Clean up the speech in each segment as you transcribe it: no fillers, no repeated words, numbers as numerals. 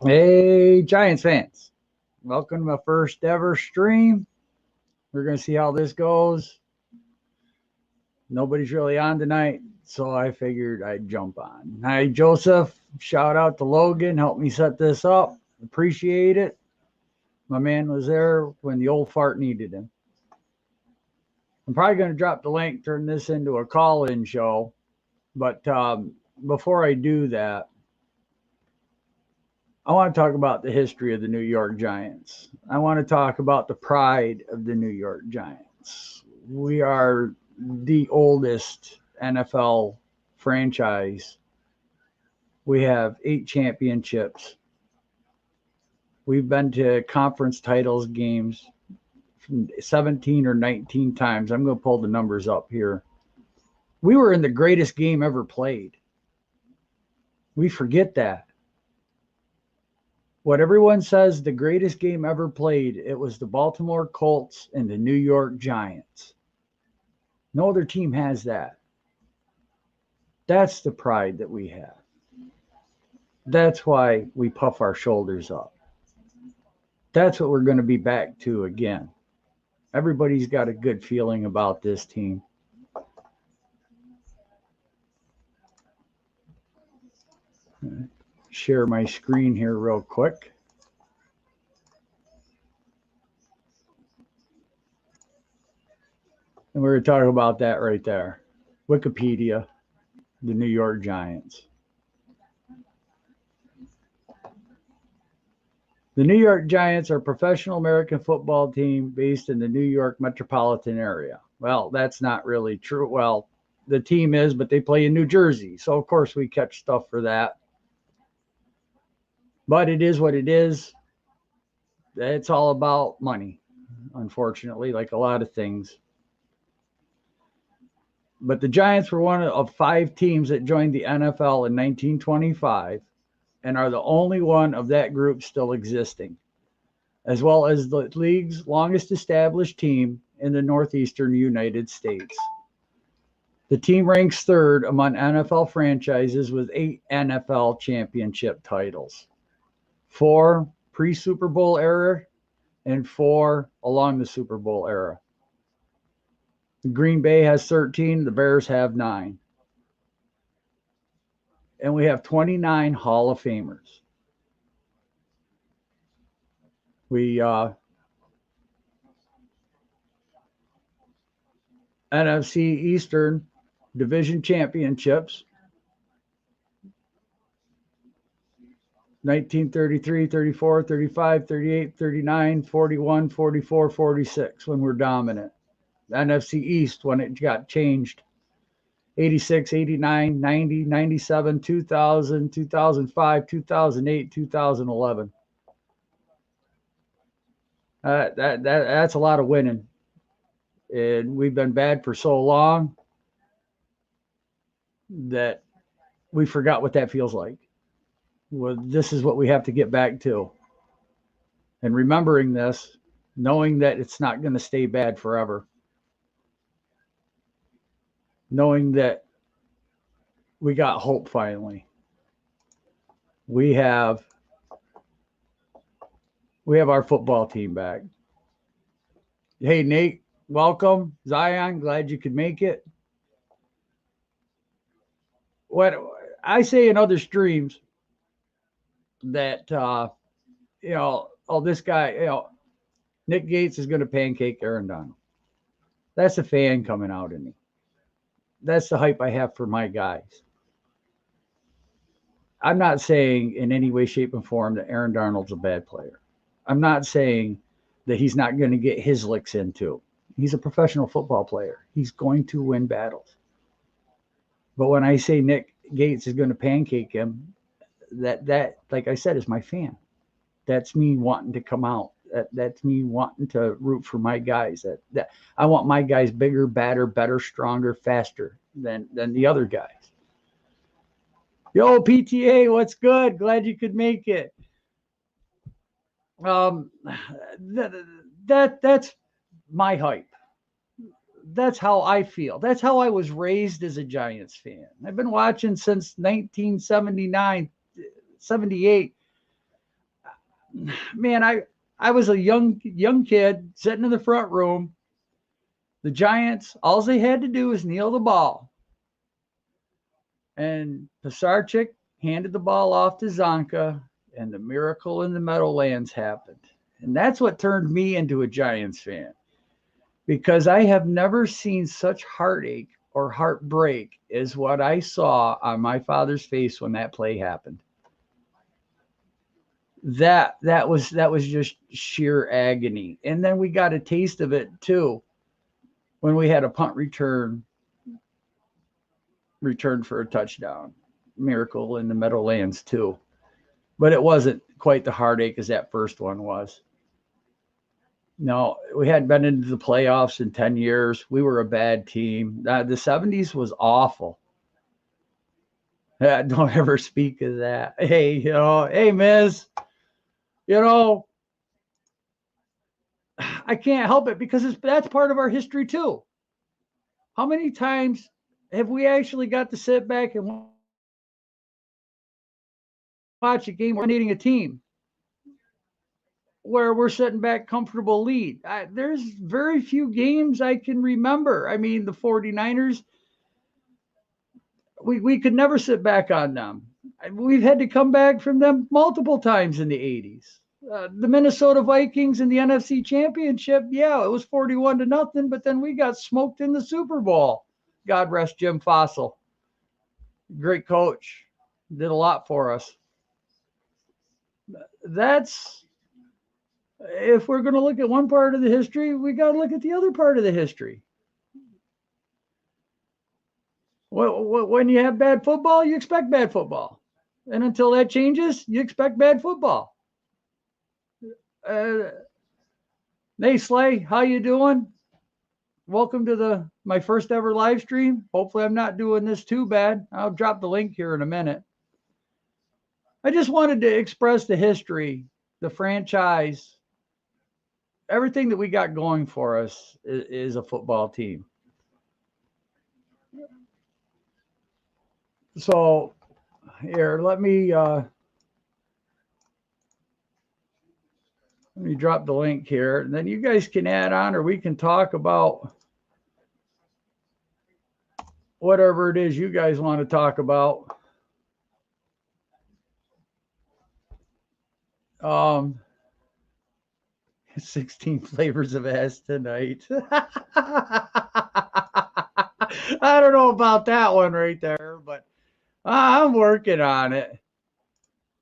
Hey, Giants fans. Welcome to my first ever stream. We're going to see how this goes. Nobody's really on tonight, so I figured I'd jump on. Hi, Joseph. Shout out to Logan. Helped me set this up. Appreciate it. My man was there when the old fart needed him. I'm probably going to drop the link, turn this into a call-in show. But before I do that, I want to talk about the history of the New York Giants. I want to talk about the pride of the New York Giants. We are the oldest NFL franchise. We have 8 championships. We've been to conference titles games 17 or 19 times. I'm going to pull the numbers up here. We were in the greatest game ever played. We forget that. What everyone says the greatest game ever played, it was the Baltimore Colts and the New York Giants. No other team has that. That's the pride that we have. That's why we puff our shoulders up. That's what we're going to be back to again. Everybody's got a good feeling about this team. Share my screen here real quick. And we're going to talk about that right there. Wikipedia, the New York Giants. The New York Giants are a professional American football team based in the New York metropolitan area. Well, that's not really true. Well, the team is, but they play in New Jersey. So, of course, we catch stuff for that. But it is what it is. It's all about money, unfortunately, like a lot of things. But the Giants were one of 5 teams that joined the NFL in 1925 and are the only one of that group still existing, as well as the league's longest established team in the Northeastern United States. The team ranks 3rd among NFL franchises with 8 NFL championship titles, 4 pre-Super Bowl era and 4 along the Super Bowl era. Green Bay has 13, the Bears have 9. And we have 29 Hall of Famers. We NFC Eastern Division Championships, 1933, 34, 35, 38, 39, 41, 44, 46 when we're dominant. NFC East when it got changed. 86, 89, 90, 97, 2000, 2005, 2008, 2011. That's a lot of winning. And we've been bad for so long that we forgot what that feels like. Well, this is what we have to get back to. And remembering this, knowing that it's not going to stay bad forever. Knowing that we got hope finally. We have our football team back. Hey, Nate, welcome. Zion, glad you could make it. What I say in other streams that, this guy, Nick Gates is going to pancake Aaron Donald. That's a fan coming out in me. That's the hype I have for my guys. I'm not saying in any way, shape, and form that Aaron Darnold's a bad player. I'm not saying that he's not going to get his licks in too. He's a professional football player. He's going to win battles. But when I say Nick Gates is going to pancake him, that like I said, is my fan. That's me wanting to come out. That's me wanting to root for my guys. That I want my guys bigger, badder, better, stronger, faster than the other guys. Yo, PTA, what's good? Glad you could make it. That's my hype. That's how I feel. That's how I was raised as a Giants fan. I've been watching since 1979. 78. Man, I was a young kid sitting in the front room. The Giants, all they had to do was kneel the ball. And Pisarcik handed the ball off to Zonka, and the miracle in the Meadowlands happened. And that's what turned me into a Giants fan, because I have never seen such heartache or heartbreak as what I saw on my father's face when that play happened. That was just sheer agony. And then we got a taste of it too when we had a punt return for a touchdown. Miracle in the Meadowlands too. But it wasn't quite the heartache as that first one was. No, we hadn't been into the playoffs in 10 years. We were a bad team. The 70s was awful. Don't ever speak of that. Hey, hey, Miz, I can't help it because that's part of our history too. How many times have we actually got to sit back and watch a game where we're needing a team where we're sitting back comfortable lead? There's very few games I can remember. I mean, the 49ers, we could never sit back on them. We've had to come back from them multiple times in the 80s. The Minnesota Vikings in the NFC Championship, yeah, it was 41-0, but then we got smoked in the Super Bowl. God rest Jim Fossil. Great coach. Did a lot for us. That's, if we're going to look at one part of the history, we got to look at the other part of the history. When you have bad football, you expect bad football. And until that changes, you expect bad football. Hey, Slay, how you doing? Welcome to my first ever live stream. Hopefully I'm not doing this too bad. I'll drop the link here in a minute. I just wanted to express the history, the franchise, everything that we got going for us is a football team. So here, let me drop the link here, and then you guys can add on, or we can talk about whatever it is you guys want to talk about. 16 flavors of ass tonight. I don't know about that one right there, but I'm working on it.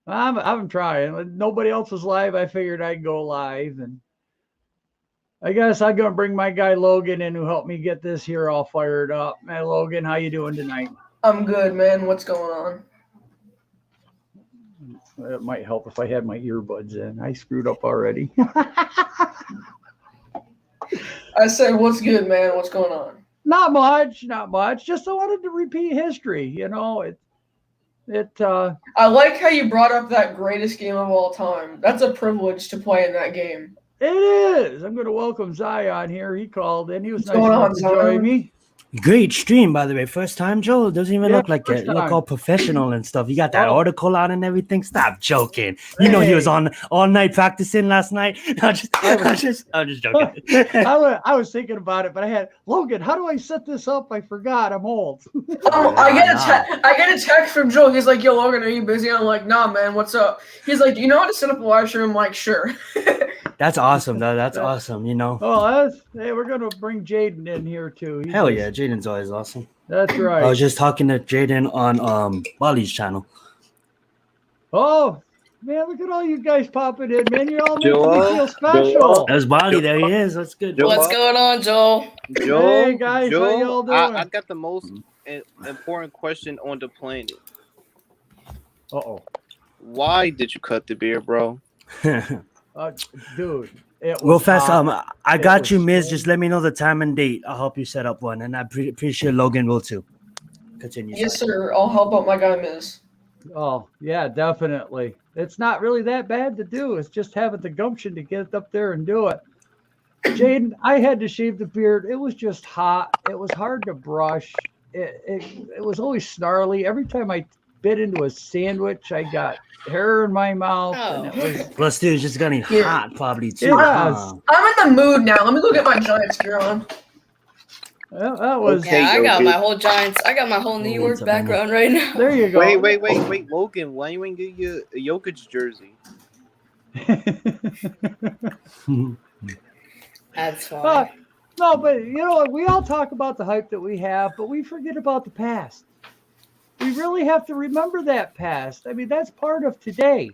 I'm trying. Nobody else was live. I figured I'd go live, and I guess I'm gonna bring my guy Logan in, who helped me get this here all fired up. Man, Logan, how you doing tonight? I'm good, man. What's going on? It might help if I had my earbuds in. I screwed up already. I said, what's good, man? What's going on? Not much. Just I wanted to repeat history. I like how you brought up that greatest game of all time. That's a privilege to play in that game. It is. I'm going to welcome Zion here. He called in. He was What's nice going on, enough to join Zion? me. Great stream, by the way. First time, Joe. Doesn't even Yeah, look like first it. Look time. all professional and stuff. You got that Oh. article out and everything. Stop joking. You know he was Hey. on all night practicing last night. I'm just joking. I was thinking about it, but I had Logan. How do I set this up? I forgot. I'm old. I get a text from Joel. He's like, "Yo, Logan, are you busy?" I'm like, "Nah, man. What's up?" He's like, "Do you know how to set up a live stream?" I'm like, "Sure." That's awesome, though. That's awesome. You know. Oh, hey, we're gonna bring Jaden in here too. Hell yeah, Jaden's always awesome. That's right. I was just talking to Jaden on Bali's channel. Oh man, look at all you guys popping in, man. You're all making me Joel, feel special. Joel. There's Bali. There he is. That's good. Joel. What's going on, Joel? Joel, Hey, guys, how Joel, y'all doing? I got the most important question on the planet. Uh-oh. Why did you cut the beard, bro? Dude. It was Real fast, hot. I It got you, was Miz. so- Just let me know the time and date. I'll help you set up one, and I'm pretty sure Logan will too. Continue. Yes, sir. I'll help out my guy, Miz. Oh, yeah, definitely. It's not really that bad to do. It's just having the gumption to get up there and do it. Jaden, I had to shave the beard. It was just hot. It was hard to brush. It was always snarly. Every time I bit into a sandwich. I got hair in my mouth, and it was Plus, dude, it's just getting hot probably too. Yes. huh? I'm in the mood now. Let me go get my Giants gear on. that was Okay, Yeah, I got Jokic. my whole Giants. I got my whole New York background right now. there you go. Wait, Logan, why you ain't get your Jokic jersey? That's Uh, fine. no, but you know what? We all talk about the hype that we have, but we forget about the past. We really have to remember that past. I mean, that's part of today.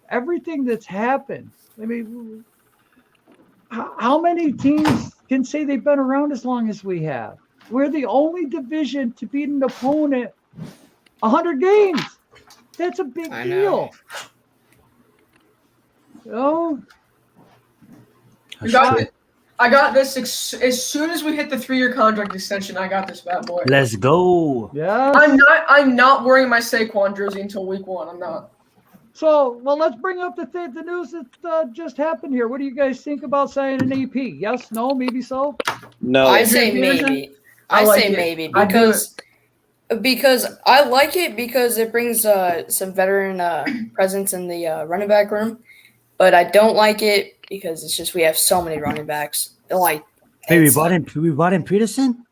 Everything that's happened. I mean, how many teams can say they've been around as long as we have? We're the only division to beat an opponent 100 games. That's a big I deal. You know? I got this as soon as we hit the 3-year contract extension. I got this bad boy. Let's go. Yeah. I'm not wearing my Saquon jersey until week 1. I'm not. So, well, let's bring up the news that just happened here. What do you guys think about signing an AP? Yes, no, maybe so? No. I say Adrian Peterson? maybe. I I like say it. maybe I do because I like it because it brings some veteran presence in the running back room, but I don't like it because it's just we have so many running backs. Like, Hey, we it's- bought in Peterson?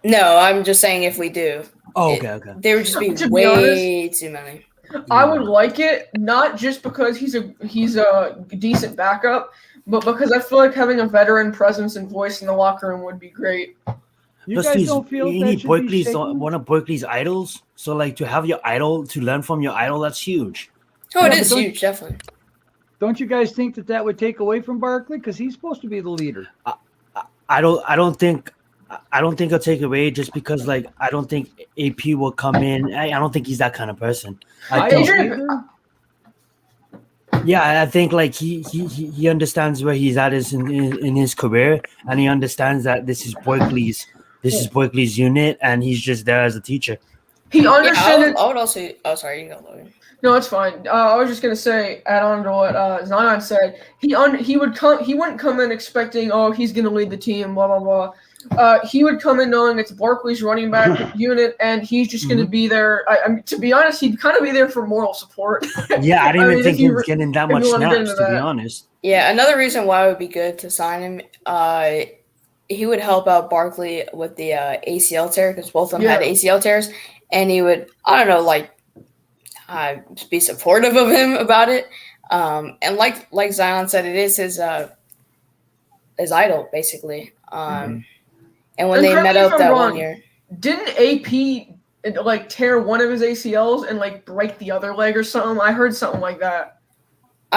No, I'm just saying if we do, Oh, It- okay. there would just be To be way too many. I would like it, not just because he's a decent backup, but because I feel like having a veteran presence and voice in the locker room would be great. You Plus, guys he's- don't feel you that need should be Berkeley's shaken? one of Berkeley's idols. So, like, to have your idol, to learn from your idol, that's huge. Oh, Yeah, it but is don't- huge, definitely. Don't you guys think that would take away from Barkley? Because he's supposed to be the leader. I don't think I'll take away just because, like, I don't think AP will come in. I don't think he's that kind of person. I think, don't Adrian- either. yeah, I think like he understands where he's at is in his career, and he understands that this is Berkeley's unit, and he's just there as a teacher. He Yeah, understood. I would also. Oh, sorry, you can go, Logan. No, it's fine. I was just gonna say, add on to what Zion said. He wouldn't come in expecting, oh, he's gonna lead the team, blah blah blah. He would come in knowing it's Barkley's running back unit, and he's just gonna be there. I mean, to be honest, he'd kind of be there for moral support. Yeah, I didn't I even mean, think if he you was were- getting that if much you wanna get snaps, into to be that. honest. Yeah, another reason why it would be good to sign him, he would help out Barkley with the ACL tear because both of them had Yeah. ACL tears, and he would, I don't know, like be supportive of him about it. And like Zion said, it is his idol basically. And when And they correct met me if up I'm that wrong. 1 year, Didn't AP like tear one of his ACLs and like break the other leg or something? I heard something like that.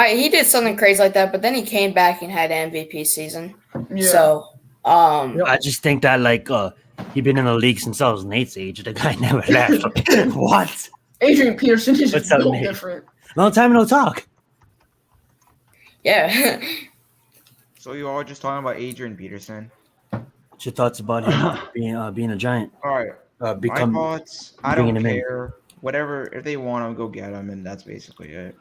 he did something crazy like that, but then he came back and had an MVP season. Yeah. So I just think that like he'd been in the league since I was Nate's age. The guy never left. What? Adrian Peterson is What's just up, built Nate? different. Long time no talk. yeah. So you all just talking about Adrian Peterson. What's your thoughts about him being a Giant? All right, my Become thoughts. I bringing don't him in. care. Whatever, if they want him, go get him, and that's basically it.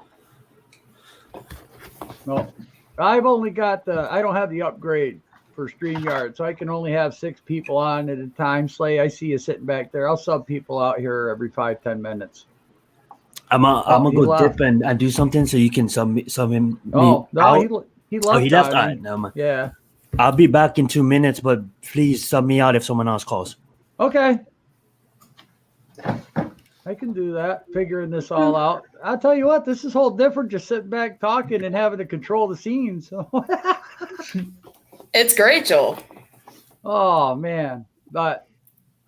No, I've only got I don't have the upgrade for StreamYard, so I can only have 6 people on at a time. Slay, I see you sitting back there. I'll sub people out here every 5-10 minutes. I'm gonna he go left. dip and do something so you can sub him. Oh, no, out. he left. He left. on All me. right, never mind. Yeah. I'll be back in 2 minutes, but please sub me out if someone else calls. Okay. I can do that, figuring this all out. I'll tell you what, this is whole different just sitting back talking and having to control the scenes. It's great, Joel. Oh, man. But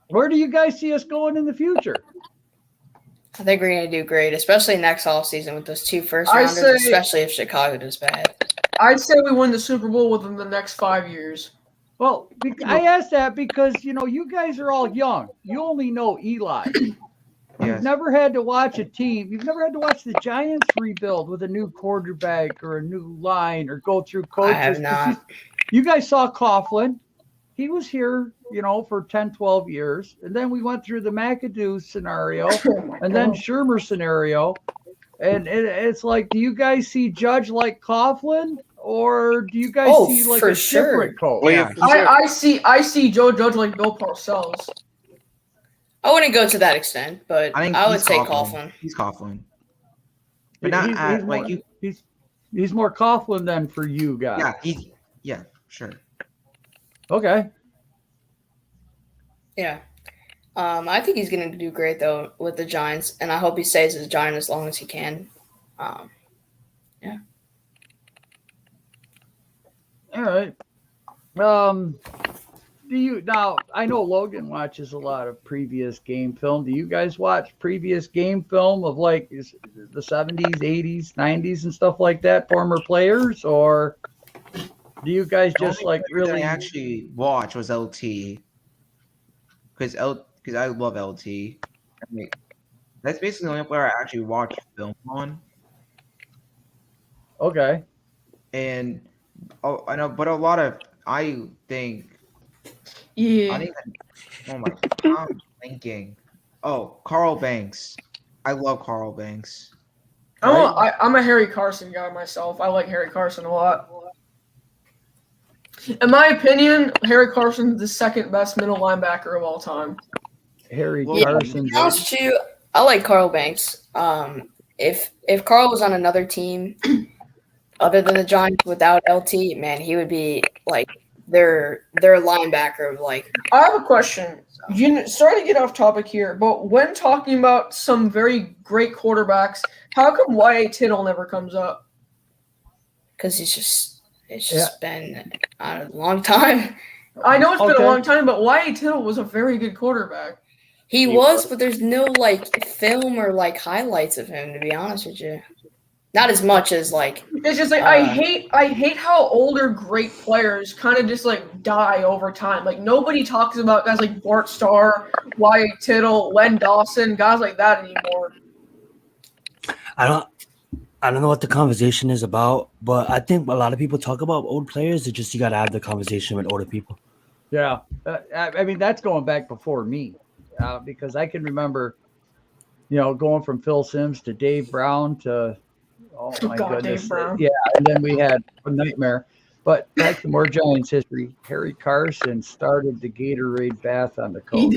where do you guys see us going in the future? I think we're going to do great, especially next offseason with those 2 first I rounders, say- especially if Chicago does bad. I'd say we win the Super Bowl within the next 5 years. Well, I asked that because, you guys are all young. You only know Eli. You've Yes. never had to watch a team. You've never had to watch the Giants rebuild with a new quarterback or a new line or go through coaches. I have not. You guys saw Coughlin. He was here, for 10, 12 years. And then we went through the McAdoo scenario and then Shermer scenario. And it's like, do you guys see Judge like Coughlin? Or do you guys Oh, see like for a sure. different coach? Well, yeah, for sure. I see Joe Judge like Bill Parcells. I wouldn't go to that extent, but I think I would he's say Coughlin. Coughlin. He's Coughlin. But not He's like more, you. he's more Coughlin than for you guys. Yeah, sure. Okay. Yeah. I think he's going to do great, though, with the Giants, and I hope he stays as a Giant as long as he can. Yeah. All right. Do you now? I know Logan watches a lot of previous game film. Do you guys watch previous game film of like the 70s, 80s, 90s, and stuff like that, former players, or do you guys The just only like player that really? I actually watched was LT because I love LT. I mean, that's basically the only player I actually watched film on. Okay. And I know, but a lot of I think Yeah. oh my God, I'm thinking. Oh, Carl Banks. I love Carl Banks. I'm a Harry Carson guy myself. I like Harry Carson a lot. In my opinion, Harry Carson's the second best middle linebacker of all time. Harry Yeah. Carson. To be honest with you, I like Carl Banks. If Carl was on another team other than the Giants without LT, man, he would be like their linebacker. Like, I have a question. Sorry to get off topic here, but when talking about some very great quarterbacks, how come Y.A. Tittle never comes up? because it's just been a long time. I know it's been Okay. a long time, but Y.A. Tittle was a very good quarterback. He was, but there's no like film or like highlights of him. To be honest with you, not as much as like It's just like I hate how older great players kind of just like die over time. Like nobody talks about guys like Bart Starr, Y.A. Tittle, Len Dawson, guys like that anymore. I don't know what the conversation is about, but I think a lot of people talk about old players. It's just you got to have the conversation with older people. Yeah. I mean, that's going back before me, because I can remember, going from Phil Simms to Dave Brown to, oh my God, goodness. Dave Brown. Yeah. And then we had a nightmare. But back to more Giants history. Harry Carson started the Gatorade bath on the coast.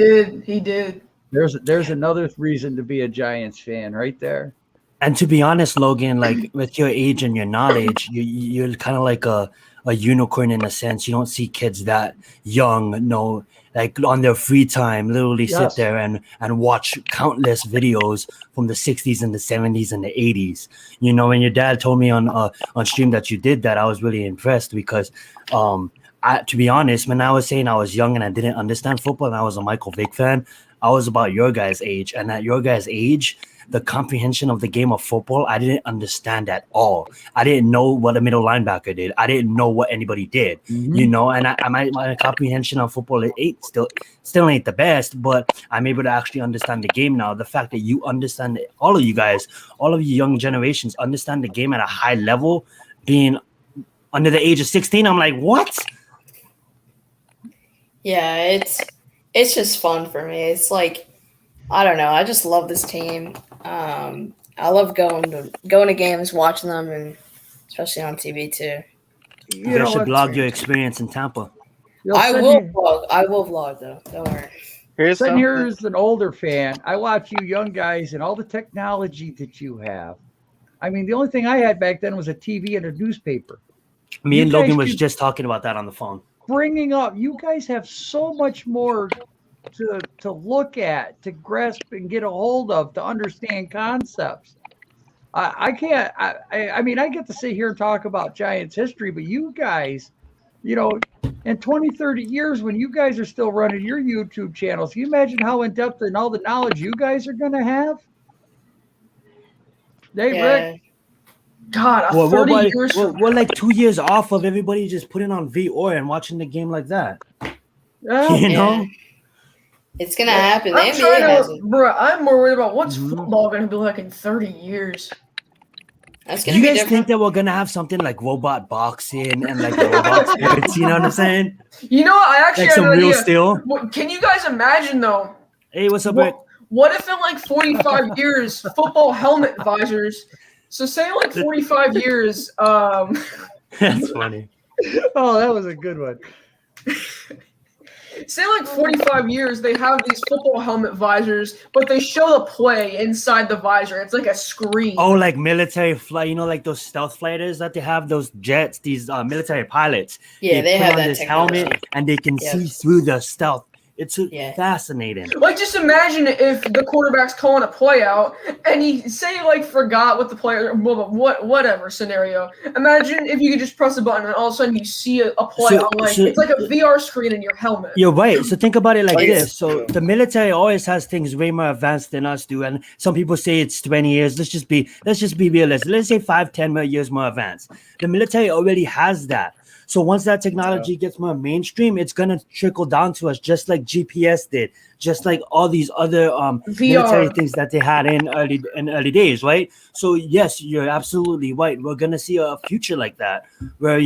He did. There's another reason to be a Giants fan right there. And to be honest, Logan, like with your age and your knowledge, you're kind of like a unicorn in a sense. You don't see kids that young, like on their free time, literally Yes. sit there and watch countless videos from the 60s and the 70s and the 80s. When your dad told me on stream that you did that, I was really impressed because to be honest, when I was saying I was young and I didn't understand football and I was a Michael Vick fan, I was about your guys' age. And at your guys' age, the comprehension of the game of football, I didn't understand at all. I didn't know what a middle linebacker did. I didn't know what anybody did, and my comprehension of football still ain't the best, but I'm able to actually understand the game now. The fact that you understand it, all of you guys, all of you young generations understand the game at a high level, being under the age of 16, I'm like, what? yeah, it's just fun for me. It's like I don't know. I just love this team. I love going to games, watching them, and especially on TV too. You guys should blog your experience in Tampa. I will vlog though. Don't worry. Here's Sitting something. here as an older fan, I watch you young guys and all the technology that you have. I mean, the only thing I had back then was a TV and a newspaper. Me You and guys Logan was should- just talking about that on the phone. Bringing up, you guys have so much more to look at, to grasp and get a hold of, to understand concepts. I can't. I mean, I get to sit here and talk about Giants history, but you guys, in 20, 30 years, when you guys are still running your YouTube channels, can you imagine how in depth and all the knowledge you guys are going to have? Hey, Rick. God, Well, 30 years from we're like 2 years off of everybody just putting on VR and watching the game like that. Yeah. You know? Yeah. It's gonna happen. The I'm NBA trying has to, it. bro. I'm more worried about what's Mhm. football going to be like in 30 years. That's Do gonna you be guys different. think that we're gonna have something like robot boxing and like robot sports? You know what I'm saying? You know what? I actually Like had some an real idea. steel. Can you guys imagine though? Hey, what's up, Rick? What if in like 45 years, football helmet visors? So say in like 45 years, That's funny. Oh, that was a good one. say like 45 years, they have these football helmet visors, but they show the play inside the visor. It's like a screen. Oh, like military flight, like those stealth fighters that they have, those jets, these military pilots. Yeah, they put have on that this technology. helmet and they can Yep. see through the stealth. It's Yeah. fascinating. Like, just imagine if the quarterback's calling a play out and he forgot what the player, whatever scenario. Imagine if you could just press a button and all of a sudden you see a play on it's like a VR screen in your helmet. You're right. So think about it like Like- this. So the military always has things way more advanced than us do. And some people say it's 20 years. Let's just be realistic. Let's say 5-10 more years more advanced. The military already has that. So once that technology gets more mainstream, it's gonna trickle down to us, just like GPS did, just like all these other military things that they had in early days, right? So yes, you're absolutely right. We're gonna see a future like that, where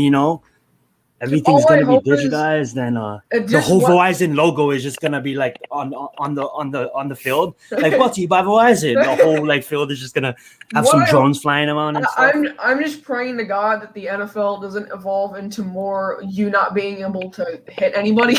everything's All I gonna hope be is digitized, and it the just whole wa- Verizon logo is just gonna be like on the field, like brought to you by Verizon. The whole field is just gonna have What some I hope- drones flying around and stuff. I'm just praying to God that the NFL doesn't evolve into more you not being able to hit anybody.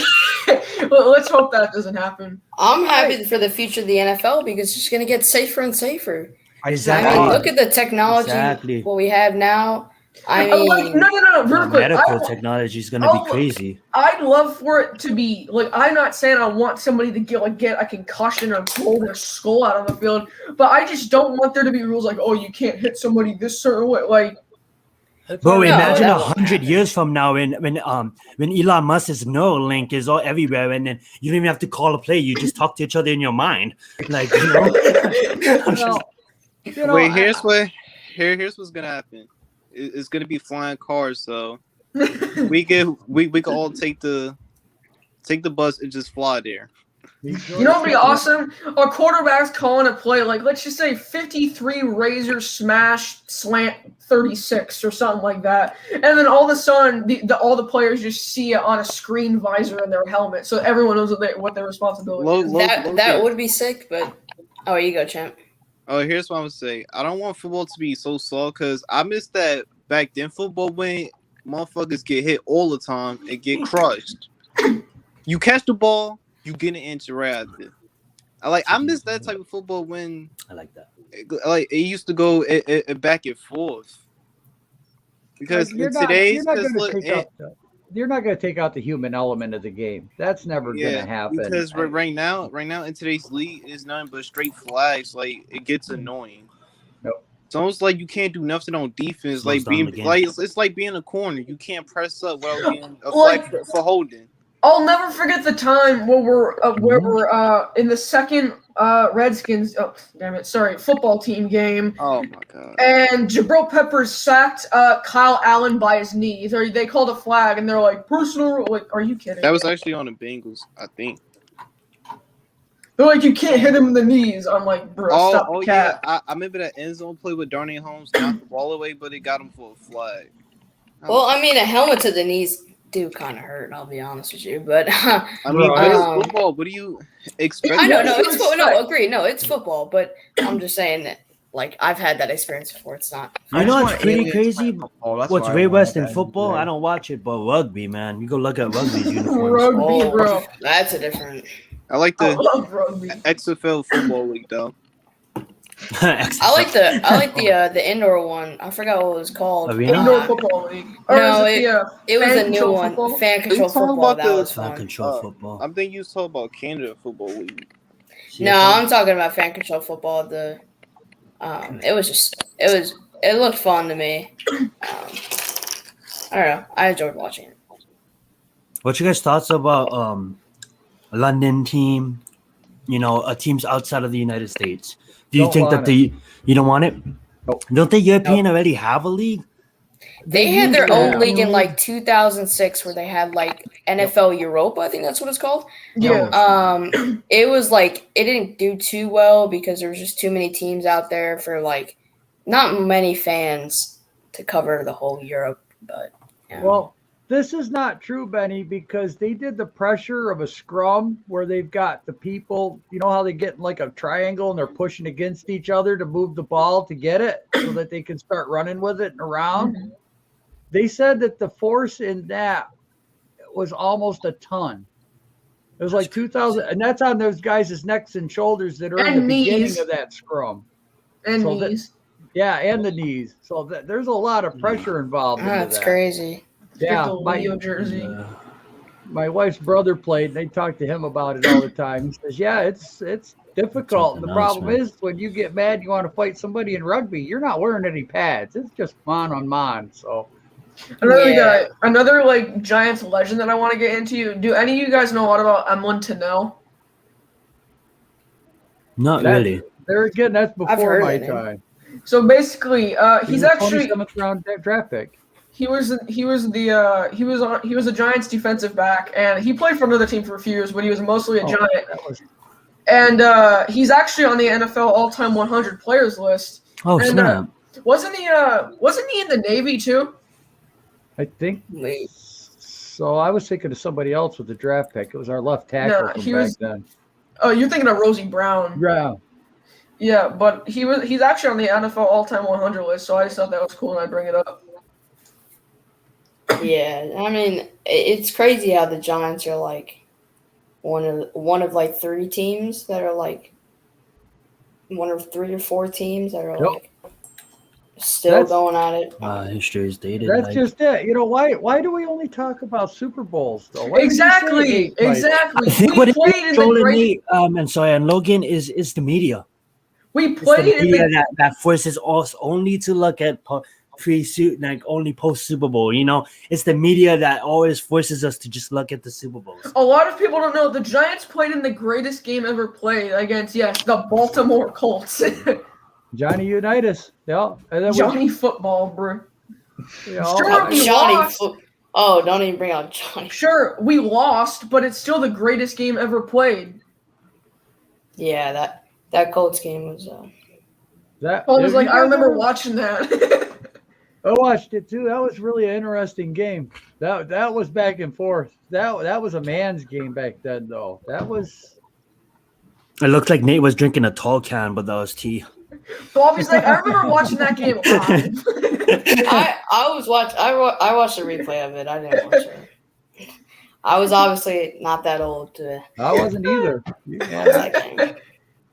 Let's hope that doesn't happen. I'm happy for the future of the NFL because it's just going to get safer and safer. Exactly. I mean, look at the technology Exactly. what we have now. I Like, mean, no, real The quick. medical technology is gonna be crazy. I'd love for it to be like, I'm not saying I want somebody to get a concussion or blow their skull out on the field, but I just don't want there to be rules like, oh, you can't hit somebody this certain way. Like, Bro, No, imagine that won't 100 years from now when Elon Musk's Neuralink is all everywhere, and then you don't even have to call a play. You just talk to each other in your mind, like Well, Wait, here's what's gonna happen. It's gonna be flying cars, so we can all take the bus and just fly there. you know what'd be awesome? Our quarterback's calling a play, like, let's just say 53 razor smash slant 36 or something like that. And then all of a sudden, all the players just see it on a screen visor in their helmet, so everyone knows what their responsibility is. that would be sick, but you go, champ. Oh, here's what I'm gonna say. I don't want football to be so slow because I miss that back then football when motherfuckers get hit all the time and get crushed. You catch the ball, you get an interactive. I miss that type of football when I like that. it used to go back and forth. Because in today's you're not going to take out the human element of the game. That's never going to happen. Because right now in today's league is nothing but straight flags. Like, it gets annoying. Nope. It's almost like you can't do nothing on defense. Slows down the game. It's like being a corner. You can't press up without being a flag for holding. I'll never forget the time where we're in the second Redskins. Oh, damn it! Sorry, football team game. Oh my god! And Jabril Peppers sacked Kyle Allen by his knees. Or they called a flag, and they're like, personal. Like, are you kidding? That was actually on the Bengals, I think. They're like, you can't hit him in the knees. I'm like, bro, stop the cat. Yeah. I remember that end zone play with Darnay Holmes knocked the ball away, but it got him for a flag. Well, I mean, a helmet to the knees do kind of hurt. I'll be honest with you, but I mean, Right. it's football. What do you expect? I know, no, What do you it's football. No, expect? agree. No, it's football, but I'm just saying that, I've had that experience before. It's not. You I know just what's want pretty aliens to crazy? play football. That's What's what I way want worse than at the end of the football? day. I don't watch it, but rugby, man. You go look at rugby's uniforms. Rugby, Oh, bro. That's a different. I like I the love rugby. XFL football league though. I like the indoor one. I forgot what it was called. Arena? Indoor football league. No, is it was Fan a new control one. football? Fan control you talking football. about That the- was Fan fun. control football. I'm thinking you was talking about Canada football league. No, I'm talking about fan control football. It looked fun to me. I don't know. I enjoyed watching it. What's your guys' thoughts about a London team? Teams outside of the United States. Do you Don't think want that you don't want it? Nope. Don't the European already have a league? They had their own Yeah. league in 2006 where they had NFL Europa. I think that's what it's called. Yeah. It was it didn't do too well because there was just too many teams out there for not many fans to cover the whole Europe. But yeah. Well, this is not true, Benny, because they did the pressure of a scrum where they've got the people, you know how they get in a triangle and they're pushing against each other to move the ball to get it so that they can start running with it and around. Mm-hmm. They said that the force in that was almost a ton. It was like 2000, and that's on those guys' necks and shoulders that are in And the beginning knees. of that scrum. And So that- knees. Yeah, and the knees. So there's a lot of pressure involved in That's that. crazy. Yeah, Get the Leo jersey. my wife's brother played. They talk to him about it all the time. He says, "Yeah, it's difficult. And the something else, problem man. is when you get mad, you want to fight somebody in rugby. You're not wearing any pads. It's just man on man." So Another Yeah. guy, another like Giants legend that I want to get into. Do any of you guys know a lot about Emlyn Tunnell? Not That- really. there again, that's I've before heard my of him. time. So basically, he's a actually 27th round draft pick. he was a Giants defensive back, and he played for another team for a few years, but he was mostly a Oh, Giant. that was And he's actually on the NFL all-time 100 players list. Oh And, snap! Wasn't he in the Navy too? I think Wait. so. I was thinking of somebody else with the draft pick. It was our left tackle No, from he back was- then. Oh, you're thinking of Rosie Brown. Yeah. Yeah, but he's actually on the NFL all-time 100 list, so I just thought that was cool and I'd bring it up. Yeah, I mean, it's crazy how the Giants are like one of like 3 teams that are like one of 3 or 4 teams that are Yep. like still That's- going at it. History is dated. That's like- just it. You know, why do we only talk about Super Bowls though? Why do we say Exactly, eight, like- exactly. I think We what it played is, in Joel the and great. Nate, and sorry, and Logan is the media. We It's the played in media the. that forces us only to look at pre-suit, like only post Super Bowl. You know, it's the media that always forces us to just look at the Super Bowls. A lot of people don't know the Giants played in the greatest game ever played against the Baltimore Colts. Johnny Unitas. Yeah. And then Johnny Football, bro. we, you know, Sure, we Johnny. lost. Oh, don't even bring out Johnny. Sure, we lost, but it's still the greatest game ever played. Yeah, that Colts game was. that, I was if like, you I guys remember ever- watching that. I watched it too. That was really an interesting game. That was back and forth. That was a man's game back then, though. That was. It looked like Nate was drinking a tall can, but that was tea. Bobby's like, I remember watching that game live. I watched the replay of it. I didn't watch it. I was obviously not that old to I wasn't either. watch that game.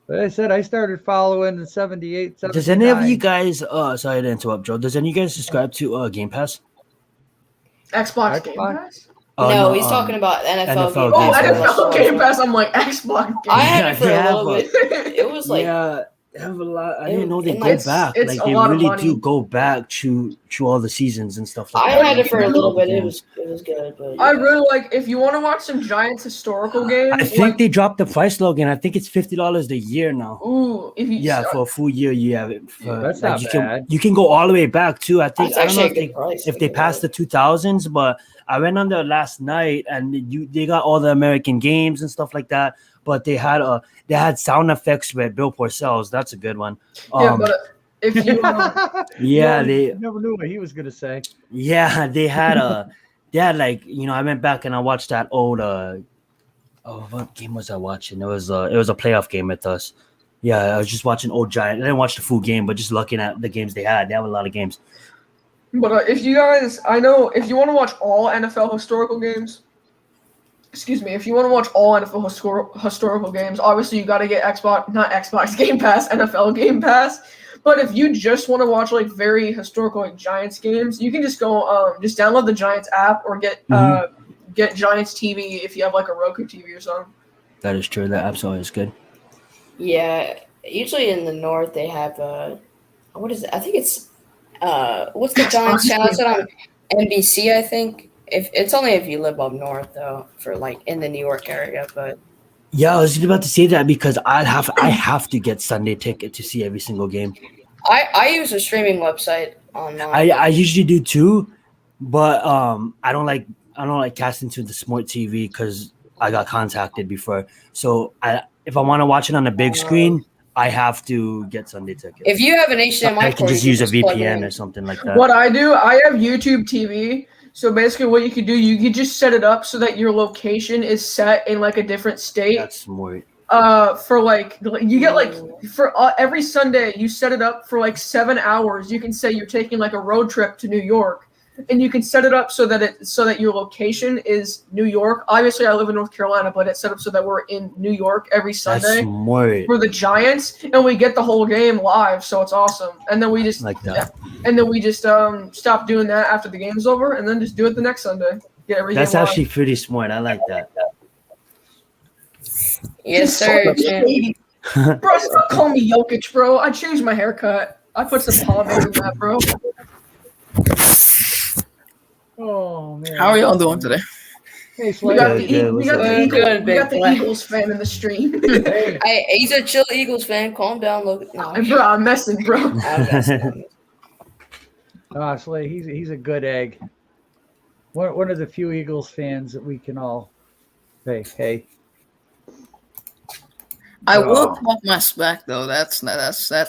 But I said I started following in 78, 79. Does any of you guys? Sorry to interrupt, Joe. Does any of you guys subscribe to Game Pass? Xbox Game Xbox? Pass? Oh, no, he's talking about NFL, NFL Game Oh, I Game didn't Pass. know Game Pass. I'm like, Xbox Game I Pass. had it for Yeah, a little but- bit. It was like yeah, they have a lot. I it- didn't know they and go it's- back. it's Like a they lot of really money. do go back to all the seasons and stuff like I that. had it for a little bit. It Games. was good, but I really like, if you want to watch some Giants historical games, I think like, they dropped the price, Logan. I think it's $50 a year now. ooh, if you Yeah, for a full year, you have it. For, That's like, not you bad. You can go all the way back too. I think that's I don't know actually a if good price. they passed the 2000s, but I went on there last night and they got all the American games and stuff like that. But they had sound effects with Bill Parcells. That's a good one. yeah, but if you Yeah, You they never knew what he was gonna say. they had like, you know, I went back and I watched that old what game was I watching? It was a playoff game with us. Yeah, I was just watching old Giant. I didn't watch the full game, but just looking at the games they had. They have a lot of games. But if you guys, I know if you want to watch all NFL historical games, if you want to watch all NFL historical games, obviously you got to get not Xbox Game Pass, NFL Game Pass. But if you just want to watch like very historical like Giants games, you can just go just download the Giants app or get Giants TV if you have like a Roku TV or something. That is true. That absolutely is good. Yeah, usually in the north they have what is it? I think it's what's the Giants channel? It's on NBC, I think. If it's only if you live up north though, for like in the New York area, but Yeah, I was about to say that because I have to get Sunday ticket to see every single game. I use a streaming website online. I usually do too, but I don't like casting to the smart TV because I got contacted before. So if I want to watch it on a big screen, I have to get Sunday ticket. If you have an HDMI I can cord, just you use a plug it VPN in. or something like that. What I do, I have YouTube TV. So basically, what you could do, you could just set it up so that your location is set in like a different state. That's smart. For like you get like for every Sunday, you set it up for like 7 hours. You can say you're taking like a road trip to New York, and you can set it up so that your location is New York. Obviously, I live in North Carolina, but it's set up so that we're in New York every That's Sunday smart. for the Giants, and we get the whole game live. So it's awesome. And then we just Like that. stop doing that after the game's over, and then just do it the next Sunday. Get everything. That's live. actually pretty smart. I like that. Yes, sir. Jim. Bro, stop calling me Jokic, bro. I changed my haircut. I put some pomade in that, bro. Oh man. How are y'all doing today? Hey, We Slade. got Good, the good. we got What's the up? Eagles, Good, we got the big black. Eagles fan in the stream. Hey, Hey, he's a chill Eagles fan. Calm down, look. No, Bro, I'm messing, bro. I'm messing. Slade, he's a good egg. One of the few Eagles fans that we can all say, hey. I will talk my smack though. That's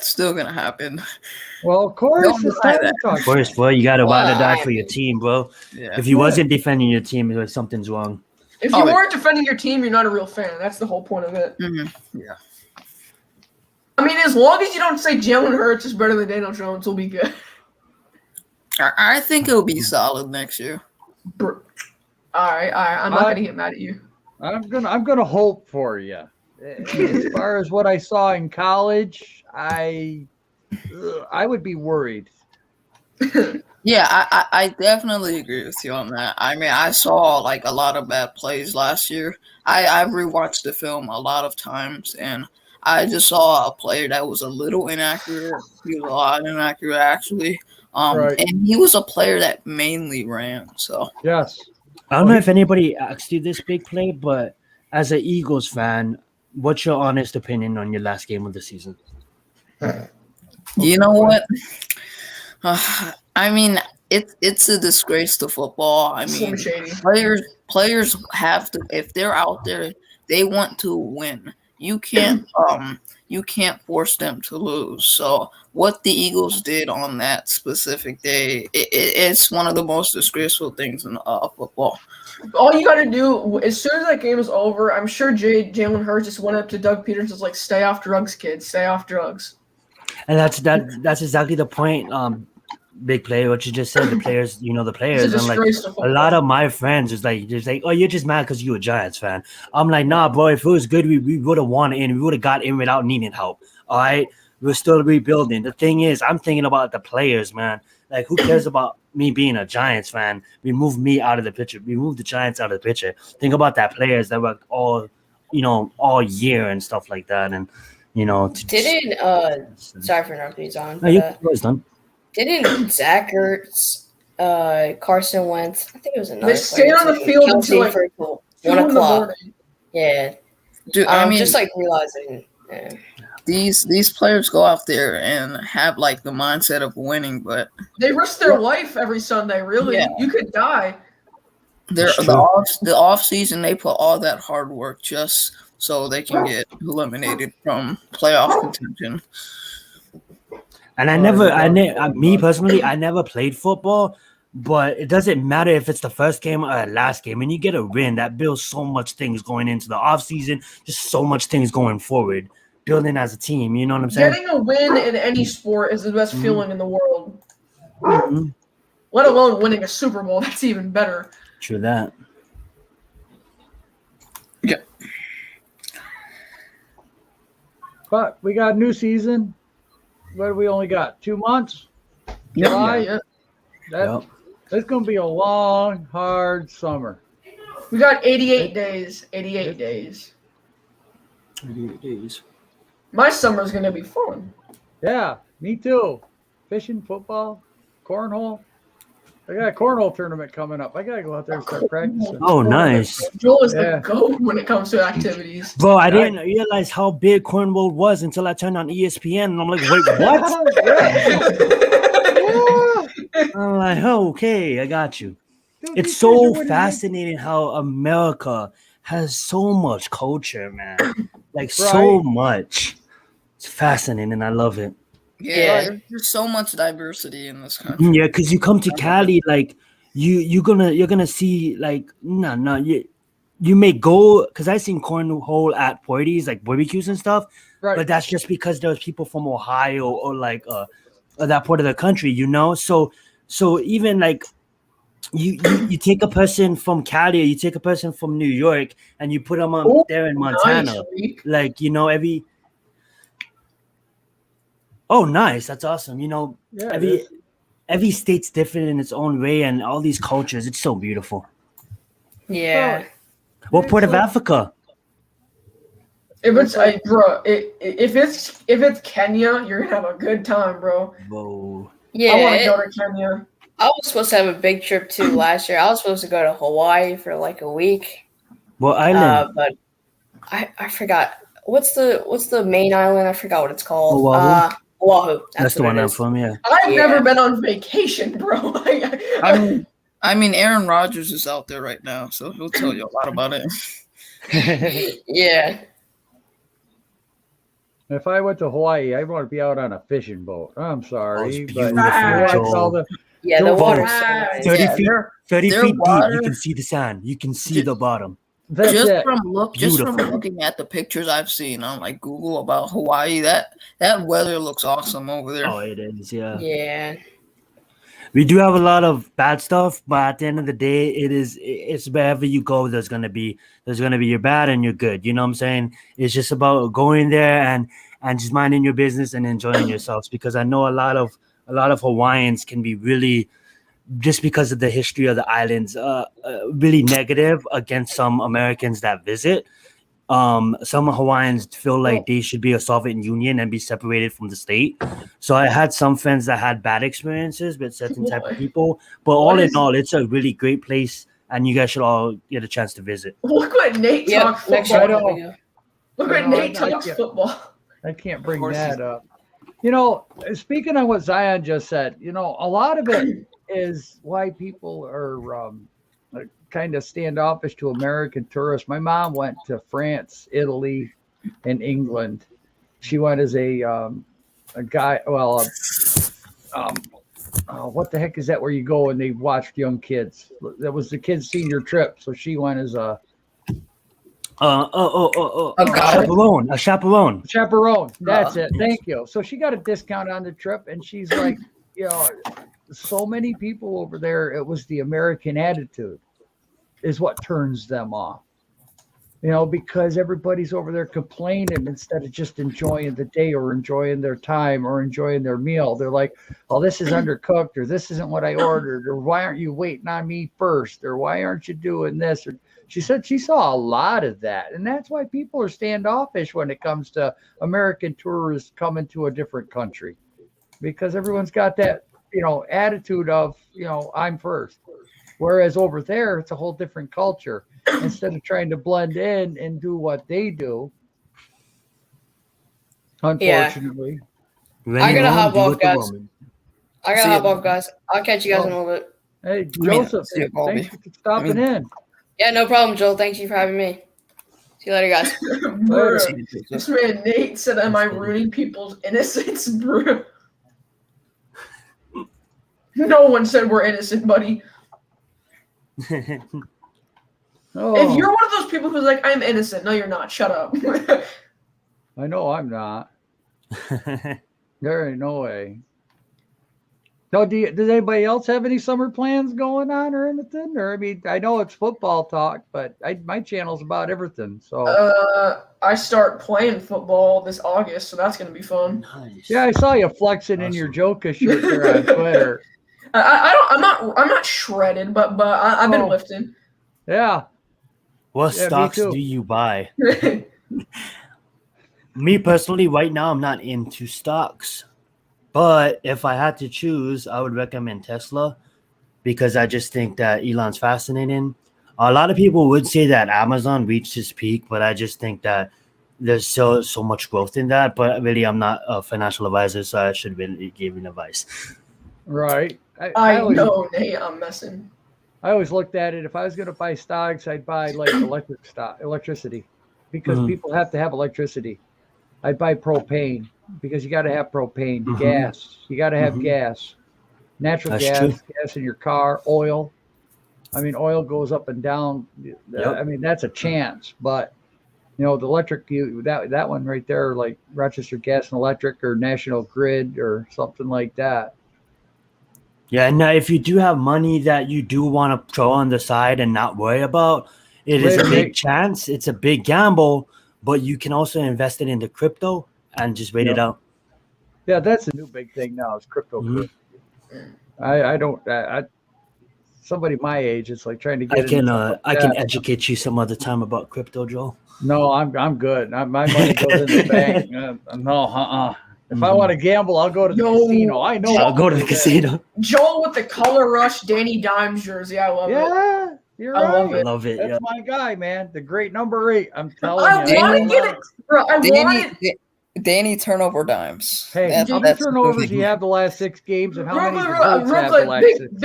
still gonna happen. Well, of course, Don't it's deny time to that. talk. Of course, bro. You got to ride or Well, die I for your mean- team, bro. Yeah. If you wasn't defending your team, something's wrong. If Oh, you wait. weren't defending your team, you're not a real fan. That's the whole point of it. Mhm. I mean, as long as you don't say Jalen Hurts is better than Daniel Jones, we'll be good. I think it'll be solid next year. Bro. All right. I'm not gonna get mad at you. I'm gonna hope for you. As far as what I saw in college, I would be worried. Yeah, I definitely agree with you on that. I mean, I saw like a lot of bad plays last year. I've rewatched the film a lot of times, and I just saw a player that was a little inaccurate. He was a lot inaccurate, actually. Right. And he was a player that mainly ran. So Yes. I don't know if anybody asked you this big play, but as an Eagles fan, what's your honest opinion on your last game of the season? you know what? I mean, it's a disgrace to football. I Slim mean, Shady. players have to, if they're out there, they want to win. You can't force them to lose. So what the Eagles did on that specific day, it's one of the most disgraceful things in football. All you gotta do, as soon as that game is over, I'm sure Jalen Hurts just went up to Doug Peterson and was like, "Stay off drugs, kids. Stay off drugs." And that's exactly the point. Big play, what you just said. The players, the It's a players, and like disgrace to a football. lot of my friends is like, oh, you're just mad because you're a Giants fan. I'm like, nah, bro. If it was good, we would have won in. We would have got in without needing help. All right, we're still rebuilding. The thing is, I'm thinking about the players, man. Like, who cares about me being a Giants fan? Remove me out of the picture. Remove the Giants out of the picture. Think about that players that worked all year and stuff like that, and Didn't sorry for interrupting you, John. No, you was done. Didn't Zach Ertz, Carson Wentz? I think it was another. They stayed player on the too, field Kelsey until, like, for 2 1 in the o'clock. morning. Yeah, Dude, I mean, just like realizing. Yeah. these players go out there and have like the mindset of winning, but They risk their life every Sunday. Really, Yeah. you could die. That's true. the off season they put all that hard work just so they can get eliminated from playoff contention. And me personally, I never played football, but it doesn't matter if it's the first game or the last game. When you get a win, that builds so much things going into the offseason, just so much things going forward, building as a team. You know what I'm saying? Getting a win in any sport is the best Mhm. feeling in the world. Mhm. Let alone winning a Super Bowl. That's even better. True that. But we got a new season. What do we only got? 2 months? July? Yeah. Yep. That's going to be a long, hard summer. We got 88 days. 88 days. My summer's gonna be fun. Yeah, me too. Fishing, football, cornhole. I got a cornhole tournament coming up. I got to go out there and start practicing. Oh, nice. Joel is Yeah. the GOAT when it comes to activities. Bro, I didn't realize how big cornhole was until I turned on ESPN, and I'm like, wait, what? Yeah. I'm like, oh, okay, I got you. Dude, It's these guys are so winning fascinating how America has so much culture, man. Like, so Right. much. It's fascinating. I love it. Yeah, Yeah. there's just so much diversity in this country. Yeah, because you come to Cali, like, you're gonna see, like, you may go, because I seen cornhole at parties, like barbecues and stuff, Right. but that's just because there's people from Ohio or like that part of the country, you know. So even like you take a person from Cali, or you take a person from New York, and you put them up Oh, there in Montana. Nice, Reek. Like, you know, oh, nice, that's awesome. You know, Yeah, it is. every state's different in its own way, and all these cultures, it's so beautiful. Yeah. What part of Africa? If it's bro, if it's Kenya, you're gonna have a good time, bro. Whoa. Yeah. I want to go to Kenya. I was supposed to have a big trip too last year. I was supposed to go to Hawaii for like a week. What island? But I forgot. What's the main island? I forgot what it's called. Oahu? Oahu. That's the what one it I'm is. from, yeah. I've Yeah. never been on vacation, bro. I mean, Aaron Rodgers is out there right now, so he'll tell you a lot about it. Yeah. If I went to Hawaii, I'd want to be out on a fishing boat. I'm sorry, it's but beautiful, I like Joel. all the Yeah, the Don't water's vote. so nice. 30 Yeah, feet, their 30 their feet deep. water- You can see the sand. You can see the bottom. that's just it. from Beautiful. looking at the pictures I've seen on like Google about Hawaii, that weather looks awesome over there. Oh, it is, yeah. Yeah. We do have a lot of bad stuff, but at the end of the day, it's wherever you go, there's gonna be your bad and your good. You know what I'm saying? It's just about going there and just minding your business and enjoying yourselves. Because I know a lot of Hawaiians can be really, just because of the history of the islands, really negative against some Americans that visit. Some Hawaiians feel like they should be a Soviet Union and be separated from the state. So I had some friends that had bad experiences with certain type of people, but all in all, it's a really great place, and you guys should all get a chance to visit. Look what Nate Yep. talks Next football. year I know. we go. Look what No, Nate I talks can't. football. I can't bring course that he's- up. You know, speaking of what Zion just said, you know, a lot of it is why people are kind of standoffish to American tourists. My mom went to France, Italy, and England. She went as a guy. Well, what the heck is that? Where you go and they watched young kids? That was the kids' senior trip. So she went as a Chaperone, a chaperone. chaperone. That's it. Thank you. So she got a discount on the trip, and she's like, you know, so many people over there. It was the American attitude is what turns them off. You know, because everybody's over there complaining instead of just enjoying the day or enjoying their time or enjoying their meal. They're like, oh, this is undercooked, or this isn't what I ordered, or why aren't you waiting on me first, or why aren't you doing this? Or she said she saw a lot of that. And that's why people are standoffish when it comes to American tourists coming to a different country, because everyone's got that, you know, attitude of, you know, I'm first. Whereas over there, it's a whole different culture. Instead of trying to blend in and do what they do, unfortunately. I gotta hop Do off, with the guys. woman. I gotta See hop ya. off, guys. I'll catch you guys in a little bit. Hey, mean, Joseph, see you, Bobby. thanks for stopping in. Yeah, no problem, Joel. Thank you for having me. See you later, guys. Bro, See you, Joseph. this man Nate said, "Am I ruining people's innocence, bro?" No one said we're innocent, buddy. Oh, If you're one of those people who's like, "I'm innocent," no, you're not. Shut up. I know I'm not. There ain't no way. No, does anybody else have any summer plans going on or anything? Or I mean, I know it's football talk, but my channel's about everything. So I start playing football this August, so that's gonna be fun. Nice. yeah, I saw you flexing in your Joka shirt there on Twitter. I'm not shredded, but I've been Oh. lifting. Yeah, What Yeah, me stocks too. do you buy? Me personally, right now, I'm not into stocks. But if I had to choose, I would recommend Tesla because I just think that Elon's fascinating. A lot of people would say that Amazon reached its peak, but I just think that there's so much growth in that. But really, I'm not a financial advisor, so I should really give you advice. right. I always, know, Nate. I'm messing. I always looked at it. If I was going to buy stocks, I'd buy like electricity, because Mhm. people have to have electricity. I'd buy propane because you got to have propane, Mhm. gas. You got to have Mhm. gas, natural That's gas, true. gas in your car, oil. I mean, oil goes up and down. Yep. I mean, that's a chance, but you know, the electric, that one right there, like Rochester Gas and Electric or National Grid or something like that. Yeah, now if you do have money that you do want to throw on the side and not worry about, it is a big chance. It's a big gamble, but you can also invest it into crypto and just wait it out. Yeah, that's a new big thing now. Is cryptocurrency. I don't. Somebody my age, it's like trying to get. I can educate you some other time about crypto, Joel. No, I'm good. My money goes in the bank. No. If I want to gamble, I'll go to the casino. I know. I'll go to the casino. Joel with the Color Rush Danny Dimes jersey. I love it. Yeah, you're right. I love it. That's my guy, man. The great number 8. I'm telling I you. want to get it, bro. I want it. Danny turnover dimes. Hey, how many turnovers do you have the last 6 games, and how many Real have the last 6 big games?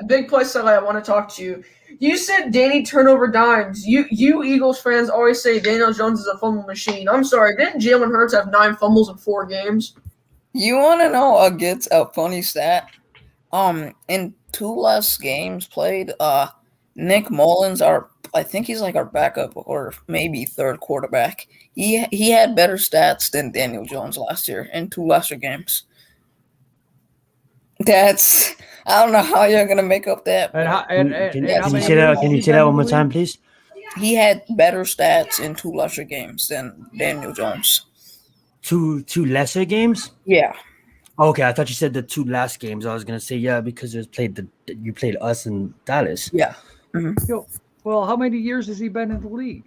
Big play set. I want to talk to you. You said Danny turnover dimes. You Eagles fans always say Daniel Jones is a fumble machine. I'm sorry. Didn't Jalen Hurts have 9 fumbles in 4 games? You want to know a funny stat? In 2 last games played, Nick Mullins, I think he's like our backup or maybe third quarterback. He had better stats than Daniel Jones last year in 2 lesser games. I don't know how you're gonna make up that. Can you say that one more time, please? He had better stats in 2 lesser games than Daniel Jones. 2 lesser games? Yeah. Okay, I thought you said the 2 last games. I was gonna say because you played us in Dallas. Yeah. Mm-hmm. Well, how many years has he been in the league?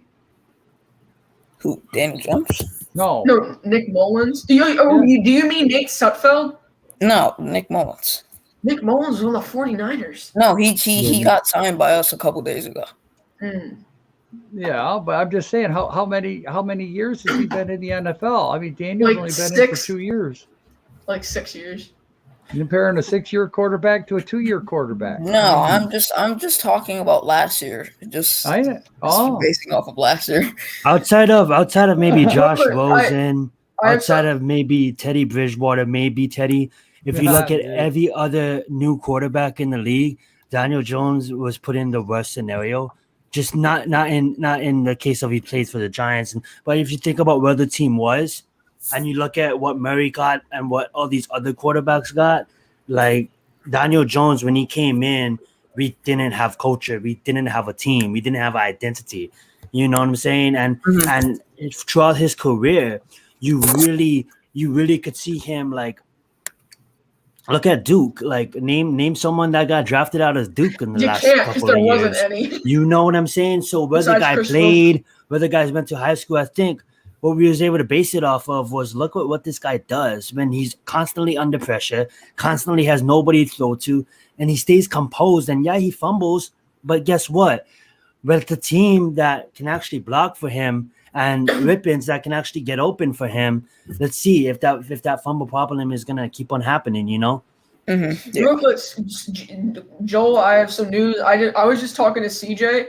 Who? Daniel Jones? No, Nick Mullins. Do you mean Nate Sutfeld? No, Nick Mullins. Nick Mullins was on the 49ers. No, he got signed by us a couple days ago. Yeah, but I'm just saying, how many years has he been in the NFL? I mean, Daniel's only been in for 2 years. Like 6 years. You're comparing a 6-year quarterback to a 2-year quarterback. No, I'm just talking about last year. Just basing off of last year. Outside of maybe Josh Rosen, outside of maybe Teddy Bridgewater, if you look at every other new quarterback in the league, Daniel Jones was put in the worst scenario. Just not in the case of he plays for the Giants, but if you think about where the team was, and you look at what Murray got and what all these other quarterbacks got, like Daniel Jones, when he came in, we didn't have culture, we didn't have a team, we didn't have identity. You know what I'm saying? And throughout his career, you really could see him like. Look at Duke. Like name someone that got drafted out as Duke in the last couple of years. Wasn't any. You know what I'm saying? So where the guy played, where the guys went to high school, I think what we was able to base it off of was look at what this guy does when he's constantly under pressure, constantly has nobody to throw to, and he stays composed. And yeah, he fumbles, but guess what? With the team that can actually block for him and Rippins that can actually get open for him, let's see if that fumble problem is gonna keep on happening. You know. Mm-hmm. Yeah. Real quick, Joel, I have some news. I was just talking to CJ.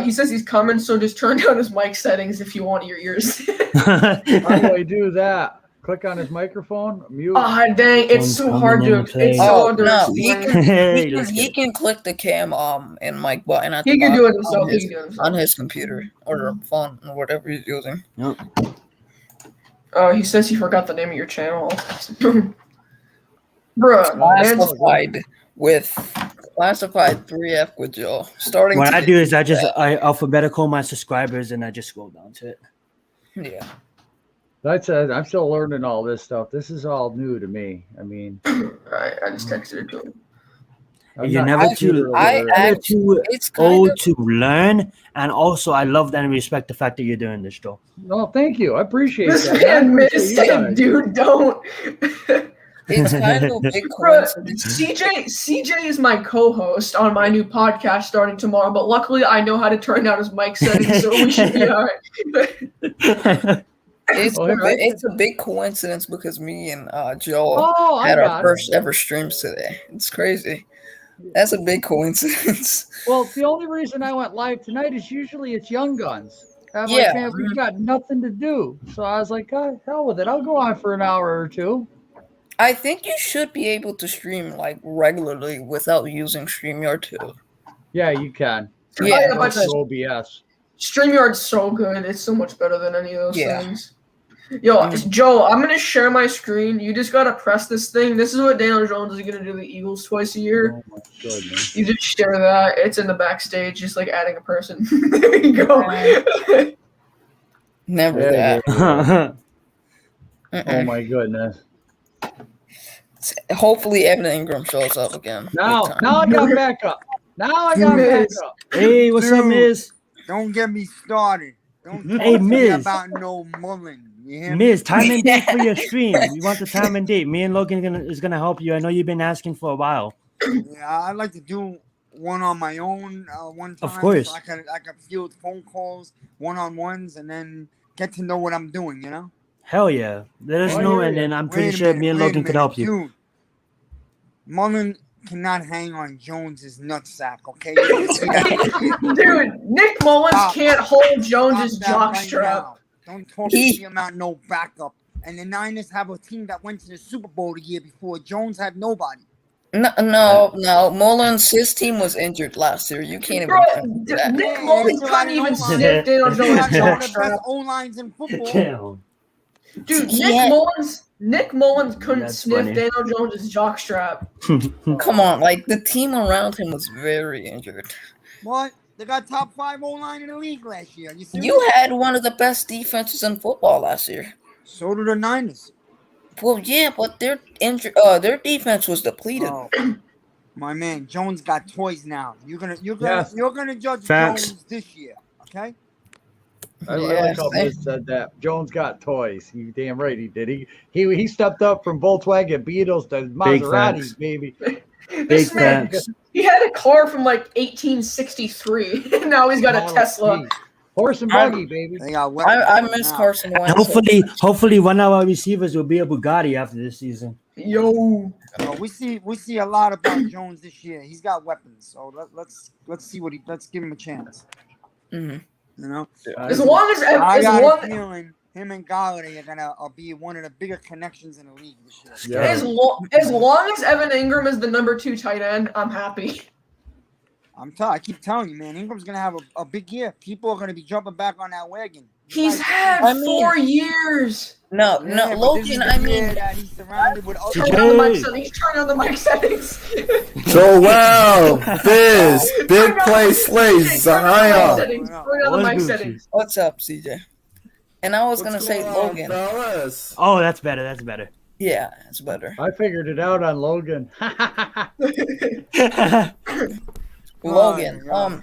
He says he's coming, so just turn down his mic settings if you want your ears. How do I do that? Click on his microphone, mute. Ah, dang! It's so hard to. It's so hard to. No, he can click the cam and mic button. At he can do it himself. On his computer or phone or whatever he's using. Yep. He says he forgot the name of your channel. Bruh, classified 3F with Joe. Starting. What I do is I alphabetical my subscribers and I just scroll down to it. Yeah. That's I'm still learning all this stuff. This is all new to me. I mean, I just texted it to him. You're never too old to learn, and also I love that and respect the fact that you're doing this, Joe. No, thank you. I appreciate this that. Man missed him, dude. Don't. It's kind of a big coincidence. CJ is my co-host on my new podcast starting tomorrow, but luckily I know how to turn down his mic settings, so we should be all right. It's a big coincidence because me and Joel had our first ever streams today. It's crazy. That's a big coincidence. Well, the only reason I went live tonight is usually it's Young Guns. We've got nothing to do. So I was like, God, hell with it. I'll go on for an hour or two. I think you should be able to stream like regularly without using StreamYard too. Yeah, you can. Yeah, OBS. StreamYard's so good. It's so much better than any of those things. Yo, Joe, I'm gonna share my screen. You just gotta press this thing. This is what Daniel Jones is gonna do to the Eagles twice a year. Oh my goodness. You just share that. It's in the backstage, just like adding a person. There you go. Never There that. you go. Oh Mm-mm. my goodness. Hopefully, Evan Ingram shows up again. Now Big time. I got back up. Now I got back Miz. up. Hey, what's up, Dude. Miz? Don't get me started. Don't talk Hey, to me Miz. about no Mullen. You hear me? Miz, time and date for your stream. We want the time and date. Me and Logan is gonna help you. I know you've been asking for a while. Yeah, I like to do one on my own one time. Of course. So I can field phone calls, one-on-ones, and then get to know what I'm doing, you know? Hell yeah. Let us Oh, know, yeah, and yeah. then I'm Wait pretty a sure minute, me and wait a Logan could minute, help you. Dude, Mullen cannot hang on Jones's nutsack, okay? Dude, Nick Mullins Stop. can't hold Jones's Stop that right jockstrap. now. Don't talk to me about no backup. And the Niners have a team that went to the Super Bowl the year before. Jones had nobody. No. Mullins, his team was injured last year. You can't even. Bro, remember that. Nick Mullins couldn't even sniff Daniel They Jones' have one of the jockstrap. best O-lines in football. Damn. Dude, Yeah. Nick Mullins couldn't That's sniff funny. Daniel Jones' jockstrap. Come on, like the team around him was very injured. What? They got top 5 O-line in the league last year. You serious? You had one of the best defenses in football last year. So do the Niners. Well, yeah, but their defense was depleted. Oh, my man, Jones got toys now. You're gonna Yes. judge Facts. Jones this year, okay? I Yeah, like how same. Miz said that. Jones got toys. You damn right he did. He stepped up from Volkswagen Beetles to Maseratis, facts. baby. This Big man, facts. he had a car from like 1863, and now he's got a Model Tesla. T. Horse and buggy, baby. They got weapons I now. miss Carson And Wentz. hopefully one of our receivers will be a Bugatti after this season. Yo, We see a lot about Jones this year. He's got weapons, so let's see what let's give him a chance. Mhm. You know, as long as I as got long a feeling him and Galladay are gonna be one of the bigger connections in the league this year. Yeah. as long as Evan Ingram is the number 2 tight end, I'm happy. I keep telling you, man, Ingram's gonna have a big year. People are gonna be jumping back on that wagon. He's had I mean- 4 years. No, Yeah, but Logan. this is I the year mean, that he's surrounded with other Turn on the mic Hey. settings. Turn on the mic settings. Joel, Biz, Turn big on play the- slays, Turn on the mic Zahaya. settings. Turn on the What's mic Gucci? settings. what's up, CJ? And I was gonna say Logan. fellas? Oh, that's better. That's better. Yeah, it's better. I figured it out on Logan. Logan. yeah.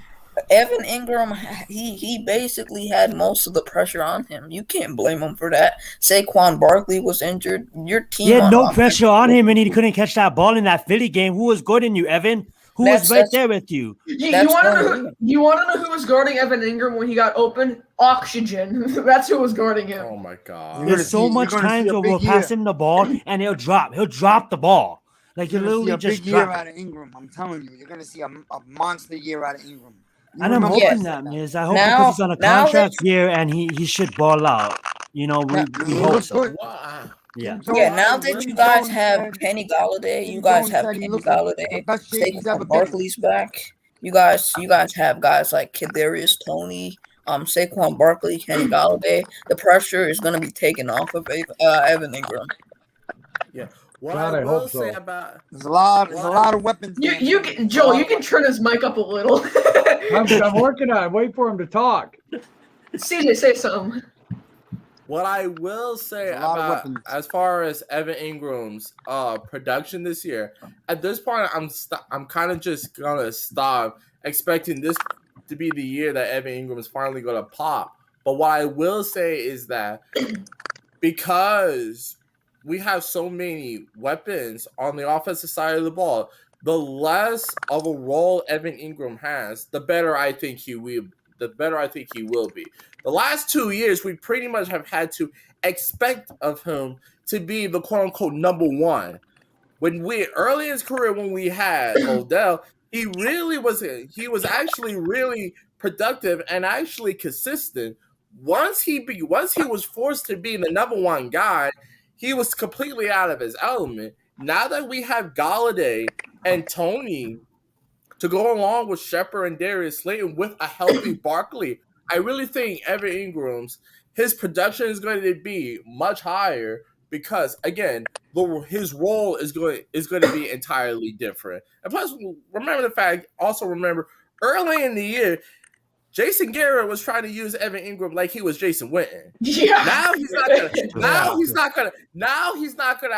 Evan Ingram, he basically had most of the pressure on him. You can't blame him for that. Saquon Barkley was injured. Your team He had on no offense- pressure on him, and he couldn't catch that ball in that Philly game. Who was guarding you, Evan? Who was right That's- there with you? You That's want to one know of who? them. You want to know who was guarding Evan Ingram when he got open? Oxygen. That's who was guarding him. Oh my god. You're There's so you're much gonna times see a where we'll big pass year. him the ball, and he'll drop. He'll drop the ball. Like he'll You're gonna see literally a just big year drop. out of Ingram. I'm telling you, you're gonna see a monster year out of Ingram. You And I'm remember hoping I said that, Miz. I hope Now- because he's on a now contract year and he should ball out. You know, we He hope looks so. good. Yeah. Yeah, now that you guys have Kenny Galladay, you guys have Kenny Galladay, Best shape he's ever Saquon been in. Barkley's back. You guys have guys like Kadarius Toney, Saquon Barkley, Kenny Galladay. The pressure is going to be taken off of Evan Ingram. What God, I I will hope say so. about There's a lot of weapons. there. You can, Joel. You can turn his mic up a little. I'm working on it. Wait for him to talk. CJ, say something. what I will say There's a lot of about weapons. as far as Evan Ingram's production this year. At this point, I'm kind of just gonna stop expecting this to be the year that Evan Ingram is finally gonna pop. But what I will say is that because we have so many weapons on the offensive side of the ball, the less of a role Evan Ingram has, the better I think he will. The better I think he will be. The last 2 years, we pretty much have had to expect of him to be the quote unquote number one. When we early in his career, when we had Odell, he was actually really productive and actually consistent. Once he was forced to be the number one guy, he was completely out of his element. Now that we have Galladay and Toney to go along with Shepard and Darius Slayton with a healthy Barkley, I really think Evan Ingram's his production is going to be much higher because again, his role is going to be entirely different. And plus, remember early in the year, Jason Garrett was trying to use Evan Ingram like he was Jason Witten. Yeah. Now he's not gonna. Now he's not gonna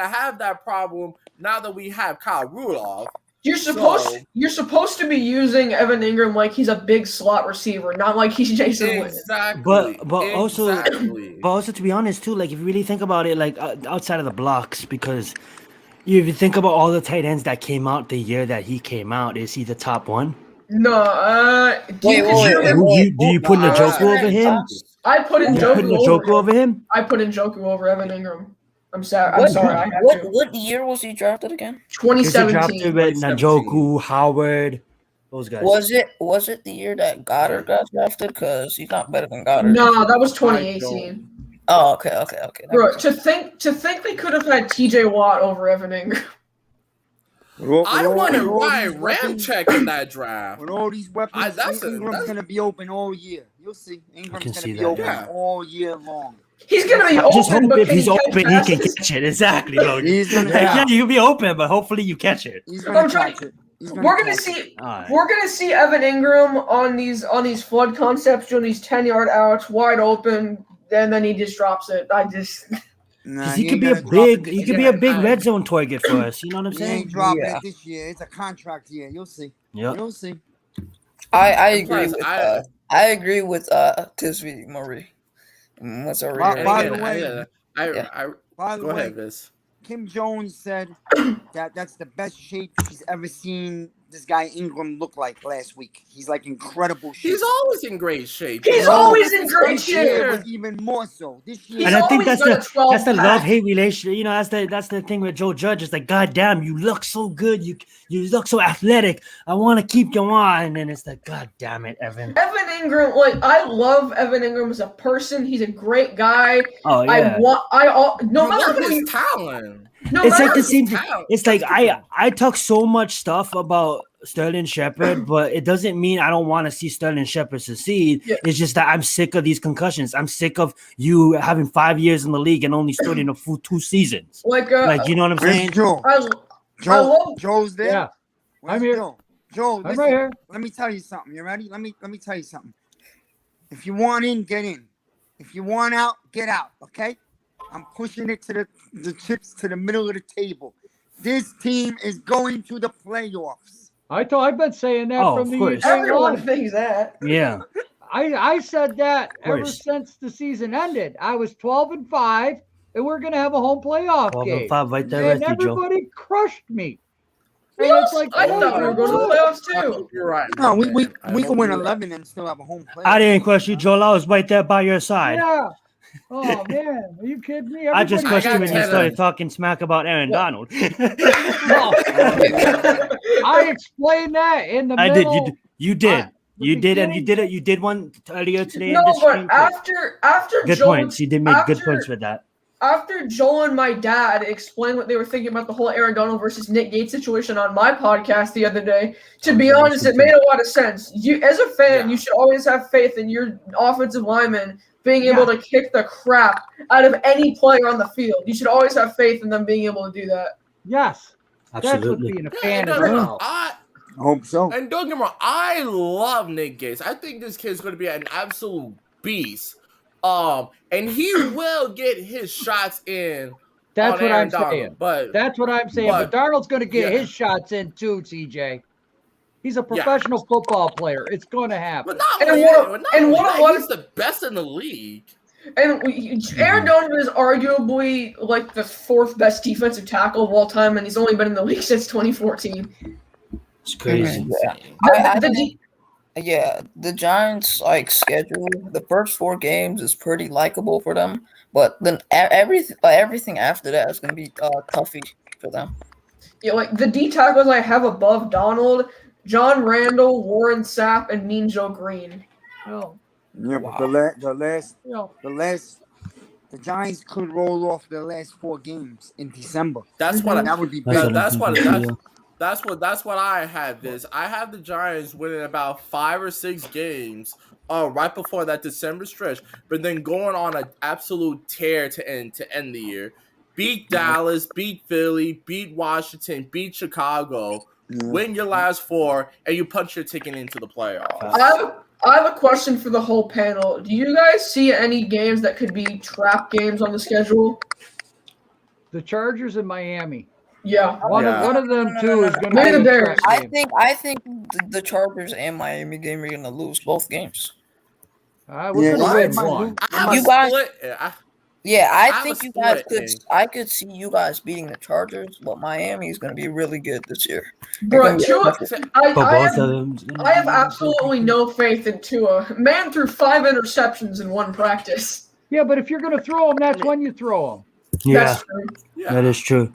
have that problem. Now that we have Kyle Rudolph, You're supposed to be using Evan Ingram like he's a big slot receiver, not like he's Jason Witten. exactly. But also to be honest too, like if you really think about it, like outside of the blocks, because if you think about all the tight ends that came out the year that he came out, is he the top one? No, Do you put Njoku over him? I put Njoku over him. I put Njoku over Evan Ingram. I'm sorry. I have to. What year was he drafted again? 2017. Njoku, Howard, those guys. Was it the year that Goddard got drafted? Because he's not better than Goddard. No, that was 2018. Oh, okay. Bro, to think they could have had T.J. Watt over Evan Ingram. I wanted Ryan Ramczyk in that draft. With all these weapons, Ingram's going to be open all year. You'll see. Ingram's going to be open all year long. He's going to be open. Just hope if he's open, he can catch it. Exactly, Logan. Yeah, you can be open, but hopefully you catch it. He's going to catch it. We're gonna see Evan Ingram on these flood concepts doing these 10-yard outs wide open, and then he just drops it. He could be a big red zone target for us. You know what I'm saying? He ain't dropping it this year. It's a contract year. You'll see. Yeah. You'll see. I agree with Tisby Marie. By the way, Viz. Kim Jones said that's the best shape she's ever seen this guy Ingram look like last week. He's like incredible shape. He's always in great shape. He's always in great shape. Even more so this year. And I think that's the love-hate relationship. You know, that's the thing with Joe Judge. It's like, God damn, you look so good. You look so athletic. I want to keep you on. And then it's like, God damn it, Evan. Evan Ingram, I love Evan Ingram as a person. He's a great guy. Oh yeah. No matter his talent. It's like the same thing. It's like I talk so much stuff about Sterling Shepard, but it doesn't mean I don't want to see Sterling Shepard succeed. Yeah. It's just that I'm sick of these concussions. I'm sick of you having 5 years in the league and only starting a full 2 seasons. Like you know what I'm saying? Joe's there. Yeah, I'm here. Joe, I'm right here. Let me tell you something. You ready? Let me tell you something. If you want in, get in. If you want out, get out. Okay? I'm pushing it to the chips to the middle of the table. This team is going to the playoffs. I've been saying that from the beginning. Everyone thinks that. Yeah. I said that ever since the season ended. I was 12-5, and we're gonna have a home playoff game. 12-5 right there, and everybody crushed me. And it's like, I thought we were going to the playoffs too. You're right. No, we can win 11 and still have a home playoff. I didn't crush you, Joel. I was right there by your side. Yeah. Oh man, are you kidding me? I just crushed you when you started talking smack about Aaron Donald. I explained that in the middle. I did. You did. You did, and you did it. You did one earlier today. No, but after good Joel, points. You did make good points with that. After Joel and my dad explained what they were thinking about the whole Aaron Donald versus Nick Gates situation on my podcast the other day, to be honest, it made a lot of sense. You, as a fan, you should always have faith in your offensive lineman being able to kick the crap out of any player on the field. You should always have faith in them being able to do that. Yes. Absolutely. That's what being a fan is about. I hope so. And don't get me wrong, I love Nick Gates. I think this kid's going to be an absolute beast. And he will get his shots in. That's what Aaron I'm Donald, saying. But that's what I'm saying. But Darnold's going to get his shots in too, CJ. He's a professional football player. It's going to happen. He's the best in the league. And Aaron Donald is arguably like the 4th best defensive tackle of all time, and he's only been in the league since 2014. It's crazy. The Giants schedule. The first 4 games is pretty likable for them, but then everything after that is going to be toughy for them. Yeah, the D tackles I have above Donald: John Randall, Warren Sapp, and Ninjo Green. Oh. Yeah, but the Giants could roll off the last 4 games in December. That would be big. That's That's what I had. I have the Giants winning about 5 or 6 games right before that December stretch, but then going on an absolute tear to end the year. Beat Dallas, beat Philly, beat Washington, beat Chicago, win your last 4, and you punch your ticket into the playoffs. I have a question for the whole panel. Do you guys see any games that could be trap games on the schedule? The Chargers and Miami. Yeah. One of them two is going to Maybe be the a Bears. trap game. I think the Chargers and Miami game are gonna lose both games. We're going to win one. You guys, yeah, I have think a you guys split could. I could see you guys beating the Chargers, but Miami is gonna be really good this year. Bro, Tua, them. I have absolutely no faith in Tua. Man threw 5 interceptions in one practice. Yeah, but if you're going to throw them, that's when you throw them. Yeah, That's true. that is true.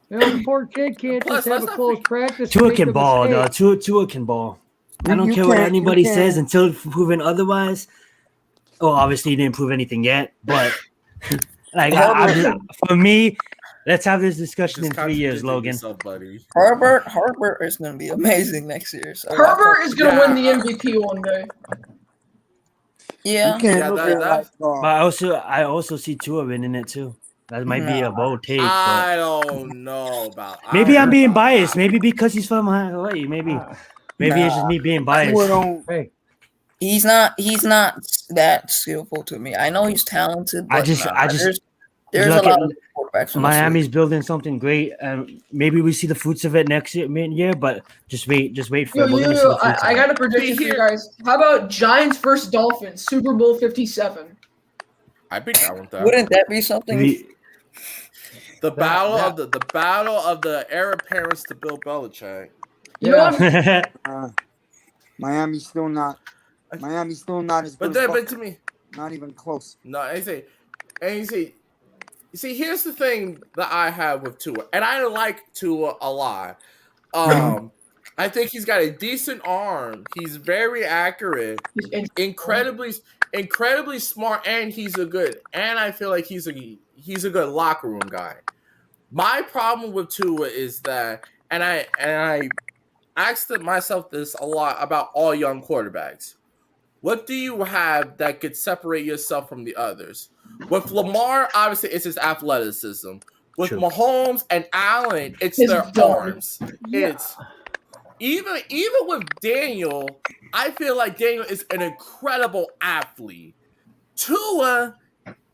You know, the poor kid can't Plus, just have a let's not close practice. Tua and can make a ball, mistake. though. Tua can ball. I don't You care what can't- anybody you says can't- until proven otherwise. Oh, obviously, he didn't prove anything yet, but like for me, let's have this discussion in 3 years, Logan. Buddy. Herbert is gonna be amazing next year. So Herbert is going to win the MVP one day. yeah. You can't Yeah, look that- at it that- like But I also see Tua winning it too. That might be a bold take. But I don't know about. maybe I'm being biased. Maybe because he's from Hawaii. Maybe it's just me being biased. Hey, He's not that skillful to me. I know he's talented. But there's a look lot at of quarterbacks. in this Miami's league. building something great, and maybe we see the fruits of it next year. But just wait for it. We're gonna see the fruits I of got it. a prediction for you guys. How about Giants versus Dolphins, Super Bowl 57? I'd be down with that. Wouldn't that be something? The battle of the heir apparent to Bill Belichick. You know what? Miami's still not as good. But as to me, not even close. no, you see, here's the thing that I have with Tua, and I like Tua a lot. I think he's got a decent arm. He's very accurate, incredibly smart, and I feel like he's a good locker room guy. My problem with Tua is that, and I asked myself this a lot about all young quarterbacks. What do you have that could separate yourself from the others? With Lamar, obviously, it's his athleticism. With True. Mahomes and Allen, it's His their dome. arms. It's even with Daniel, I feel like Daniel is an incredible athlete. Tua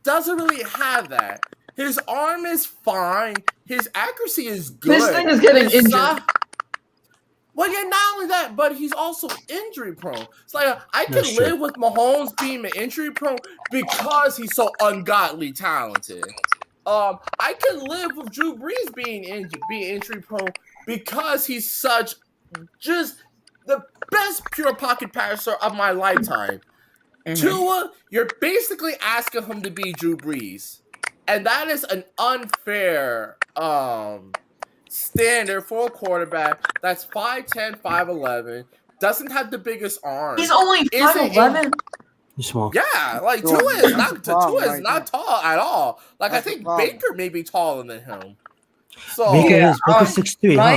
doesn't really have that. His arm is fine. His accuracy is good. This thing is getting His injured. Well, yeah, not only that, but he's also injury prone. It's like I That's can true. live with Mahomes being injury prone because he's so ungodly talented. I can live with Drew Brees being injury prone because he's such just the best pure pocket passer of my lifetime. Tua, you're basically asking him to be Drew Brees, and that is an unfair standard for a quarterback that's 5'10", 5'11", doesn't have the biggest arm. He's only Isn't 5'11". He's small. Yeah, like So, Tua is that's not the problem Tua is right not tall at all. Like That's I the think problem. Baker may be taller than him. So Baker's 6'3", My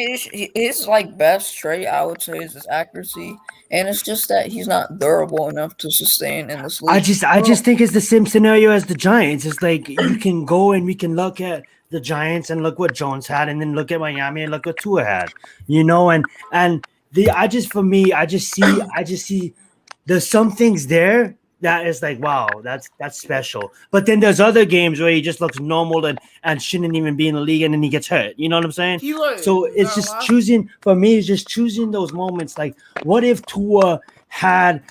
issue, his like best trait, I would say, is his accuracy, and it's just that he's not durable enough to sustain in this league. I just think it's the same scenario as the Giants. It's like you can go and we can look at the Giants and look what Jones had, and then look at Miami and look what Tua had. You know, and I just see there's some things there that is like, wow, that's special. But then there's other games where he just looks normal and shouldn't even be in the league, and then he gets hurt. You know what I'm saying? So it's just choosing for me. It's just choosing those moments. Like, what if Tua had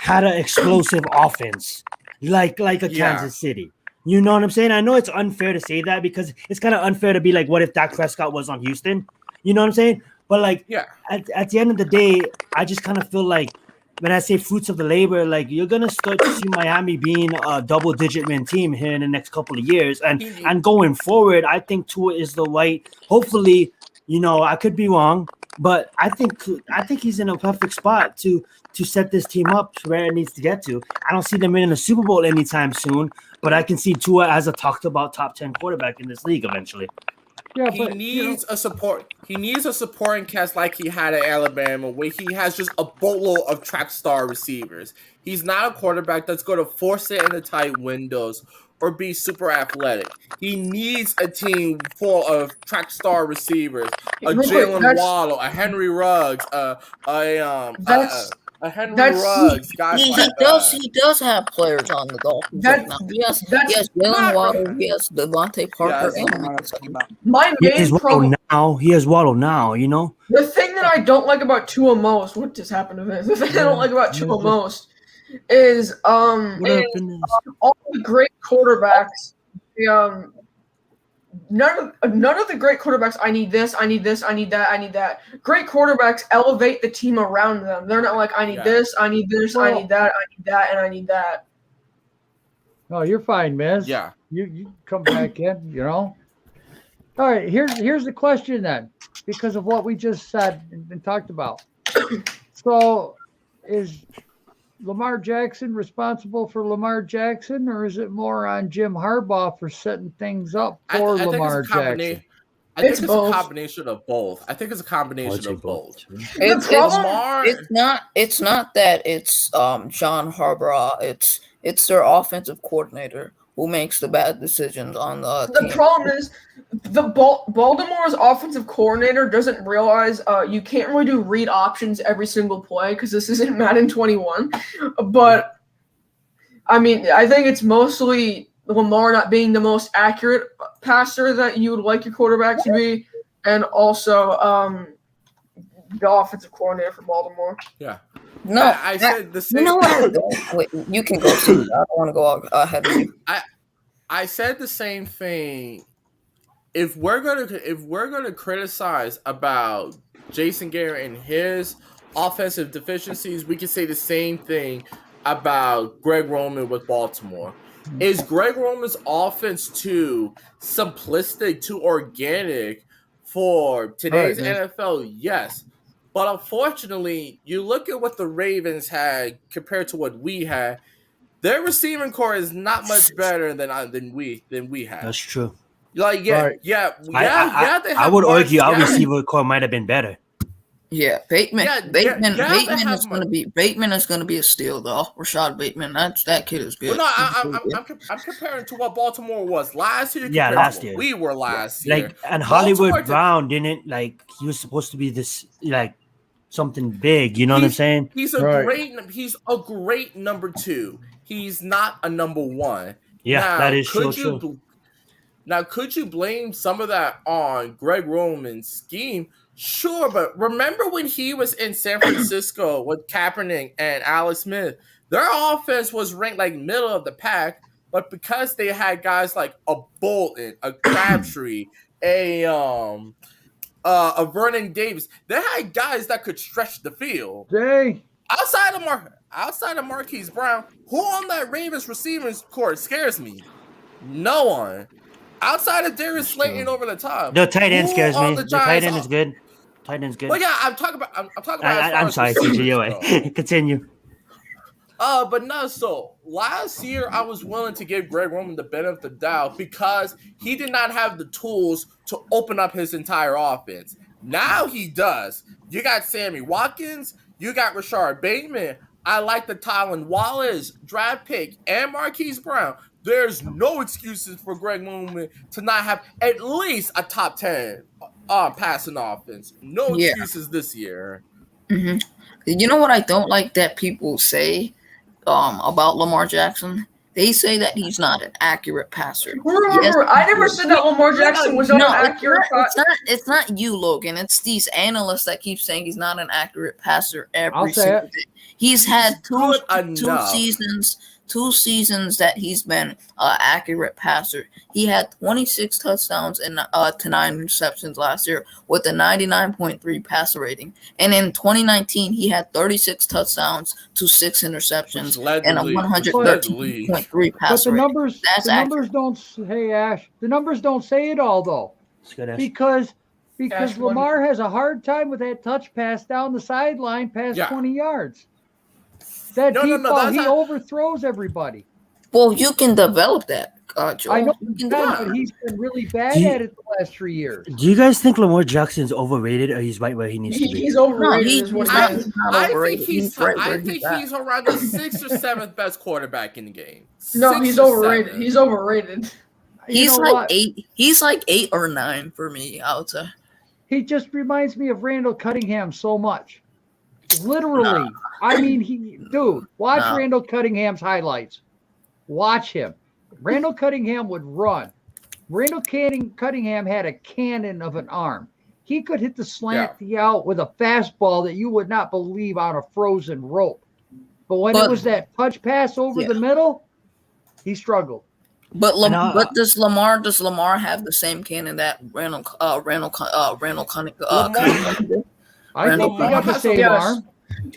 an explosive offense, like a Kansas City? You know what I'm saying? I know it's unfair to say that because it's kind of unfair to be like, what if Dak Prescott was on Houston? You know what I'm saying? But like, at the end of the day, I just kind of feel like when I say fruits of the labor, like you're gonna start to see Miami being a double-digit win team here in the next couple of years, and going forward, I think Tua is the right. Hopefully, you know, I could be wrong, but I think he's in a perfect spot to set this team up to where it needs to get to. I don't see them winning a Super Bowl anytime soon, but I can see Tua as a talked about top 10 quarterback in this league eventually. Yeah, he but needs a support. He needs a supporting cast like he had at Alabama, where he has just a boatload of track star receivers. He's not a quarterback that's going to force it into tight windows or be super athletic. He needs a team full of track star receivers, a Real quick, Jalen that's- Waddle, a Henry Ruggs, That's- a Henry that's- Ruggs, guys He like does. that. He does have players on the Dolphins That- right now. Yes, that's yes, Jalen not- Waddle, yes, Devontae Parker, Yes. and My He main has Waddle problem. now. He has Waddle now. You know. The thing that I don't like about Tua most, what just happened to this? The thing I don't like about Tua most is What is happened? all the great quarterbacks. None of the great quarterbacks. I need this. I need this. I need that. I need that. Great quarterbacks elevate the team around them. They're not like I need Yeah. this. I need this. I need that. I need that. And I need that. Oh, you're fine, Miz. Yeah. You come back in, you know. All right, here's the question then, because of what we just said and talked about. So, is Lamar Jackson responsible for Lamar Jackson, or is it more on Jim Harbaugh for setting things up for Lamar Jackson? I think It's it's both. a combination of both. I think it's a combination of both. It's problem- it's not that it's John Harbaugh. It's their offensive coordinator who makes the bad decisions on the The team. problem is the Baltimore's offensive coordinator doesn't realize you can't really do read options every single play because this isn't Madden 21. But I mean, I think it's mostly Lamar not being the most accurate passer that you would like your quarterback to be, and also the offensive coordinator for Baltimore. Yeah. No, I said the same. you know what? Wait, you can go. See, I don't want to go ahead of you. I said the same thing. If we're gonna criticize about Jason Garrett and his offensive deficiencies, we can say the same thing about Greg Roman with Baltimore. Is Greg Roman's offense too simplistic, too organic for today's NFL? Yes. But unfortunately, you look at what the Ravens had compared to what we had. Their receiving core is not much better than we have. That's true. Like they I have would Mark argue our Scannon. receiver core might have been better. Yeah, Bateman. Bateman have is going to be a steal though. Rashad Bateman. That kid is good. Well, no, I'm comparing to what Baltimore was last year. Yeah, compared to last what year. we were last year. Like, and Hollywood Baltimore- Brown didn't he was supposed to be this something big. You know what I'm saying? He's a great number two. He's not a number one. Yeah, Now, that is could so you true. Now, could you blame some of that on Greg Roman's scheme? Sure, but remember when he was in San Francisco with Kaepernick and Alex Smith? Their offense was ranked like middle of the pack, but because they had guys like a Bolton, a Crabtree, a Vernon Davis, they had guys that could stretch the field. Jay, Outside of Marquise Brown, who on that Ravens receiving court scares me? No one. Outside of Darius Slayton over the top. The tight end who scares on me. The tight Giants end is good. Tight end's good. Well, yeah, I'm talking about. I'm talking about. as far I'm as sorry. receivers Continue. go. Continue. But no, so last year I was willing to give Greg Roman the benefit of the doubt because he did not have the tools to open up his entire offense. Now he does. You got Sammy Watkins, you got Rashard Bateman. I like the Tylan Wallace draft pick and Marquise Brown. There's no excuses for Greg Roman to not have at least a top 10 passing offense. No Yeah. excuses this year. Mm-hmm. You know what I don't like that people say about Lamar Jackson? They say that he's not an accurate passer. Remember, I never said that Lamar Jackson was not an accurate. It's not you, Logan. It's these analysts that keep saying he's not an accurate passer I'll every say single it. day. He's had Good two enough. seasons that he's been an accurate passer. He had 26 touchdowns and to 9 interceptions last year with a 99.3 passer rating. And in 2019, he had 36 touchdowns to 6 interceptions Led and the a league. 113.3 but passer the rating. numbers, That's the numbers don't. Hey Ash, the numbers don't say it all though, It's good. Ash. because Ash, Lamar has a hard time with that touch pass down the sideline past Yeah. 20 yards. That No, deep ball, that's he not- overthrows everybody. Well, you can develop that. Joe, I know you he's can been, do but it. he's been really bad Do you- at it the last 3 years. Do you guys think Lamar Jackson's overrated or he's right where he needs to be? He's No, overrated. he's is what not, it he's is. not I think overrated. he's right I where think at. he's around the 6th or 7th best quarterback in the game. No, 6th he's or overrated. 7th. He's overrated. You He's know like what? 8. He's like 8 or 9 for me, I would say. He just reminds me of Randall Cunningham so much. Literally. I mean, dude, watch No. Randall Cunningham's highlights. Watch him. Randall Cunningham would run. Randall Cunningham had a cannon of an arm. He could hit the slant out with a fastball that you would not believe on a frozen rope. But when it But- was that touch pass over Yeah. the middle, he struggled. But And I- but does Lamar have the same cannon that Randall Cunningham? I Randall think they got the Cunningham. same Yes. arm.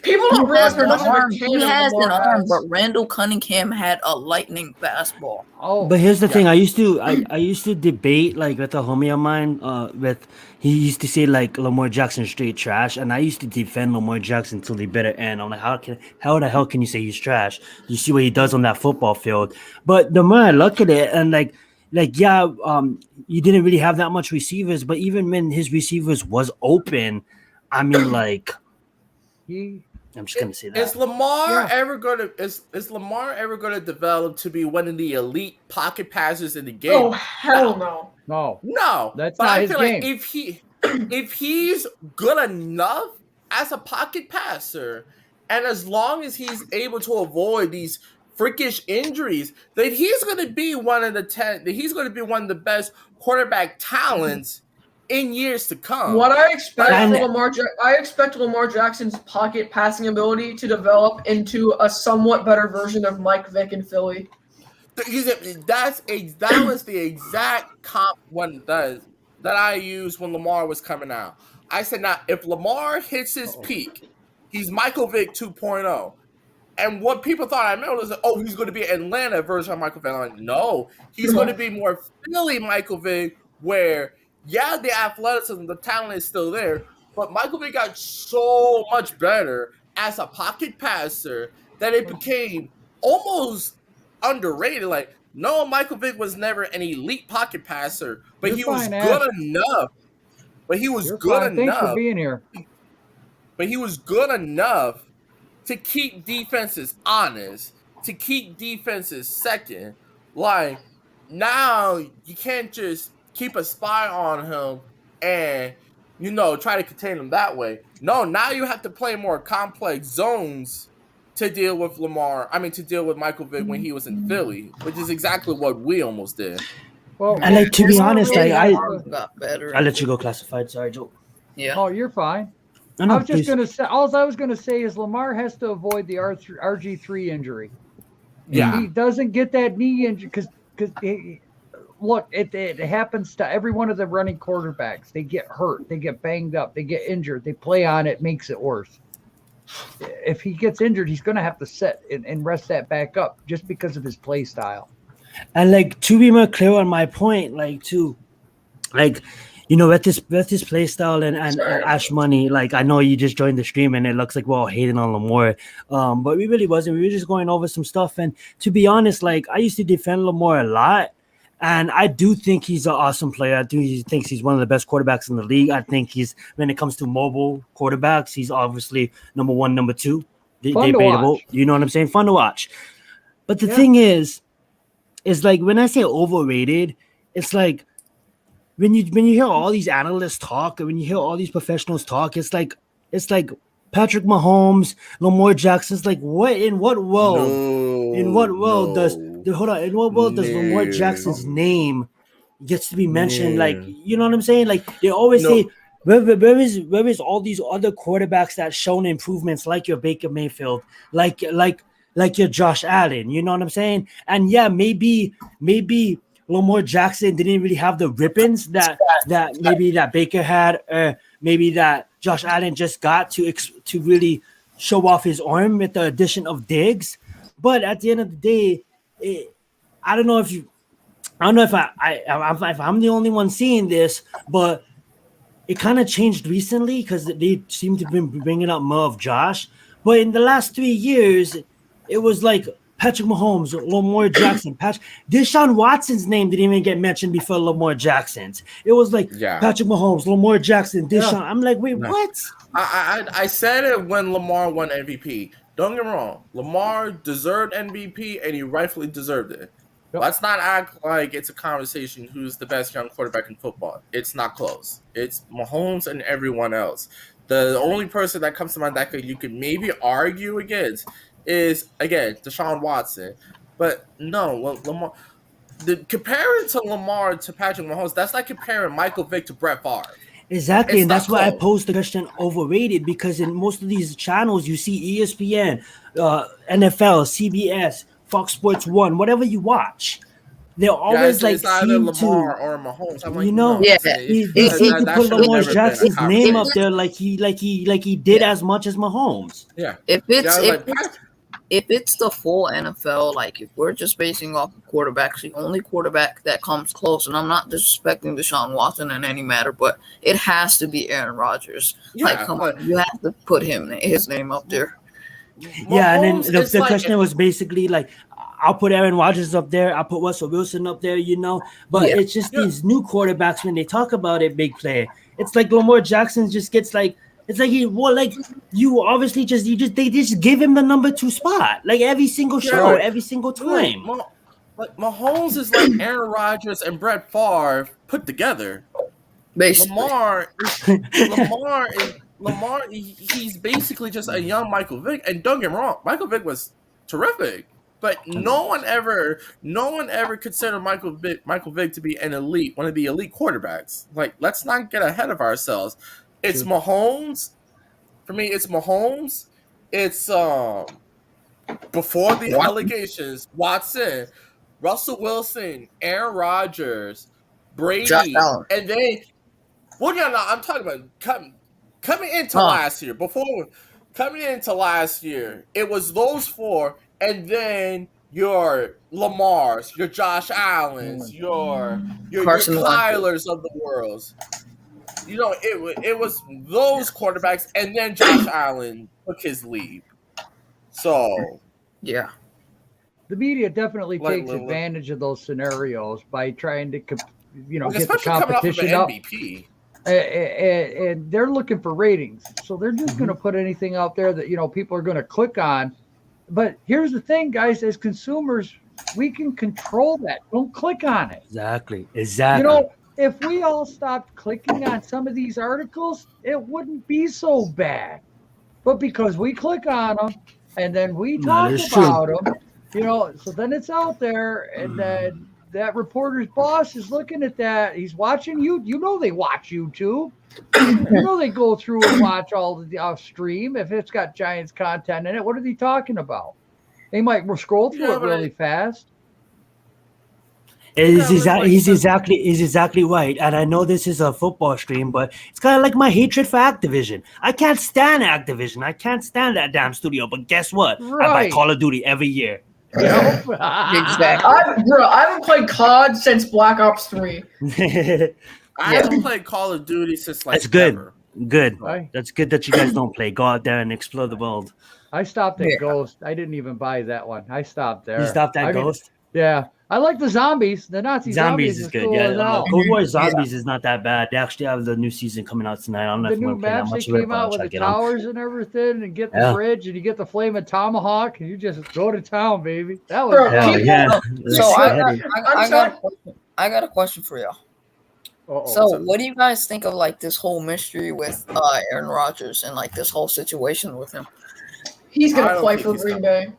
People He don't realize has how an much of a arm. He cannon has an Lamar arm, has. but Randall Cunningham had a lightning fastball. Oh, But here's the thing: I used to debate like with a homie of mine. He used to say like Lamar Jackson straight trash, and I used to defend Lamar Jackson till the bitter end. I'm like, how the hell can you say he's trash? You see what he does on that football field. But the more I look at it, and you didn't really have that much receivers, but even when his receivers was open, I mean, like, I'm just gonna say that. Is Lamar ever gonna develop to be one of the elite pocket passers in the game? Oh hell no! No, That's but not I his feel game. like if he's good enough as a pocket passer, and as long as he's able to avoid these freakish injuries, then he's going to be one of the best quarterback talents in years to come. What I expect And- from I expect Lamar Jackson's pocket passing ability to develop into a somewhat better version of Mike Vick in Philly. That was the exact comp that I used when Lamar was coming out. I said, now if Lamar hits his peak, he's Michael Vick 2.0. And what people thought I meant was, oh, he's going to be an Atlanta version of Michael Vick. I'm like, no, he's going to be more Philly Michael Vick, where the athleticism, the talent is still there, but Michael Vick got so much better as a pocket passer that it became almost underrated. Like, no, Michael Vick was never an elite pocket passer, but You're he was fine, good Ash. enough. But he was You're good fine. Thanks for enough. being here. But he was good enough to keep defenses honest, to keep defenses second. Like, now you can't just keep a spy on him and, try to contain him that way. No, now you have to play more complex zones to deal with Michael Vick when he was in Philly, which is exactly what we almost did. Well, And like, to be honest, like, got better. I'll let you go classified. Sorry, Joe. Yeah. oh, you're fine. No, no, I was just please. gonna say. All I was gonna say is Lamar has to avoid the RG3 injury. Yeah. He doesn't get that knee injury because look, it happens to every one of the running quarterbacks. They get hurt, they get banged up, they get injured, they play on it, makes it worse. If he gets injured, he's going to have to sit and rest that back up just because of his play style. And like, to be more clear on my point, with this play style and Ash Money, like, I know you just joined the stream and it looks like we're all hating on Lamar, but we really wasn't. We were just going over some stuff. And to be honest, like, I used to defend Lamar a lot, and I do think he's an awesome player. I do think he's one of the best quarterbacks in the league. I think when it comes to mobile quarterbacks, he's obviously number one, number two, debatable. You know what I'm saying? Fun to watch. But the thing is like, when I say overrated, it's like, when you hear all these analysts talk, and when you hear all these professionals talk, it's like Patrick Mahomes, Lamar Jackson's like, in what world does Lamar Jackson's name gets to be mentioned? Like, you know what I'm saying? Like, they always say, where is all these other quarterbacks that shown improvements, like your Baker Mayfield, like your Josh Allen, you know what I'm saying? And yeah, maybe Lamar Jackson didn't really have the ribbons that maybe that Baker had, or maybe that Josh Allen just got to really show off his arm with the addition of Diggs. But at the end of the day, I don't know if I'm the only one seeing this, but it kind of changed recently because they seem to be bringing up more of Josh. But in the last 3 years, it was like Patrick Mahomes, Lamar Jackson, Deshaun Watson's name didn't even get mentioned before Lamar Jackson's. It was like Patrick Mahomes, Lamar Jackson, Deshaun. Yeah. I'm like, wait, what? I said it when Lamar won MVP. Don't get me wrong. Lamar deserved MVP, and he rightfully deserved it. Yep. Let's not act like it's a conversation who's the best young quarterback in football. It's not close. It's Mahomes and everyone else. The only person that comes to mind that you could maybe argue against is, again, Deshaun Watson. But no, Lamar. Comparing to Lamar to Patrick Mahomes, that's like comparing Michael Vick to Brett Favre. Exactly, and that's why I posed the question overrated, because in most of these channels you see ESPN, NFL, CBS, Fox Sports 1, whatever you watch, they're always like it's either Lamar or Mahomes. I'm like, you know, they seem to put Lamar Jackson's name up there like he did as much as Mahomes. Yeah, if it's the full NFL, like if we're just basing off of quarterbacks, the only quarterback that comes close, and I'm not disrespecting Deshaun Watson in any matter, but it has to be Aaron Rodgers. Yeah, like, come on, you have to put his name up there. Yeah, and then the question was basically like, I'll put Aaron Rodgers up there, I'll put Russell Wilson up there, you know, but it's just these new quarterbacks, when they talk about it, big play, it's like Lamar Jackson just gets like, it's like you obviously they just give him the number 2 spot like every single show, every single time. Like Mahomes is like Aaron Rodgers and Brett Favre put together. Basically. Lamar, he's basically just a young Michael Vick. And don't get me wrong, Michael Vick was terrific, but no one ever considered Michael Vick to be one of the elite quarterbacks. Like, let's not get ahead of ourselves. It's Mahomes. For me, it's Mahomes. It's before the allegations, Watson, Russell Wilson, Aaron Rodgers, Brady, and then I'm talking about coming into last year. Coming into last year, it was those 4, and then your Lamars, your Josh Allens, your Kylers of the world. You know, it was those quarterbacks, and then Josh Allen took his lead. So, yeah. The media definitely takes advantage of those scenarios by trying to, get the competition up. MVP. And they're looking for ratings. So they're just going to put anything out there that, people are going to click on. But here's the thing, guys, as consumers, we can control that. Don't click on it. Exactly. If we all stopped clicking on some of these articles, it wouldn't be so bad. But because we click on them and then we talk about them, so then it's out there, and then that reporter's boss is looking at that. He's watching you. They watch YouTube. They go through and watch all the off-stream. If it's got Giants content in it, what are they talking about? They might scroll through it really fast. He's exactly right. And I know this is a football stream, but it's kind of like my hatred for Activision. I can't stand Activision. I can't stand that damn studio. But guess what? Right. I buy Call of Duty every year. Exactly. I haven't played COD since Black Ops 3. I haven't played Call of Duty since That's good. Ever. Good. That's good that you guys don't play. Go out there and explore the world. I stopped at Ghost. I didn't even buy that one. I stopped there. You stopped at Ghost? Yeah. I like the zombies. The Nazi zombies is good. Cool. Cold War Zombies is not that bad. They actually have the new season coming out tonight. I don't know if you want to play that much. The new maps came out with the towers and everything, and get the bridge, and you get the flaming tomahawk, and you just go to town, baby. That was So I got a question for y'all. So what do you guys think of like this whole mystery with Aaron Rodgers and like this whole situation with him? He's gonna play for Green Bay.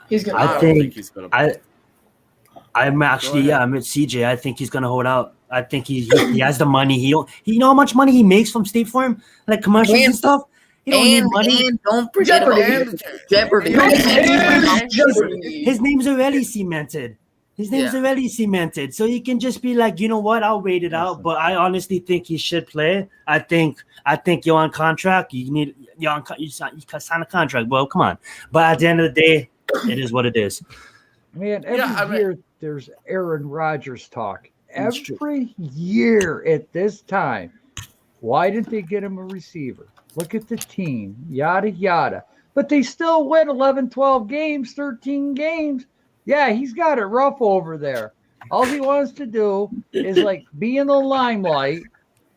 He's gonna. I think he's gonna play. I'm actually, I'm at CJ. I think he's gonna hold out. I think he has the money. You know how much money he makes from State Farm, like commercials and stuff. He don't need money. And don't forget about Jeopardy. His name's already cemented. So he can just be like, you know what? I'll wait it out. But I honestly think he should play. I think you're on contract. You sign a contract. Well, come on. But at the end of the day, it is what it is. Man, every year there's Aaron Rodgers talk. Every year at this time. Why didn't they get him a receiver? Look at the team. Yada, yada. but they still win 11, 12 games, 13 games. Yeah, he's got it rough over there. All he wants to do is like be in the limelight,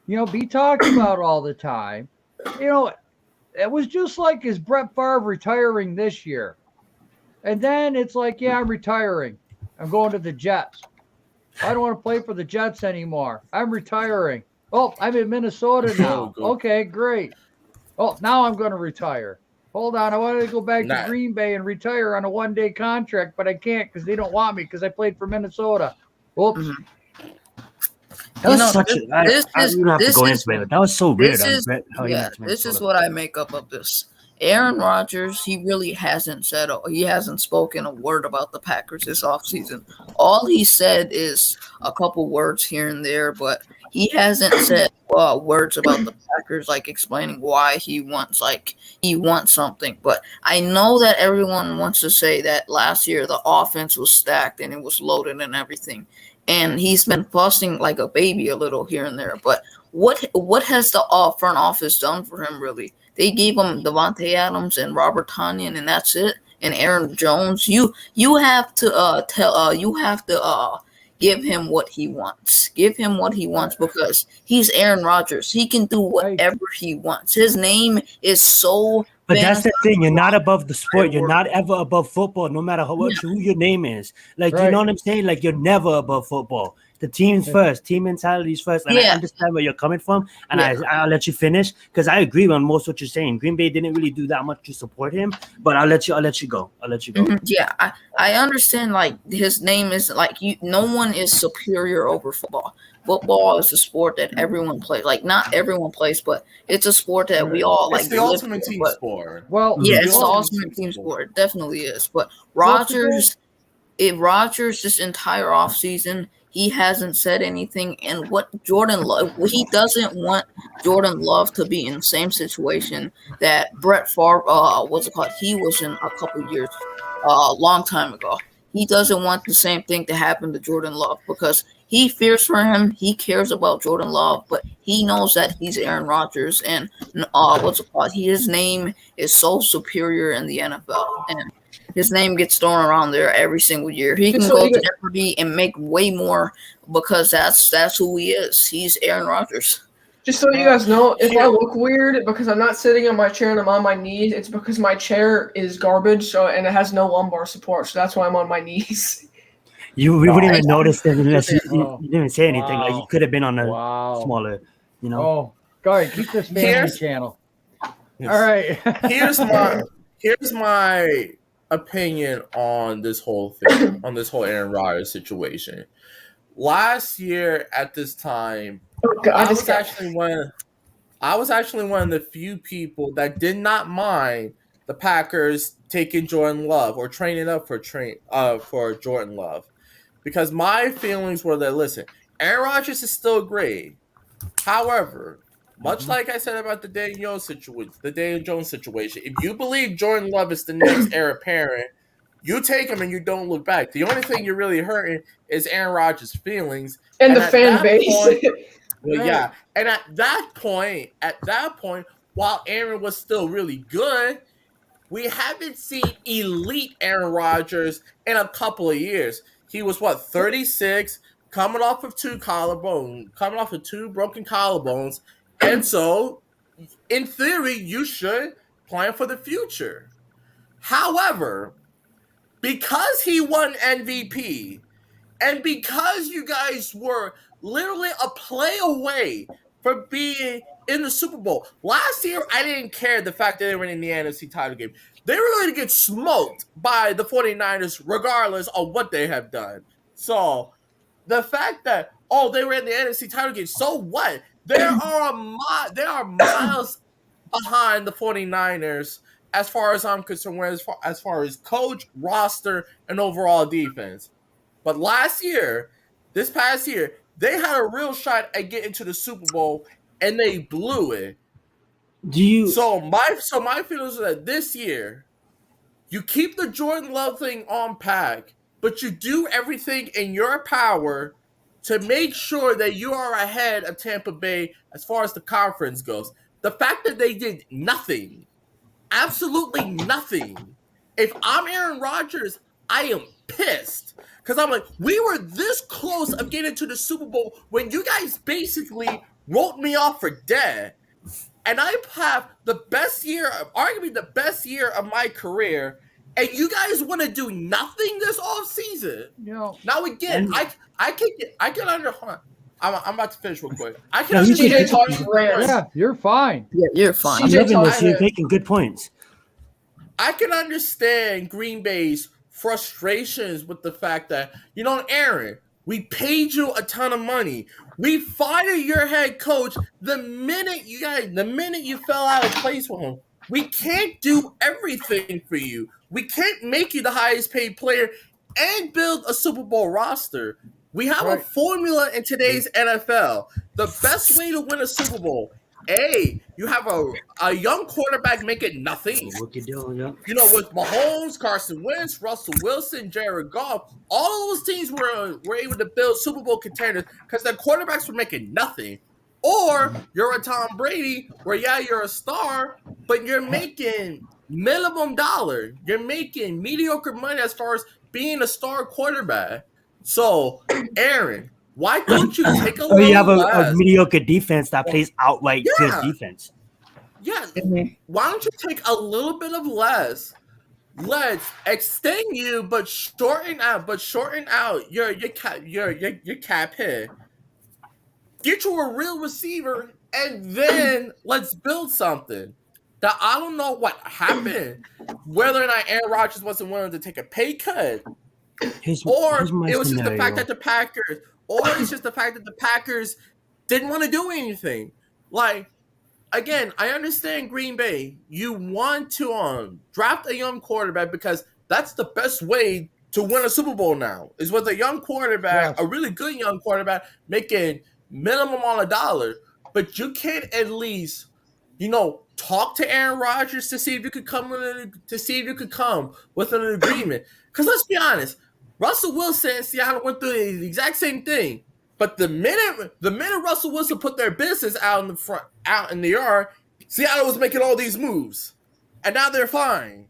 be talked about all the time. It was just like his Brett Favre retiring this year. And then it's like, yeah, I'm retiring. I'm going to the Jets. I don't want to play for the Jets anymore. I'm retiring. Oh, I'm in Minnesota now. Okay, great. Oh, now I'm going to retire. Hold on. I wanted to go back to Green Bay and retire on a one-day contract, but I can't because they don't want me because I played for Minnesota. Oops. Mm-hmm. That was such a. I don't have to go into it. That was so weird. This is what I make up of this. Aaron Rodgers, he really hasn't spoken a word about the Packers this offseason. All he said is a couple words here and there, but he hasn't said words about the Packers, like explaining why he wants something. But I know that everyone wants to say that last year the offense was stacked and it was loaded and everything. And he's been fussing like a baby a little here and there. But what has the front office done for him, really? They gave him Devontae Adams and Robert Tonyan, and that's it. And Aaron Jones. You have to give him what he wants. Give him what he wants because he's Aaron Rodgers. He can do whatever he wants. His name is so. But that's the thing. You're not above the sport. You're not ever above football, no matter who your name is. Like, you know what I'm saying? Like, you're never above football. The team's first. Team mentality is first. And I understand where you're coming from. And I'll let you finish because I agree on most of what you're saying. Green Bay didn't really do that much to support him, but I'll let you go. Mm-hmm. Yeah, I understand. Like, his name is like no one is superior over football. Football is a sport that everyone plays. Like, not everyone plays, but it's a sport that we all like. It's the ultimate team sport. Well, it's the ultimate team sport. It definitely is. But Rodgers this entire offseason, he hasn't said anything. And what Jordan Love, he doesn't want Jordan Love to be in the same situation that Brett Favre, he was in a couple years, a long time ago. He doesn't want the same thing to happen to Jordan Love because he fears for him. He cares about Jordan Love, but he knows that he's Aaron Rodgers, and his name is so superior in the NFL, and his name gets thrown around there every single year. He can go to Jeopardy and make way more because that's who he is. He's Aaron Rodgers. Just so you guys know, if I look weird because I'm not sitting on my chair and I'm on my knees, it's because my chair is garbage, and it has no lumbar support, so that's why I'm on my knees. We wouldn't even notice it unless you didn't even say anything. Like, you could have been on a smaller, Oh, go ahead, keep this family channel. All right. Here's my opinion on this whole thing, on this whole Aaron Rodgers situation. Last year at this time, I was actually one of the few people that did not mind the Packers taking Jordan Love or training up for Jordan Love, because my feelings were that, listen, Aaron Rodgers is still great. However, much like I said about the Daniel Jones situation, if you believe Jordan Love is the next heir apparent, you take him and you don't look back. The only thing you're really hurting is Aaron Rodgers' feelings and the fan base. Yeah, and at that point, while Aaron was still really good, we haven't seen elite Aaron Rodgers in a couple of years. He was 36, coming off of two broken collarbones, and so, in theory, you should plan for the future. However, because he won MVP, and because you guys were literally a play away from being in the Super Bowl. Last year, I didn't care the fact that they were in the NFC title game. They were going to get smoked by the 49ers regardless of what they have done. So, the fact that, they were in the NFC title game, so what? They are miles behind the 49ers as far as I'm concerned, as far as coach, roster, and overall defense. But this past year, they had a real shot at getting to the Super Bowl, and they blew it. So my feelings are that this year, you keep the Jordan Love thing on pack, but you do everything in your power to make sure that you are ahead of Tampa Bay as far as the conference goes. The fact that they did nothing absolutely nothing. If I'm Aaron Rodgers, I am pissed. Because I'm like, we were this close of getting to the Super Bowl when you guys basically wrote me off for dead. And I have the best year, arguably the best year of my career, and you guys want to do nothing this offseason. You Now again, And- I can understand. I'm about to finish real quick. I can No, you understand. CJ talks rant. yeah, you're fine. Yeah, you're fine. I'm CJ loving this. Tyler. You're making good points. I can understand Green Bay's frustrations with the fact that, Aaron, we paid you a ton of money. We fired your head coach the minute you fell out of place with him. We can't do everything for you. We can't make you the highest paid player and build a Super Bowl roster. We have a Right. formula in today's NFL. The best way to win a Super Bowl, you have a young quarterback making nothing. Rookie deal, yeah. With Mahomes, Carson Wentz, Russell Wilson, Jared Goff, all of those teams were able to build Super Bowl contenders because their quarterbacks were making nothing. Or you're a Tom Brady, where you're a star, but you're making minimum dollar. You're making mediocre money as far as being a star quarterback. So, Aaron, why don't you take a Or you have little a less? mediocre defense that plays outright Yeah. good defense. Yeah, why don't you take a little bit of less? Let's extend you, but shorten out your cap hit. Get you a real receiver, and then let's build something. Now, I don't know what happened, whether or not Aaron Rodgers wasn't willing to take a pay cut, or here's my it was just the fact scenario. that the Packers didn't want to do anything. Like, again, I understand Green Bay. You want to draft a young quarterback because that's the best way to win a Super Bowl now, is with a young quarterback, Yes. a really good young quarterback, making minimum on a dollar. But you can't at least, talk to Aaron Rodgers to see if you could come with an agreement. Because let's be honest, Russell Wilson and Seattle went through the exact same thing. But the minute Russell Wilson put their business out in the yard, Seattle was making all these moves, and now they're fine.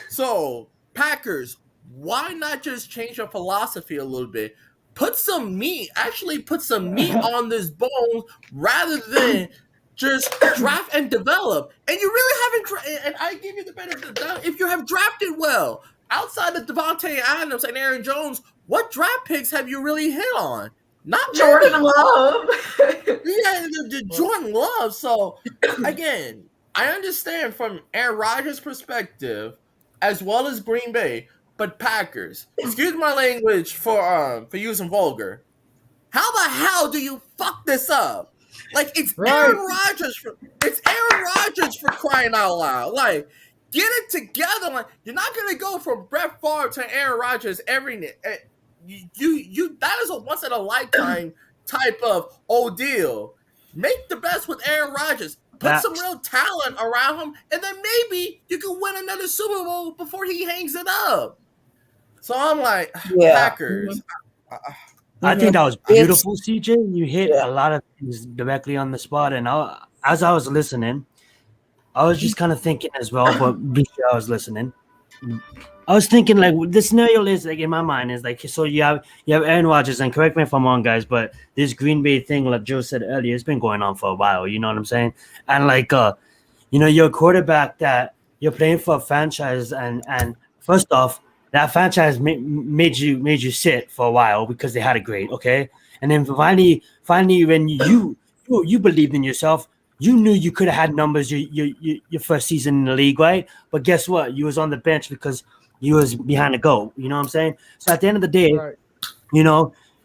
So, Packers, why not just change your philosophy a little bit? Put some meat on this bone rather than just draft and develop. And you really haven't. And I give you the benefit of the doubt. If you have drafted well, outside of Devontae Adams and Aaron Jones, what draft picks have you really hit on? Not Jordan many. Love. Yeah, the Jordan Love. So, again, I understand from Aaron Rodgers' perspective, as well as Green Bay, but Packers, excuse my language for using vulgar. How the hell do you fuck this up? Like, it's Right. Aaron Rodgers for crying out loud. Like, get it together. Like, you're not gonna go from Brett Favre to Aaron Rodgers you that is a once in a lifetime type of deal. Make the best with Aaron Rodgers. Put some real talent around him, and then maybe you can win another Super Bowl before he hangs it up. So I'm like, Packers. I think that was beautiful, CJ. You hit a lot of things directly on the spot. And as I was listening, I was just kind of thinking as well, but before I was listening, I was thinking like the scenario is like in my mind is like, so you have Aaron Rodgers, and correct me if I'm wrong, guys, but this Green Bay thing, like Joe said earlier, it's been going on for a while. You know what I'm saying? And like, you're a quarterback that you're playing for a franchise, and first off, that franchise made you sit for a while because they had a grade, okay? And then finally, when you believed in yourself, you knew you could have had numbers your first season in the league, right? But guess what? You was on the bench because you was behind the goal. You know what I'm saying? So at the end of the day, Right.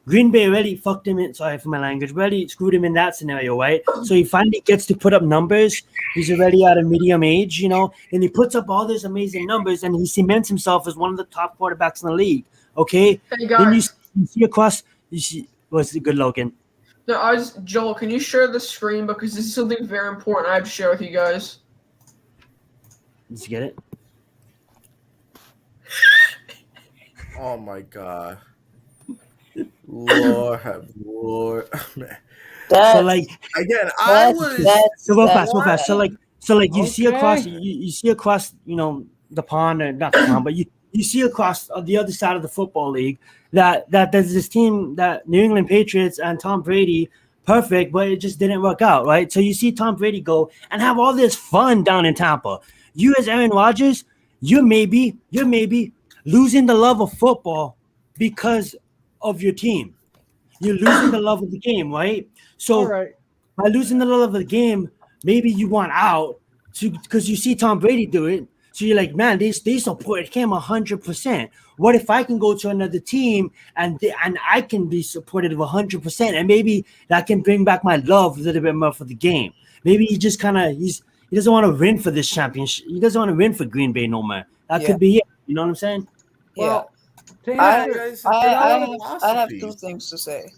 Green Bay really fucked him in. Sorry for my language. Really screwed him in that scenario, right? So he finally gets to put up numbers. He's already at a medium age, and he puts up all these amazing numbers, and he cements himself as one of the top quarterbacks in the league. Okay. Hey Then you guys, see across. You see, what's good, Logan? no, Joel, can you share the screen because this is something very important I have to share with you guys. Did you get it? Oh my God. Lord have Lord. So like Again, so real fast. So like So like you see across, Okay. you see across, the pond, or not the pond, but you see across the other side of the football league that there's this team, that New England Patriots and Tom Brady, perfect, but it just didn't work out, right? So you see Tom Brady go and have all this fun down in Tampa. You as Aaron Rodgers, you're maybe losing the love of football because of your team. You're losing the love of the game, right? So All right. by losing the love of the game, maybe you want out because you see Tom Brady do it. So you're like, man, they support him 100%. What if I can go to another team and I can be supported 100%, and maybe that can bring back my love a little bit more for the game. Maybe he just kind of he doesn't want to win for this championship. He doesn't want to win for Green Bay no more. That Yeah. could be it. You know what I'm saying? Well, to I, answer- I have two things to say.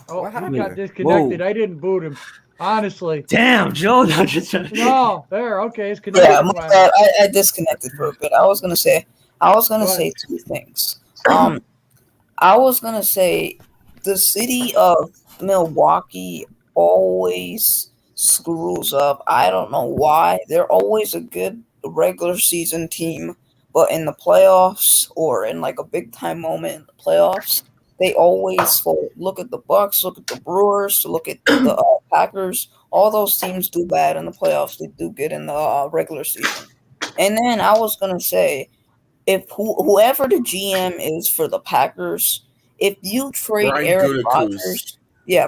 oh, What he happened? got disconnected. Whoa. I didn't boot him. Honestly. Damn, Joe. I'm just No, there. Okay, it's connected. Yeah, my bad. I disconnected for a bit. I was gonna say two things. I was gonna say the city of Milwaukee always screws up. I don't know why. They're always a good regular season team, but in the playoffs or in like a big time moment in the playoffs, they always fold. Look at the Bucks, look at the Brewers, look at the Packers. All those teams do bad in the playoffs. They do good in the regular season. And then I was gonna say, if whoever the GM is for the Packers, if you trade Brian Aaron Gutekunst. Rodgers,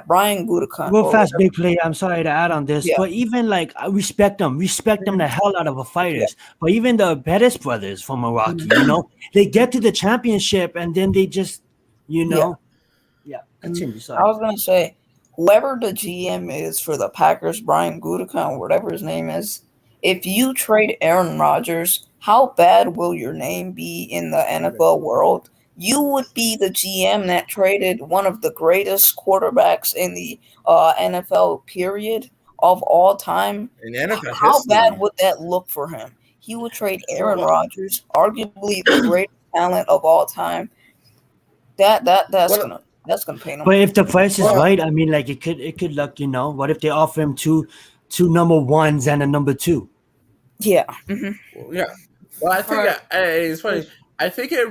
Brian Gutekunst. Real or fast, whatever. big play. I'm sorry to add on this, Yeah. but even like I respect them the hell out of the fighters. But even the Pettis brothers from Milwaukee, they get to the championship and then they just, continue. I Sorry. was gonna say, whoever the GM is for the Packers, Brian Gutekunst, whatever his name is, if you trade Aaron Rodgers, how bad will your name be in the NFL world? You would be the GM that traded one of the greatest quarterbacks in the NFL period of all time. In NFL How history. bad would that look for him? He would trade Aaron Rodgers, arguably the greatest talent of all time. That's gonna pain him. But if the price is Well- right, I mean, like it could look, what if they offer him two number ones and a number two? Yeah. Mm-hmm. Yeah. Well, I think Alright. it's funny. I think it.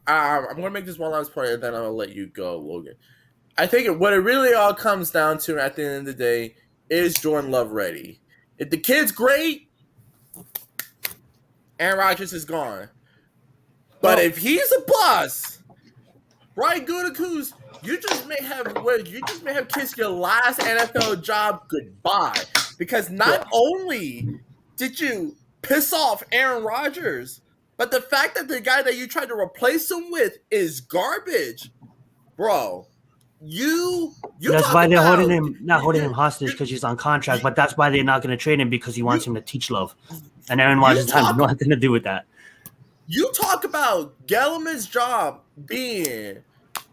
I'm gonna make this one last point, and then I'll let you go, Logan. I think what it really all comes down to at the end of the day is Jordan Love ready. If the kid's great, Aaron Rodgers is gone. But if he's a bust, Brian Gutekunst, you just may have kissed your last NFL job goodbye, because not only did you piss off Aaron Rodgers, but the fact that the guy that you tried to replace him with is garbage, bro. You That's talk why they're about- not holding him hostage because he's on contract. But that's why they're not going to trade him, because he wants him to teach love, and Aaron Rodgers has nothing to do with that. You talk about Gelman's job being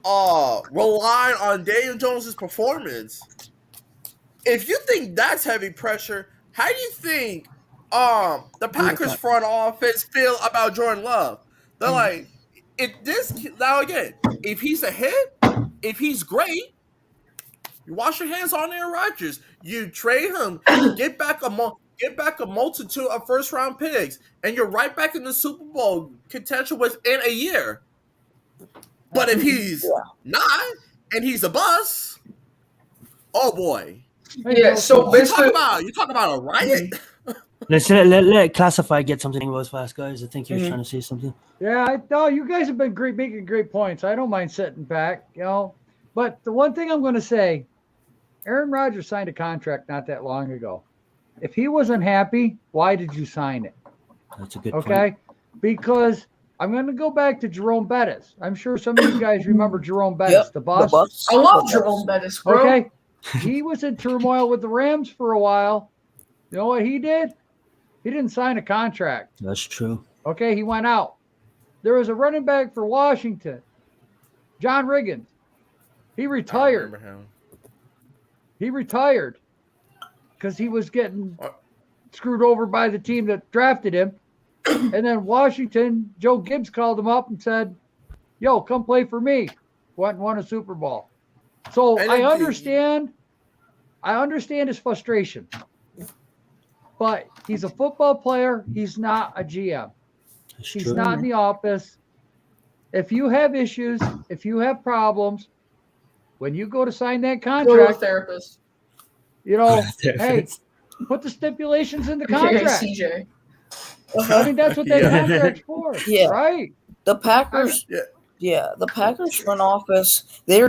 relying on Daniel Jones's performance. If you think that's heavy pressure, how do you think the Packers front office feel about Jordan Love? They're like, if he's a hit, if he's great, you wash your hands on Aaron Rodgers. You trade him, get back a multitude of first round picks, and you're right back in the Super Bowl contention within a year. But if he's not, and he's a bust, oh boy. Yeah, so basically, You talk about a riot. Let's let Classify get something real fast, guys. I think he was trying to say something. Yeah, no, you guys have been making great points. I don't mind sitting back, But the one thing I'm going to say, Aaron Rodgers signed a contract not that long ago. If he wasn't happy, why did you sign it? That's a good Okay, point. because I'm going to go back to Jerome Bettis. I'm sure some of you guys remember Jerome Bettis, the boss. I love Jerome Bettis, bro. Okay, he was in turmoil with the Rams for a while. You know what he did? He didn't sign a contract. That's true. Okay, he went out. There was a running back for Washington, John Riggins. He retired. remember him. He retired because he was getting screwed over by the team that drafted him. And then Washington, Joe Gibbs called him up and said, yo, come play for me. Went and won a Super Bowl. So I understand his frustration. but he's a football player. He's not a GM. That's He's true. not in the office. If you have issues, if you have problems, when you go to sign that Go to a contract, therapist. you know, hey, put the stipulations in the AKA contract. CJ. I mean, that's what that Yeah. contract's for, Yeah. right? The Packers, Yeah. the Packers front office, they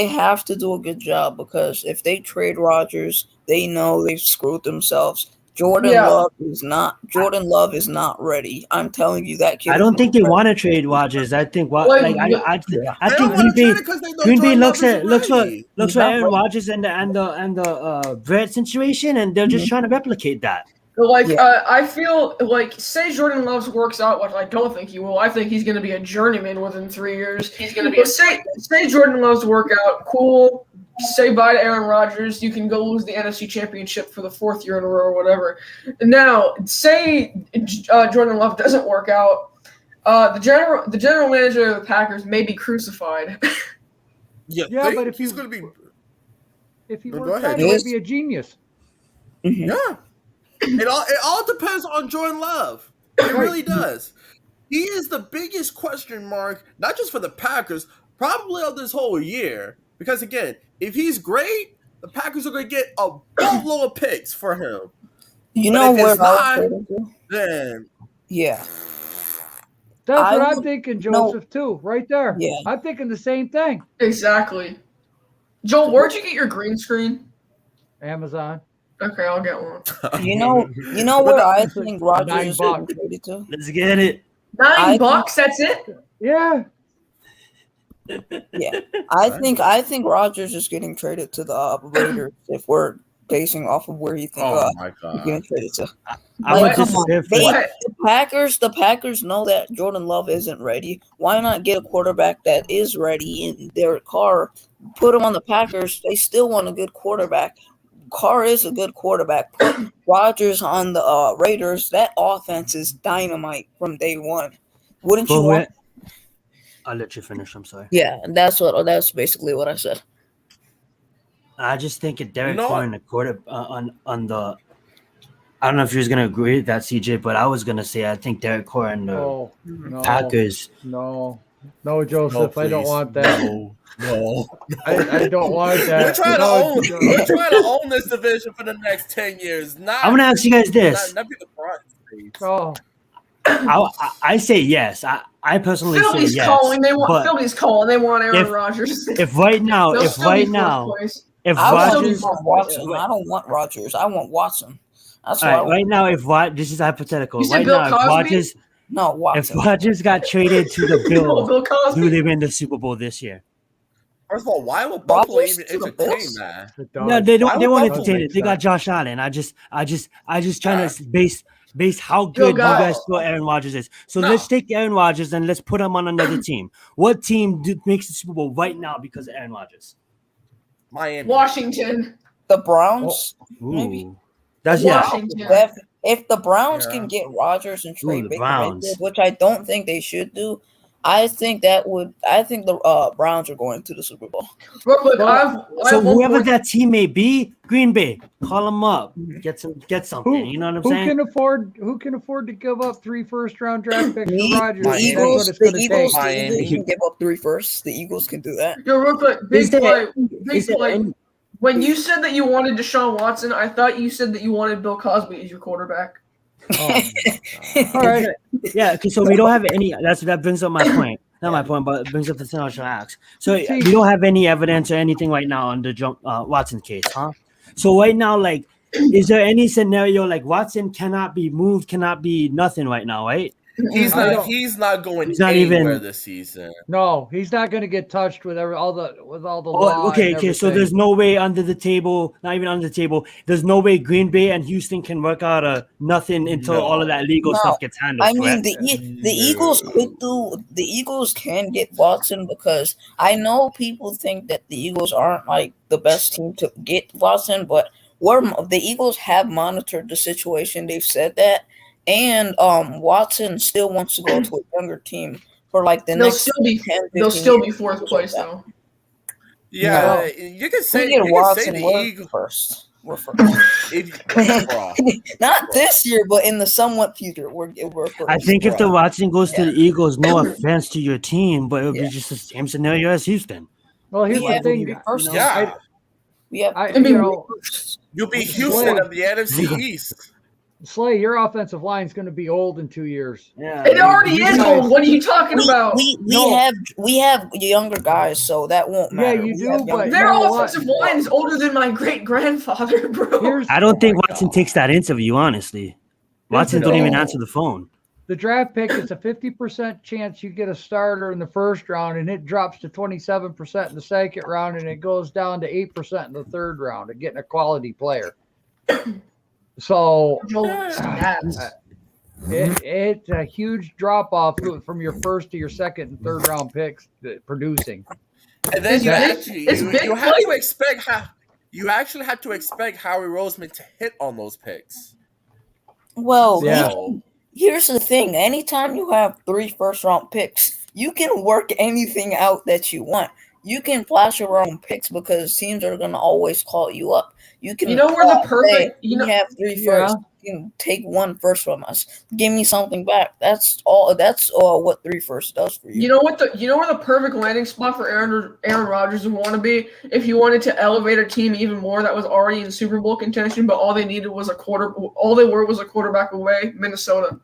have to do a good job, because if they trade Rodgers, they know they've screwed themselves. Jordan Yeah. Love is not ready. I'm telling you, that kid. I don't think they want to trade Rodgers. I think Like, I They think don't Green want to Bay trade it because they know Green Bay Jordan looks Love at isn't looks for ready. looks He's for not Aaron ready. Rodgers and the Brett situation, and they're just trying to replicate that. Like, Yeah. I feel like, say Jordan Love's works out, which I don't think he will. I think he's going to be a journeyman within 3 years. He's going to be. But say Jordan Love's work out, cool. Say bye to Aaron Rodgers. You can go lose the NFC Championship for the 4th year in a row or whatever. Now, say Jordan Love doesn't work out. The general manager of the Packers may be crucified. Yeah, But if he's you- going to be. If he Go works ahead. out, he might be a genius. Mhm. Yeah. It all depends on Jordan Love. It really does. He is the biggest question mark, not just for the Packers, probably of this whole year. Because again, if he's great, the Packers are going to get a boatload of picks for him. You But know if where it's I was not- headed to? Then Yeah. That's I what I'm would- thinking, no. Joseph, too, right there. Yeah. I'm thinking the same thing. Exactly. Joel, where'd you get your green screen? Amazon. Okay, I'll get one. You know where I think Rodgers $9 is getting traded to? Let's get it. $9, I- that's it? Yeah. Yeah. I think Rodgers is getting traded to the Raiders, if we're basing off of where you think oh my he's god. getting traded to. I would Like, come on. disagree. for They- that. The Packers know that Jordan Love isn't ready. Why not get a quarterback that is ready in their car? Put him on the Packers. They still want a good quarterback. Carr is a good quarterback. Put Rodgers on the Raiders. That offense is dynamite from day one. Wouldn't you But want? I'll let you finish. I'm sorry. Yeah, that's basically what I said. I just think it Derek No. Carr in the quarter on the. I don't know if you're going to agree with that, CJ, but I was going to say I think Derek Carr and the Oh, no. Packers. No, Joseph, I don't please. want that. No. I don't want that. We're trying to No, own. We're trying to own this division for the next 10 years. Not. I'm going to ask you guys this. Not be the front stage. Oh, I say yes. I personally say Philly's yes. calling. They want but Philly's calling. They want Aaron if- Rodgers. if right now, They'll if still be right fourth now, place. if I Rodgers- want Rodgers, Watson. I don't want Rodgers. I want Watson. That's all what I right, want. right now, if this is hypothetical, You said right Bill now, if Cosby? Rodgers, No, if Watson. Rodgers got traded to the Oh, Bills, Bill do Cosby. they win the Super Bowl this year? First of all, why would Buffalo Rodgers even to the entertain Bills? that? it No, does. they don't. Why They would won't Buffalo entertain make it. They got sense? Josh Allen. I just trying to base how Yo, good you guys. guys feel Aaron Rodgers is. So No. let's take Aaron Rodgers and let's put him on another team. What team makes the Super Bowl right now because of Aaron Rodgers? Miami. Washington. The Browns. Maybe. Ooh. That's yeah. Washington. If the Browns Yeah. can get Rodgers and trade the Baker Browns. Mayfield, which I don't think they should do, I think the Browns are going to the Super Bowl. Real quick, Well, I So have one whoever point. that team may be, Green Bay, call them up, get something. Who, You know what I'm who saying? can afford to give up 3 first-round draft picks The for Rodgers? That's Eagles, what it's the going to Eagles, take. Miami. they can give up 3 firsts. The Eagles can do that. Yo, real quick, Is big there- play. Big Is there play. any- When you said that you wanted Deshaun Watson, I thought you said that you wanted Bill Cosby as your quarterback. Oh, all right. Yeah, okay, so we don't have any. That brings up my point. Not my point, but it brings up the thing I was trying to ask. So See- we don't have any evidence or anything right now on the Watson case, huh? So right now, like, is there any scenario like Watson cannot be moved, cannot be nothing right now, right? He's I not. don't- He's not going He's not anywhere even- this season. No, he's not going to get touched with all the law. Oh, okay. and So everything. there's no way under the table, not even under the table. There's no way Green Bay and Houston can work out a nothing until No. all of that legal No. stuff gets handled. I mean, correct? the Eagles could do. The Eagles can get Watson, because I know people think that the Eagles aren't like the best team to get Watson, but the Eagles have monitored the situation. They've said that, and Watson still wants to go to a younger team for like the They'll next still be 10, 15 they'll still be years, fourth something place like that. though. Yeah, No. you can We say. get You can say Watson the work Eagles. first. We're first. Bruh. Not this year, but in the somewhat future, we're first. I think if the Watson goes to Yeah. the Eagles, no offense to your team, but it would Yeah. be just the same scenario as Houston. Well, here's Yeah, the thing. we first. Yeah. We have. I I mean, you know, You'll be Houston of the NFC East. Slay, your offensive line is going to be old in 2 years. Yeah. It already You is guys- old. What are you talking about? We have younger guys, so that won't Yeah, matter. you We do, have younger but- Their you know what? offensive line is older than my great grandfather, bro. Here's I don't think my Watson God. takes that interview, honestly. Watson it don't even all. answer the phone. the draft pick. It's a 50% chance you get a starter in the first round, and it drops to 27% in the second round, and it goes down to 8% in the third round of getting a quality player. So Joel snaps. it's a huge drop off from your first to your second and third round picks producing. And then It's you big- actually it's you, big you have to play. expect you actually had to expect Howie Roseman to hit on those picks. Well, Yeah. So, here's the thing: anytime you have 3 first-round picks, you can work anything out that you want. You can flash around picks because teams are gonna always call you up. You can. You know where the say, perfect- you You know- have 3 Yeah. first. You can take 1 first from us. Give me something back. That's all. That's what 3 first does for you. You know what you know where the perfect landing spot for Aaron Rodgers would want to be if he wanted to elevate a team even more that was already in Super Bowl contention, but all they needed was all they were was a quarterback away. Minnesota.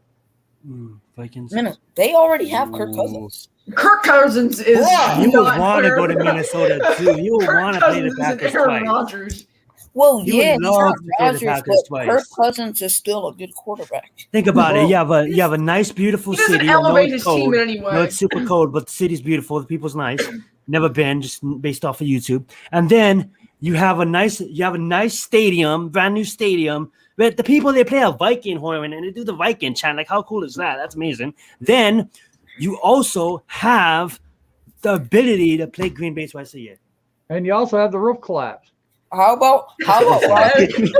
Vikings. They already have Kirk Cousins. Kirk Cousins is Bruh, You would not want to go to Aaron- Minnesota too. You would Kirk want to play the Cousins isn't Packers Aaron twice. Rodgers. Well, You would yeah, he's love not to play the Rodgers, Packers but twice. Kirk Cousins is still a good quarterback. Think about Well, it. You have a nice, beautiful He doesn't city. I know elevate it's his team cold. in any way. No, it's super cold, but the city's beautiful. The people's nice. Never been, just based off of YouTube. And then you have a nice stadium, brand new stadium. But the people, they play a Viking horn and they do the Viking chant. Like, how cool is that? That's amazing. Then you also have the ability to play Green Bay twice a year. And you also have the roof collapse. How about Rodgers?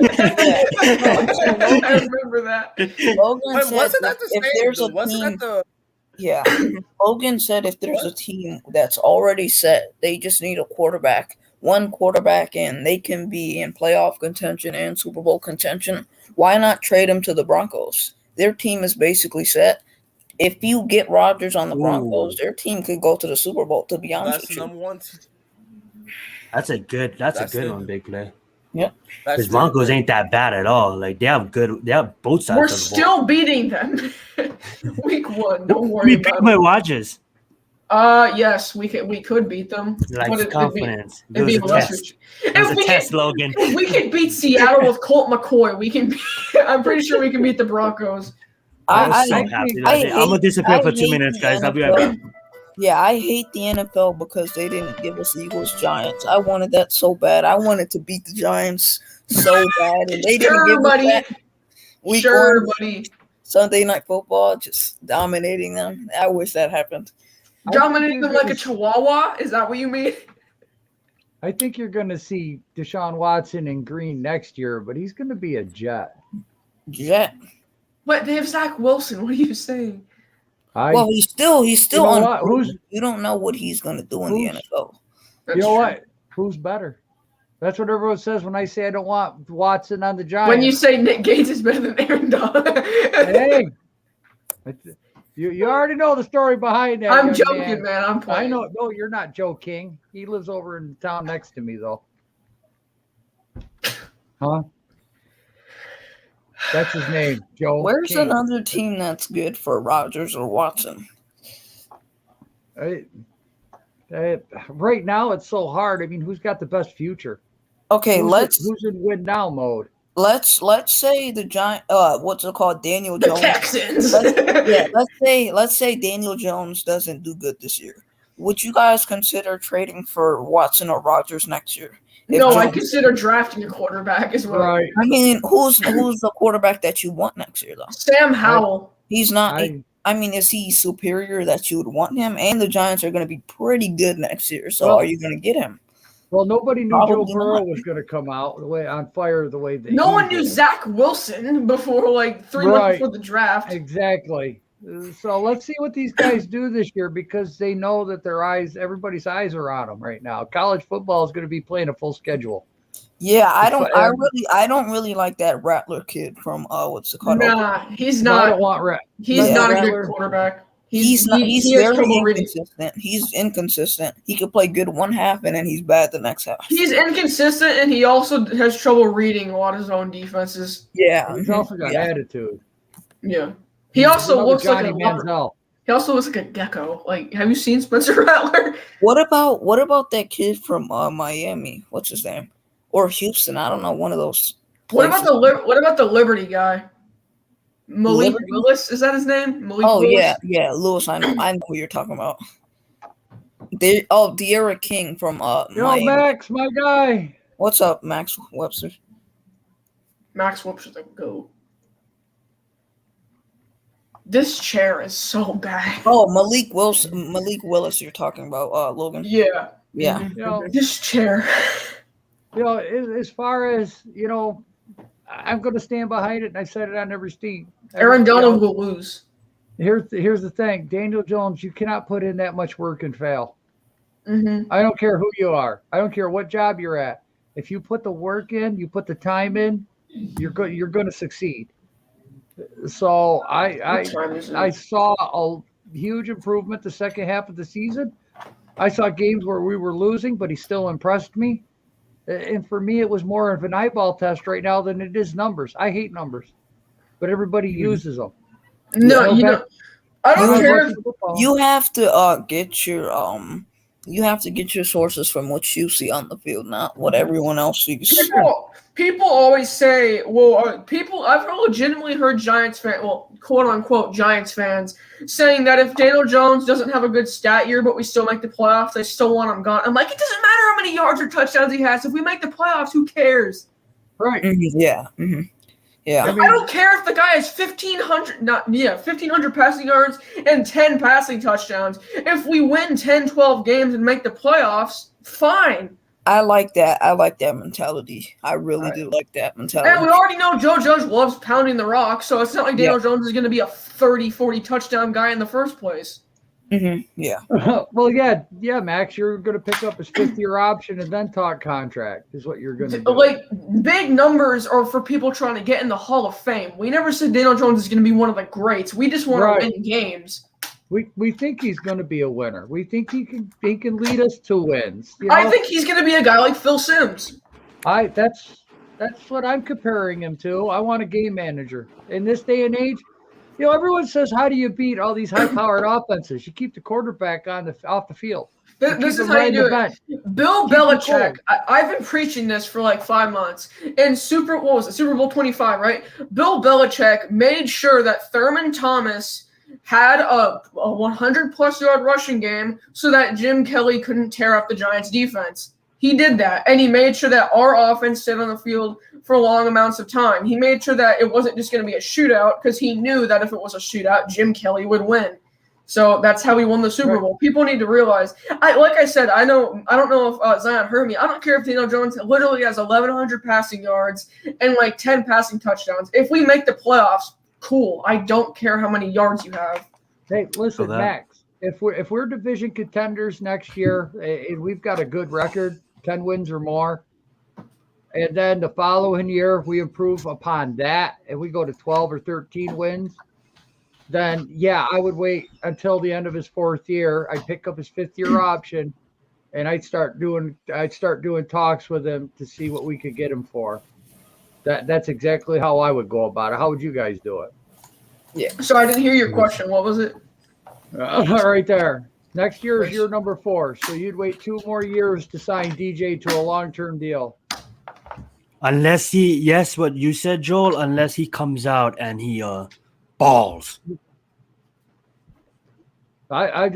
I remember that. Logan but said wasn't that that the if same? there's a Wasn't team, that the yeah, Logan said if there's a team that's already set, they just need a quarterback, one quarterback, and they can be in playoff contention and Super Bowl contention. Why not trade them to the Broncos? Their team is basically set. If you get Rodgers on the Broncos, their team could go to the Super Bowl. To be honest that's with the you, number one? That's a good That's one, it. big play. That's Because the- Broncos ain't that bad at all. Like they have both sides We're of the ball. still beating them. Week 1. Don't worry We beat about my it. Rodgers. Yes, we could beat them. Like but it'd be- confidence. it'd be It was a lesser. test. It was If a we test, can, Logan. if we can beat Seattle with Colt McCoy, we can. I'm pretty sure we can beat the Broncos. I was I so hate- happy. I I'm gonna hate- disappear I for 2 hate minutes, the guys. I'll be right back. NFL. Yeah, I hate the NFL because they didn't give us Eagles Giants. I wanted that so bad. I wanted to beat the Giants so bad, and they didn't Sure, give buddy. us that. Week Sure, 1, buddy. Sunday Night Football, just dominating them. I wish that happened. Dominating them like a chihuahua? Is that what you mean? I think you're going to see Deshaun Watson and Green next year, but he's going to be a Jet. Jet. But they have Zach Wilson. What are you saying? Well, he's still You know on. what? Who's- You don't know what he's going to do in the Who's- NFL. That's you know true. what? Who's better? That's what everyone says when I say I don't want Watson on the Giants. When you say Nick Gates is better than Aaron Donald. Hey, you already know the story behind that. I'm young joking, man. I'm I playing. know. No, you're not Joe King. He lives over in the town next to me, though. Huh? That's his name, Joe. Where's King. another team that's good for Rodgers or Watson? Right now, it's so hard. I mean, who's got the best future? Okay, Who's in win now mode? let's say the Giant. What's it called? Daniel The Jones. Texans. Let's say Daniel Jones doesn't do good this year. Would you guys consider trading for Watson or Rodgers next year? If No, I Jones- consider drafting a quarterback as well. Right. I mean, who's the quarterback that you want next year though? Sam Howell. He's not. I, I mean, is he superior that you would want him? And the Giants are going to be pretty good next year. So Well- are you going to get him? well, nobody knew Joe Probably Burrow not. was going to come out the way on fire the way that No he one knew did. Zach Wilson before like 3 Right. months before the draft. Exactly. So let's see what these guys do this year because they know that everybody's eyes are on them right now. College football is going to be playing a full schedule. Yeah, I But, don't really like that Rattler kid from what's it called? Nah, he's no, I not. don't want Rat. He's Yeah, not a Rattler. good quarterback. He's He has very trouble reading. inconsistent. He's inconsistent. He could play good one half and then he's bad the next half. He's inconsistent, and he also has trouble reading a lot of his own defenses. Yeah, He's also got attitude. Yeah, he He's also another looks like Johnny a leopard. Manziel. He also looks like a gecko. Like, have you seen Spencer Rattler? What about that kid from Miami? What's his name? Or Houston? I don't know. One of those. What about the Liberty guy? Malik Liberty? Willis, is that his name? Malik Oh Willis? yeah, Lewis. I know who you're talking about. De'Ara King from Yo, Miami. Max, my guy. What's up, Max Webster? Max Webster's a goat. This chair is so bad. Oh, Malik Willis. You're talking about Logan. Yeah. Yeah. You know, This chair. as far as I'm going to stand behind it, and I said it on every stream. Aaron Donald will lose. Here's the thing, Daniel Jones. You cannot put in that much work and fail. Mm-hmm. I don't care who you are. I don't care what job you're at. If you put the work in, you put the time in, you're going to succeed. So I saw a huge improvement the second half of the season. I saw games where we were losing, but he still impressed me. And for me, it was more of an eyeball test right now than it is numbers. I hate numbers, but everybody uses them. No, I don't care. You have to get your sources from what you see on the field, not what everyone else sees. People always say, I've legitimately heard Giants fans, quote unquote Giants fans, saying that if Daniel Jones doesn't have a good stat year, but we still make the playoffs, they still want him gone. I'm like, it doesn't matter how many yards or touchdowns he has. If we make the playoffs, who cares? Right. Yeah. Mm-hmm. Yeah. I don't care if the guy has 1,500 passing yards and 10 passing touchdowns. If we win 10, 12 games and make the playoffs, fine. I like that. I like that mentality. I really do like that mentality. And we already know Joe Judge loves pounding the rock, so it's not like Daniel Jones is going to be a 30, 40 touchdown guy in the first place. Mm-hmm. Yeah. Well, yeah, Max, you're going to pick up his 5th-year option and then talk contract is what you're going to do. Like, big numbers are for people trying to get in the Hall of Fame. We never said Daniel Jones is going to be one of the greats. We just want to win games. We think he's going to be a winner. We think he can lead us to wins. I think he's going to be a guy like Phil Simms. That's what I'm comparing him to. I want a game manager. In this day and age, everyone says, how do you beat all these high-powered offenses? You keep the quarterback off the field. This is how you do it. Bill Belichick, I've been preaching this for like 5 months. In Super Bowl 25, right? Bill Belichick made sure that Thurman Thomas had a 100-plus yard rushing game so that Jim Kelly couldn't tear up the Giants' defense. He did that, and he made sure that our offense stayed on the field for long amounts of time. He made sure that it wasn't just going to be a shootout because he knew that if it was a shootout, Jim Kelly would win. So that's how we won the Super Bowl. People need to realize. Like I said, I don't know if Zion heard me. I don't care if Daniel Jones literally has 1,100 passing yards and like 10 passing touchdowns. If we make the playoffs, cool. I don't care how many yards you have. Hey, listen, Max. If we're division contenders next year and we've got a good record, 10 wins or more, and then the following year we improve upon that and we go to 12 or 13 wins, then I would wait until the end of his 4th year. I'd pick up his 5th-year option, and I'd start doing talks with him to see what we could get him for. That's exactly how I would go about it. How would you guys do it? Yeah. So I didn't hear your question. What was it? Right there. Next year is year number 4, so you'd wait 2 more years to sign DJ to a long-term deal. Unless what you said, Joel, unless he comes out and he balls. I'm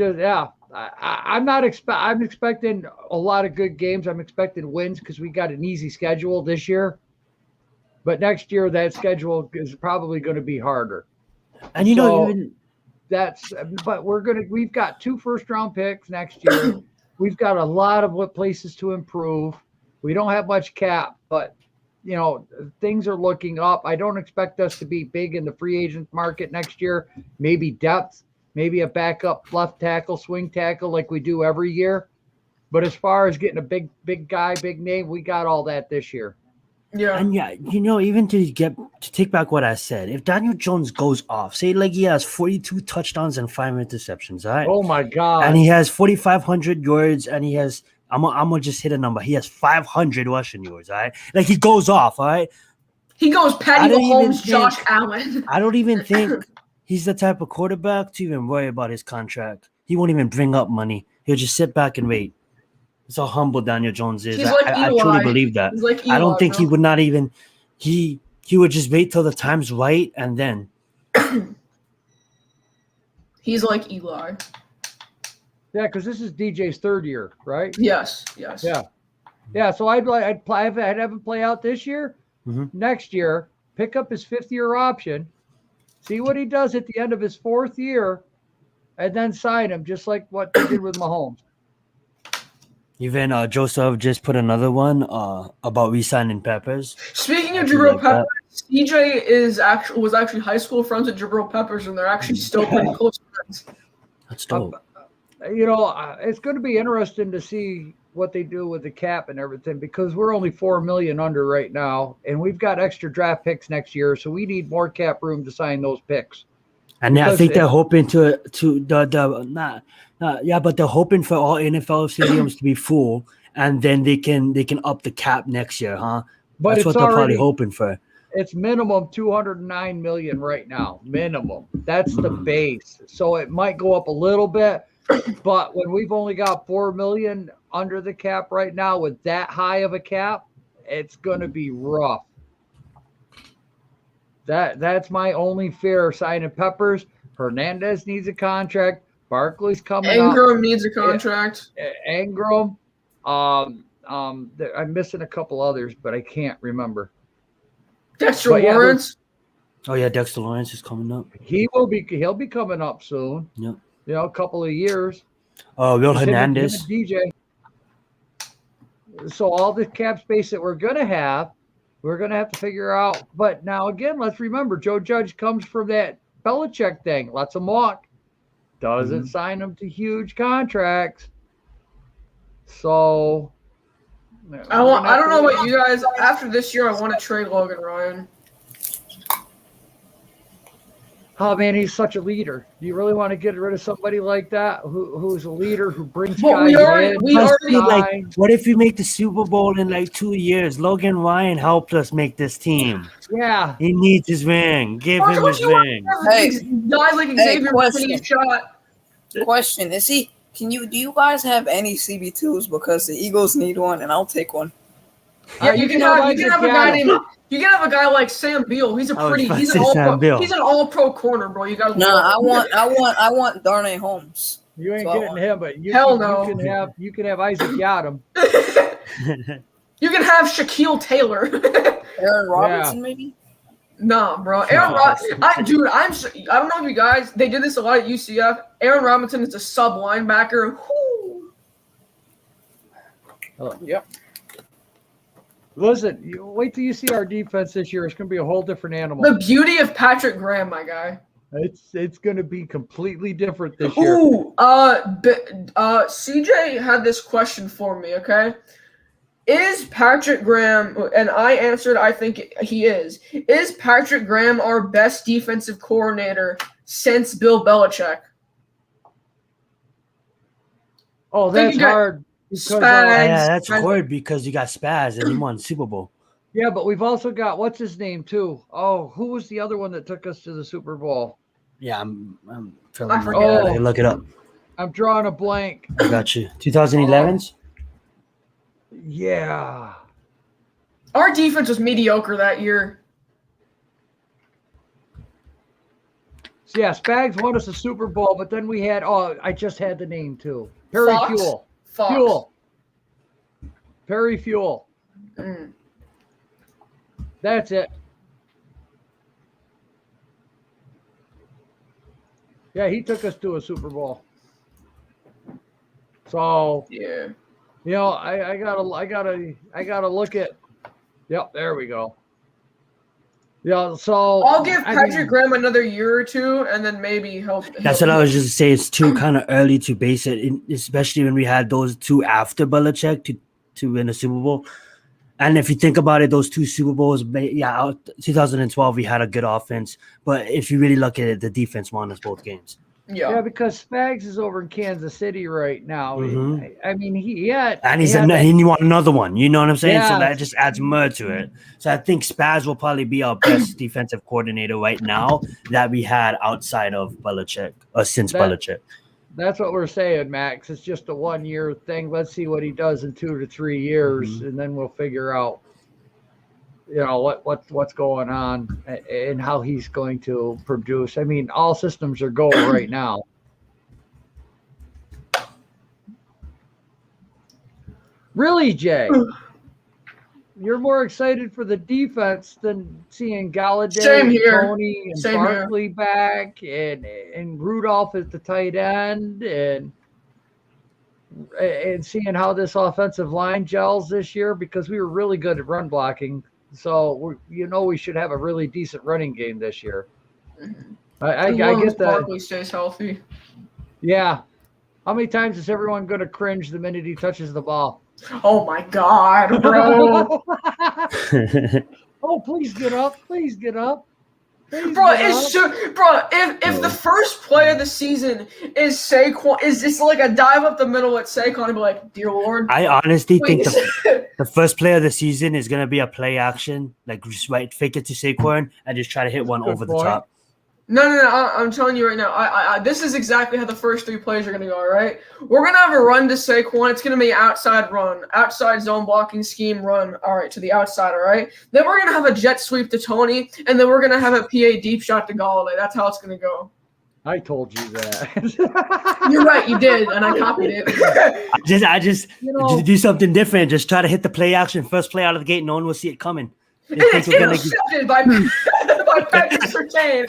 expecting a lot of good games. I'm expecting wins because we got an easy schedule this year. But next year that schedule is probably going to be harder. And we've got 2 first-round picks next year. We've got a lot of places to improve. We don't have much cap, but things are looking up. I don't expect us to be big in the free agent market next year. Maybe depth, maybe a backup left tackle, swing tackle like we do every year. But as far as getting a big guy, big name, we got all that this year. Yeah. And yeah, even to take back what I said, if Daniel Jones goes off, say like he has 42 touchdowns and 5 interceptions, all right? Oh my God. And he has 4,500 yards, and he has I'm gonna just hit a number. He has 500 rushing yards, all right? Like he goes off, all right? He goes I Patty don't even Mahomes, Josh think- Allen. I don't even think he's the type of quarterback to even worry about his contract. He won't even bring up money. He'll just sit back and wait. That's how humble Daniel Jones is. He's like I Eli. truly believe that. He's like I don't Eli, think he bro. would not even he would just wait till the time's right and then. He's like Eli. Yeah, because this is DJ's third year, right? Yes. Yes. Yeah. Yeah, so I'd have him play out this year. Mhm. Next year, pick up his 5th-year option, see what he does at the end of his 4th year, and then sign him, just like what they did with Mahomes. Even Joseph just put another one about re-signing Peppers. Speaking of Actually Jabril like that. Peppers, CJ was actually high school friends with Jabril Peppers, and they're actually still pretty close friends. That's dope. It's going to be interesting to see what they do with the cap and everything, because we're only $4 million under right now, and we've got extra draft picks next year, so we need more cap room to sign those picks. And I Because think they're it- hoping but they're hoping for all NFL stadiums to be full, and then they can up the cap next year, huh? But That's what it's they're probably already hoping for. it's minimum $209 million right now, minimum. That's the base. So it might go up a little bit, but when we've only got $4 million under the cap right now with that high of a cap, it's going to be rough. That's my only fear of signing Peppers. Hernandez needs a contract. Barkley's coming up. Ingram needs a contract. Ingram. I'm missing a couple others, but I can't remember. Dexter But yeah, Lawrence. Oh yeah, Dexter Lawrence is coming up. He'll be coming up soon. Yep. A couple of years. Will Him and Hernandez. DJ. So all the cap space that we're gonna have to figure out. But now again, let's remember Joe Judge comes from that Belichick thing. Lets him walk. Doesn't sign him to huge contracts. So I don't know about you guys. After this year, I want to trade Logan Ryan. Oh man, he's such a leader. Do you really want to get rid of somebody like that who's a leader who brings But guys we already- in? we Plus, already- like, what if we make the Super Bowl in like 2 years? Logan Ryan helped us make this team. Yeah. He needs his ring. Give Why him don't his you want ring. Hey. guys like Xavier question. Finney shot? Question: do you guys have any CB2s? Because the Eagles need one, and I'll take one. Yeah, you can have a guy named. You can have a guy like Sam Beal. He's a I was pretty. about He's to an say Sam all. Beal. He's an all-pro corner, bro. You guys. No, I want Darnay Holmes. You ain't So I getting him, but Hell no. you can have Isaac Yadam. You can have Shaquille Taylor. Aaron Robinson, maybe. Nah, bro. Aaron Robinson. I don't know if you guys. They did this a lot at UCF. Aaron Robinson is a sub linebacker. Whoo. Yep. Listen, wait till you see our defense this year. It's going to be a whole different animal. The beauty of Patrick Graham, my guy. It's going to be completely different this year. Ooh, CJ had this question for me, okay? Is Patrick Graham, and I answered, I think he is Patrick Graham our best defensive coordinator since Bill Belichick? Oh, think that's you got hard. Because, Spags. Yeah, that's Spags. hard because you got Spaz and he won Super Bowl. yeah, but we've also got, what's his name, too? Oh, who was the other one that took us to the Super Bowl? Yeah, I'm feeling I like forget. that. I look it up. I'm drawing a blank. I got you. 2011s? Yeah. Our defense was mediocre that year. So, yeah, Spags won us a Super Bowl, but then we had, I just had the name, too. Perry Fox? Fuel. Fox. Fuel. Perry Fuel. Mm. That's it. Yeah, he took us to a Super Bowl. So, Yeah. I gotta look at. Yep, there we go. Yeah, so I'll give I Patrick mean, Graham another year or two, and then maybe That's what I was just saying. It's too kind of early to base it, especially when we had those two after Belichick to win a Super Bowl. And if you think about it, those two Super Bowls, 2012, we had a good offense. But if you really look at it, the defense won us both games. yeah, because Spags is over in Kansas City right now. Mhm. I mean, he had And he had and you want another one. You know what I'm saying? So Yeah. that just adds more to it. So I think Spaz will probably be our best defensive coordinator right now that we had outside of Belichick or since That- Belichick. That's what we're saying, Max. It's just a 1 year thing. Let's see what he does in 2 to 3 years, and then we'll figure out, what's going on and how he's going to produce. I mean, all systems are go right now. Really, Jay? You're more excited for the defense than seeing Galladay, Same here. Tony, and Same here. Barkley back, and Rudolph at the tight end, and seeing how this offensive line gels this year, because we were really good at run blocking. So we should have a really decent running game this year. I As long as get that. Barkley stays healthy. Yeah. How many times is everyone going to cringe the minute he touches the ball? Oh my God, bro! Oh, please get up! Please get up! Please Bro, get it's up. so, bro. If the first play of the season is Saquon, is just like a dive up the middle at Saquon and be like, "Dear Lord." I honestly think Please. the first play of the season is going to be a play action, like just fake it to Saquon and just try to hit one Good over the point. top. No. I'm telling you right now. I this is exactly how the first 3 plays are gonna go. All right, we're gonna have a run to Saquon. It's gonna be outside run, outside zone blocking scheme run. All right, to the outside. All right. Then we're gonna have a jet sweep to Tony, and then we're gonna have a PA deep shot to Galladay. That's how it's gonna go. I told you that. You're right. You did, and I copied it. I just know- do something different. Just try to hit the play action first play out of the gate. No one will see it coming. They And think it's we're gonna get- intercepted by Patrick Surtain.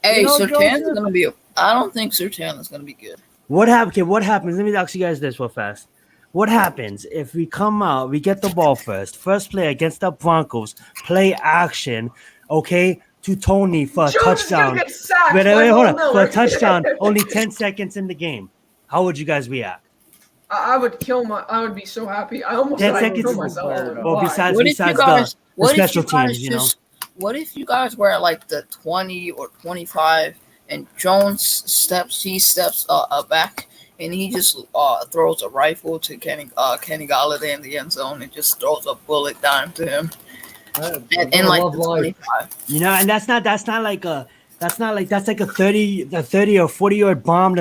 Hey, You know, Surtan's Joseph- gonna be. I don't think Surtan is gonna be good. What happens? Okay, what happens? Let me ask you guys this real fast. What happens if we come out, we get the ball first play against the Broncos, play action, okay, to Tony for a Jones is gonna touchdown. get sacked. Wait, by hold Von on. For Miller. a touchdown, only 10 seconds in the game. How would you guys react? I would kill my. I would be so happy. I almost 10 said I would seconds. kill myself. I don't know Well, why. besides What if you guys? the What if special you guys teams, you know? just? What if you guys were at like the 20 or 25, and Jones steps back, and he just throws a rifle to Kenny Galladay in the end zone, and just throws a bullet down to him, and like love the life. 25. You know, and that's like a 30 or 40-yard bomb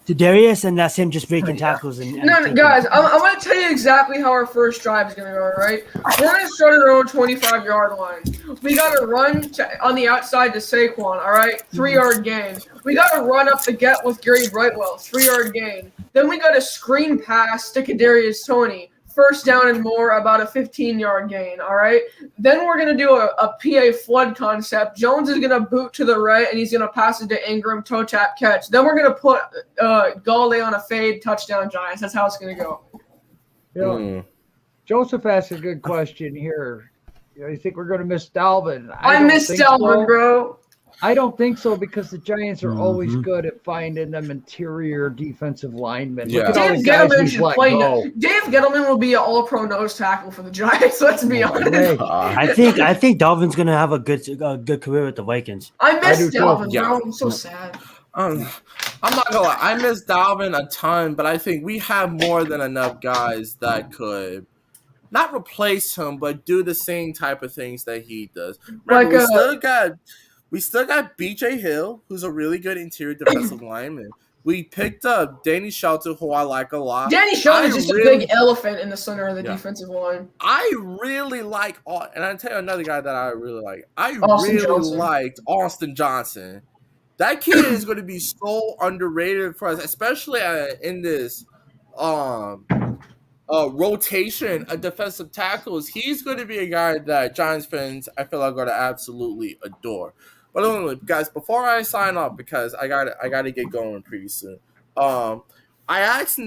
to Darius, and that's him just breaking tackles and No, taking- guys, I'm going to tell you exactly how our first drive is going to go, all right? We're going to start at our own 25-yard line. We got to run on the outside to Saquon, all right? 3-yard gain. We got to run up the get with Gary Brightwell, 3-yard gain. Then we got a screen pass to Kadarius Toney, first down and more, about a 15-yard gain, all right? Then we're going to do a PA flood concept. Jones is going to boot to the right, and he's going to pass it to Ingram, toe tap catch. Then we're going to put Galladay on a fade, touchdown Giants. That's how it's going to go. Joseph asked a good question here. You think we're going to miss Dalvin? I don't miss think Dalvin, so. bro. I don't think so, because the Giants are always Mhm. good at finding them interior defensive linemen. Yeah. Look at all Dave the guys Gettleman we've should let play. go. Dave Gettleman will be an all-pro nose tackle for the Giants. Let's be honest. Hey, I think Dalvin's gonna have a good career with the Vikings. I miss do too. Dalvin, Yeah. bro. I'm so sad. I'm not gonna lie, I miss Dalvin a ton, but I think we have more than enough guys that could not replace him, but do the same type of things that he does. Remember, Like, we still got BJ Hill, who's a really good interior defensive lineman. We picked up Danny Shelton, who I like a lot. Danny Shelton's I just really- a big elephant in the center of the Yeah. defensive line. I really like, and I'll tell you another guy that I really like. I Austin really Johnson. liked Austin Johnson. That kid is going to be so underrated for us, especially in this rotation of defensive tackles. He's going to be a guy that Giants fans, I feel, are going to absolutely adore. But anyway, guys, before I sign off, because I got to get going pretty soon. I I asked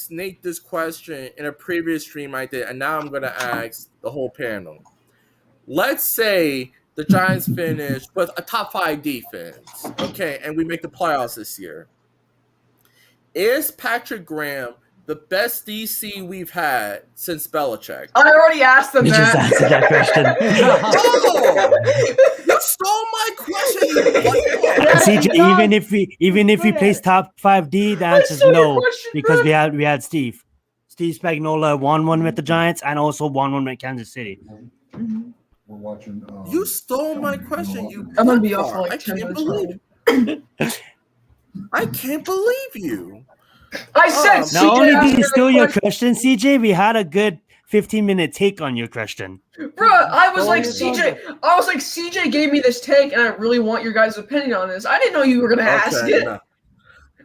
Nate this question in a previous stream I did, and now I'm gonna ask the whole panel. Let's say the Giants finish with a top 5 defense, okay, and we make the playoffs this year. Is Patrick Graham the best DC we've had since Belichick? I already asked them You just that. answered that question. Oh, you stole my question. You CJ, even if he plays top 5D, the answer is stole your no, question, because bro. we had Steve Spagnuolo won one with the Giants and also won one with Kansas City. We're watching. You stole my question. You. I'm gonna be off butt for like I 10 can't minutes. believe. I can't believe you. I said Um, CJ Not only asked did you me steal the your question. question, CJ, we had a good 15-minute take on your question. Bro, I was Well, like you're CJ gave me this take, and I really want your guys' opinion on this. I didn't know you were gonna ask Okay, it. no.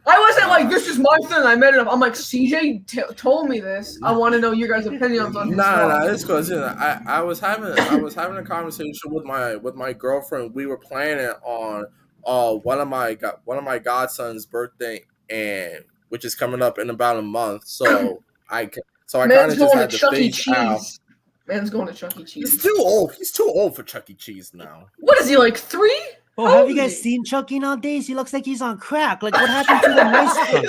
I wasn't like, this is my thing. I made it up. I'm like, CJ told me this. I want to know your guys' opinions on this. Nah, it's because I was having a conversation with my girlfriend. We were planning on one of my godson's birthday, and which is coming up in about a month. So I kind Man's of just going had to to Chuck E. phase out. Cheese. Man's going to Chuck E. He's Cheese. too old. He's too old for Chuck E. Cheese now. What is he, like 3? Oh, How have old you is guys he? seen Chucky nowadays? He looks like he's on crack. Like, what happened to the nice Chucky?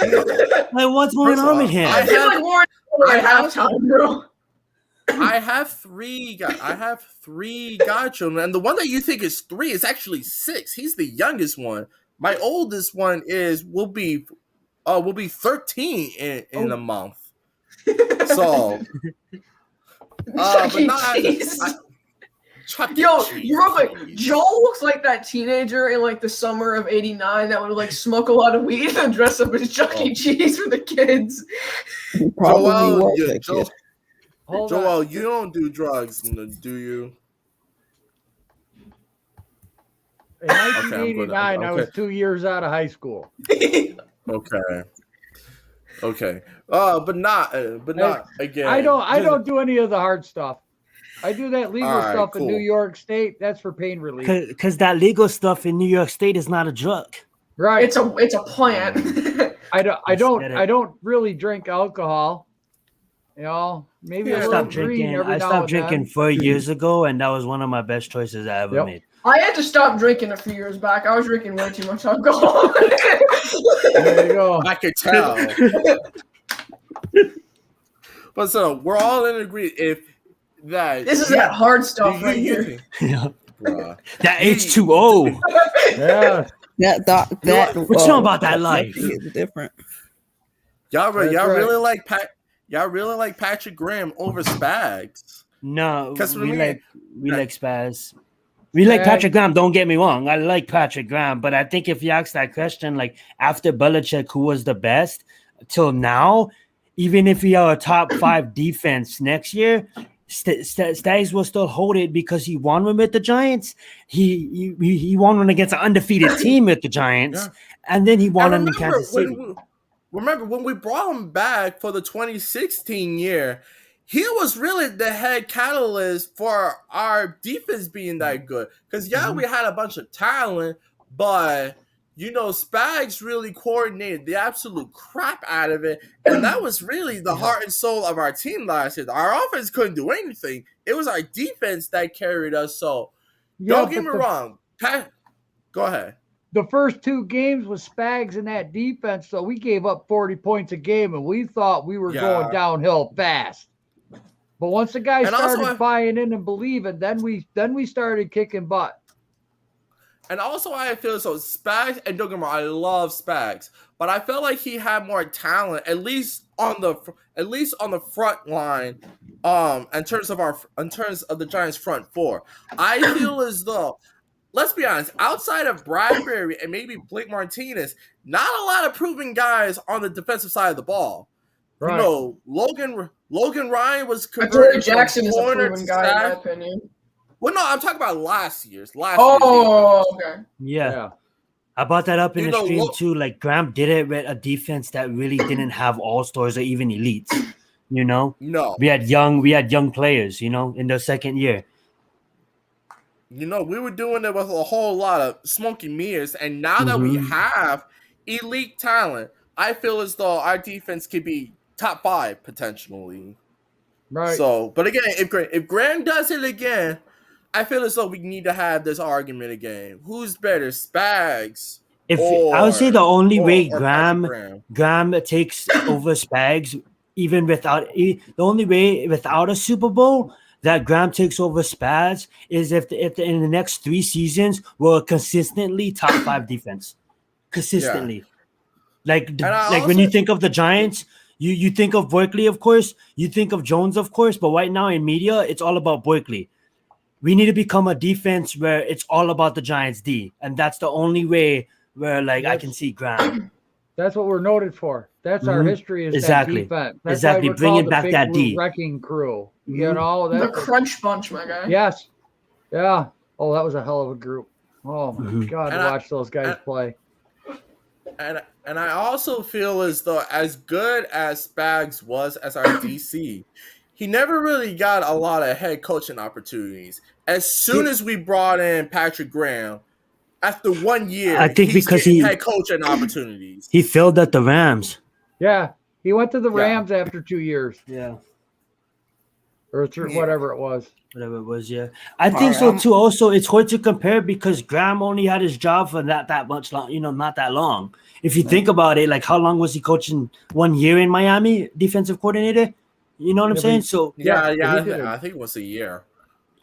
Like, what's going First on of with all, him? I feel like Warren at have- halftime, bro. I have three godchildren, and the one that you think is 3 is actually 6. He's the youngest one. My oldest one will be 13 in a month. So, Chuck but E. not Cheese. Chuck E. Yo, Cheese, you real quick. please. Joel looks like that teenager in like the summer of '89 that would like smoke a lot of weed and dress up as Chuck E. Cheese for the kids. Joel, Hold Joel, on. you don't do drugs, do you? In 1989, I was Okay. 2 years out of high school. Okay. But not again. I don't do any of the hard stuff. I do that legal All right, stuff in New cool. York State. That's for pain relief. Because that legal stuff in New York State is not a drug. Right. It's a plant. I Get it. don't really drink alcohol. You know, maybe I a little stopped green drinking. every I now stopped and drinking then. 4 years ago, and that was one of my best choices I ever Yep. made. I had to stop drinking a few years back. I was drinking way too much alcohol. There you go. I could tell. But so we're all in agreement if that This is that hard stuff right you- here. Yeah. Bruh. That H2O. Yeah. That What you know about that life? is different. Y'all That's right. really like Patrick Graham over Spags. No, 'Cause for we me- like Spaz. We like Spaz. Patrick Graham. Don't get me wrong. I like Patrick Graham, but I think if you ask that question, like after Belichick, who was the best till now, even if we are a top 5 defense next year, Stags will still hold it because he won one with the Giants. He won one against an undefeated team with the Giants, Yeah. and then he won And one in Kansas City. Remember when we brought him back for the 2016 year, he was really the head catalyst for our defense being that good. Because we had a bunch of talent, but Spags really coordinated the absolute crap out of it, and that was really the heart and soul of our team last year. Our offense couldn't do anything; it was our defense that carried us. So don't get me wrong. Go ahead. The first 2 games was Spags in that defense, so we gave up 40 points a game, and we thought we were going downhill fast. But once the guys And also, started buying in and believing, then we started kicking butt. And also, I feel so Spags, and don't get me wrong, I love Spags, but I felt like he had more talent, at least on the front line, in terms of the Giants' front 4. I feel as though, let's be honest, outside of Bradbury and maybe Blake Martinez, not a lot of proven guys on the defensive side of the ball. Right. Logan Ryan was Jordan converted Jackson from is a corner proven to guy, in my staff. opinion. Well, no, I'm talking about last year's. Oh, okay. Yeah. I brought that up in the stream too. Like Graham did it with a defense that really didn't have all stars or even elites. No, we had young players. In their second year. We were doing it with a whole lot of smoky mirrors, and now that we have elite talent, I feel as though our defense could be top 5 potentially. Right. So, but again, if Graham does it again, I feel as though we need to have this argument again. Who's better, Spags? If I would say the only way or Graham takes over Spags, even without the only way without a Super Bowl that Graham takes over Spags is if in the next 3 seasons we're consistently top 5 defense, consistently. Like when you think of the Giants, you think of Barkley, of course, you think of Jones, of course, but right now in media it's all about Barkley. We need to become a defense where it's all about the Giants D, and that's the only way where I can see Graham. That's what we're noted for. That's our history is Exactly. that defense. That's Exactly. why we're Bringing called back the that Big D. Wrecking Crew. You know, The that's Crunch Bunch, my guy. yes. Yeah. Oh, that was a hell of a group. Oh my God, And to I- watch those guys play. And I also feel as though as good as Spags was as our DC, he never really got a lot of head coaching opportunities. As soon as we brought in Patrick Graham, after 1 year, I think he's because getting he- head coaching opportunities. He failed at the Rams. Yeah. He went to the Yeah. Rams after 2 years. Yeah. Or whatever it was. Whatever it was, yeah. I think so too. Also, it's hard to compare because Graham only had his job for that much long, not that long. If you think about it, like how long was he coaching? 1 year in Miami, defensive coordinator? You know what I'm Yeah, saying? So Yeah, he did I think it was a year.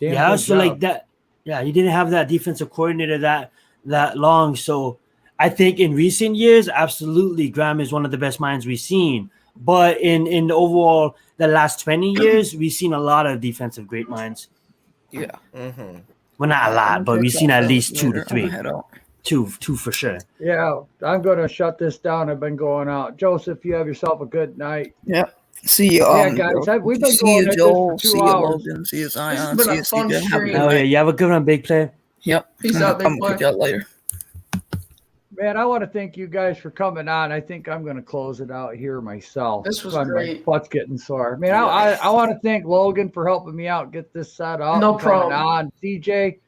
Damn yeah, good so job. like that. Yeah, he didn't have that defensive coordinator that long. So I think in recent years, absolutely, Graham is one of the best minds we've seen. But in the overall, the last 20 years, we've seen a lot of defensive great minds. Yeah. Mm-hmm. Well, not a lot, but we've seen at least 2 to Later, 3. I'ma head out. Two for sure. Yeah, I'm going to shut this down. I've been going out. Joseph, you have yourself a good night. See you. Yeah, guys, we've been see going you, at this Joel. for 2 See you, hours. Logan. See you, This Zion. has been See a you, fun CJ. Have a stream. good Oh yeah, night. you have a good one, big player. Yep. Peace out, big I'm boy. gonna pick you up later. Man, I want to thank you guys for coming on. I think I'm going to close it out here myself. This was My great. butt's getting sore. Man, I want to thank Logan for helping me out get this set up. No and coming problem. on. CJ,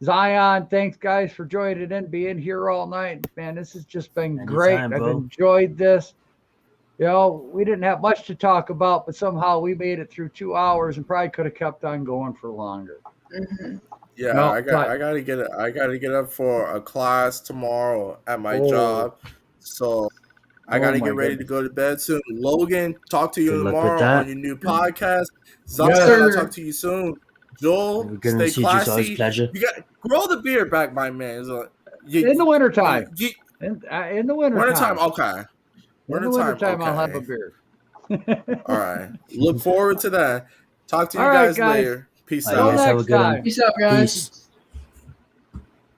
Zion, thanks guys for joining in, being here all night. Man, this has just been Anytime, great. I've bro. enjoyed this. You know, we didn't have much to talk about, but somehow we made it through 2 hours and probably could have kept on going for longer. Mhm. Yeah, No, I gotta get up for a class tomorrow at my Oh. job. So I Oh gotta my get ready to go to bed soon. Logan, talk to you Good luck with tomorrow that. on your new podcast. Zion, Yes, I'll sir. talk to you soon. Joel, We're gonna stay see you. So it's classy. pleasure. You got grow the beard back, my man. In the wintertime. You, In the wintertime. wintertime, okay. In the wintertime, I'll have a beer. All right. Look forward to that. Talk to you All right, guys guys. later. Peace All Till right, out. guys, have a next good one. time. Peace out, guys. Peace.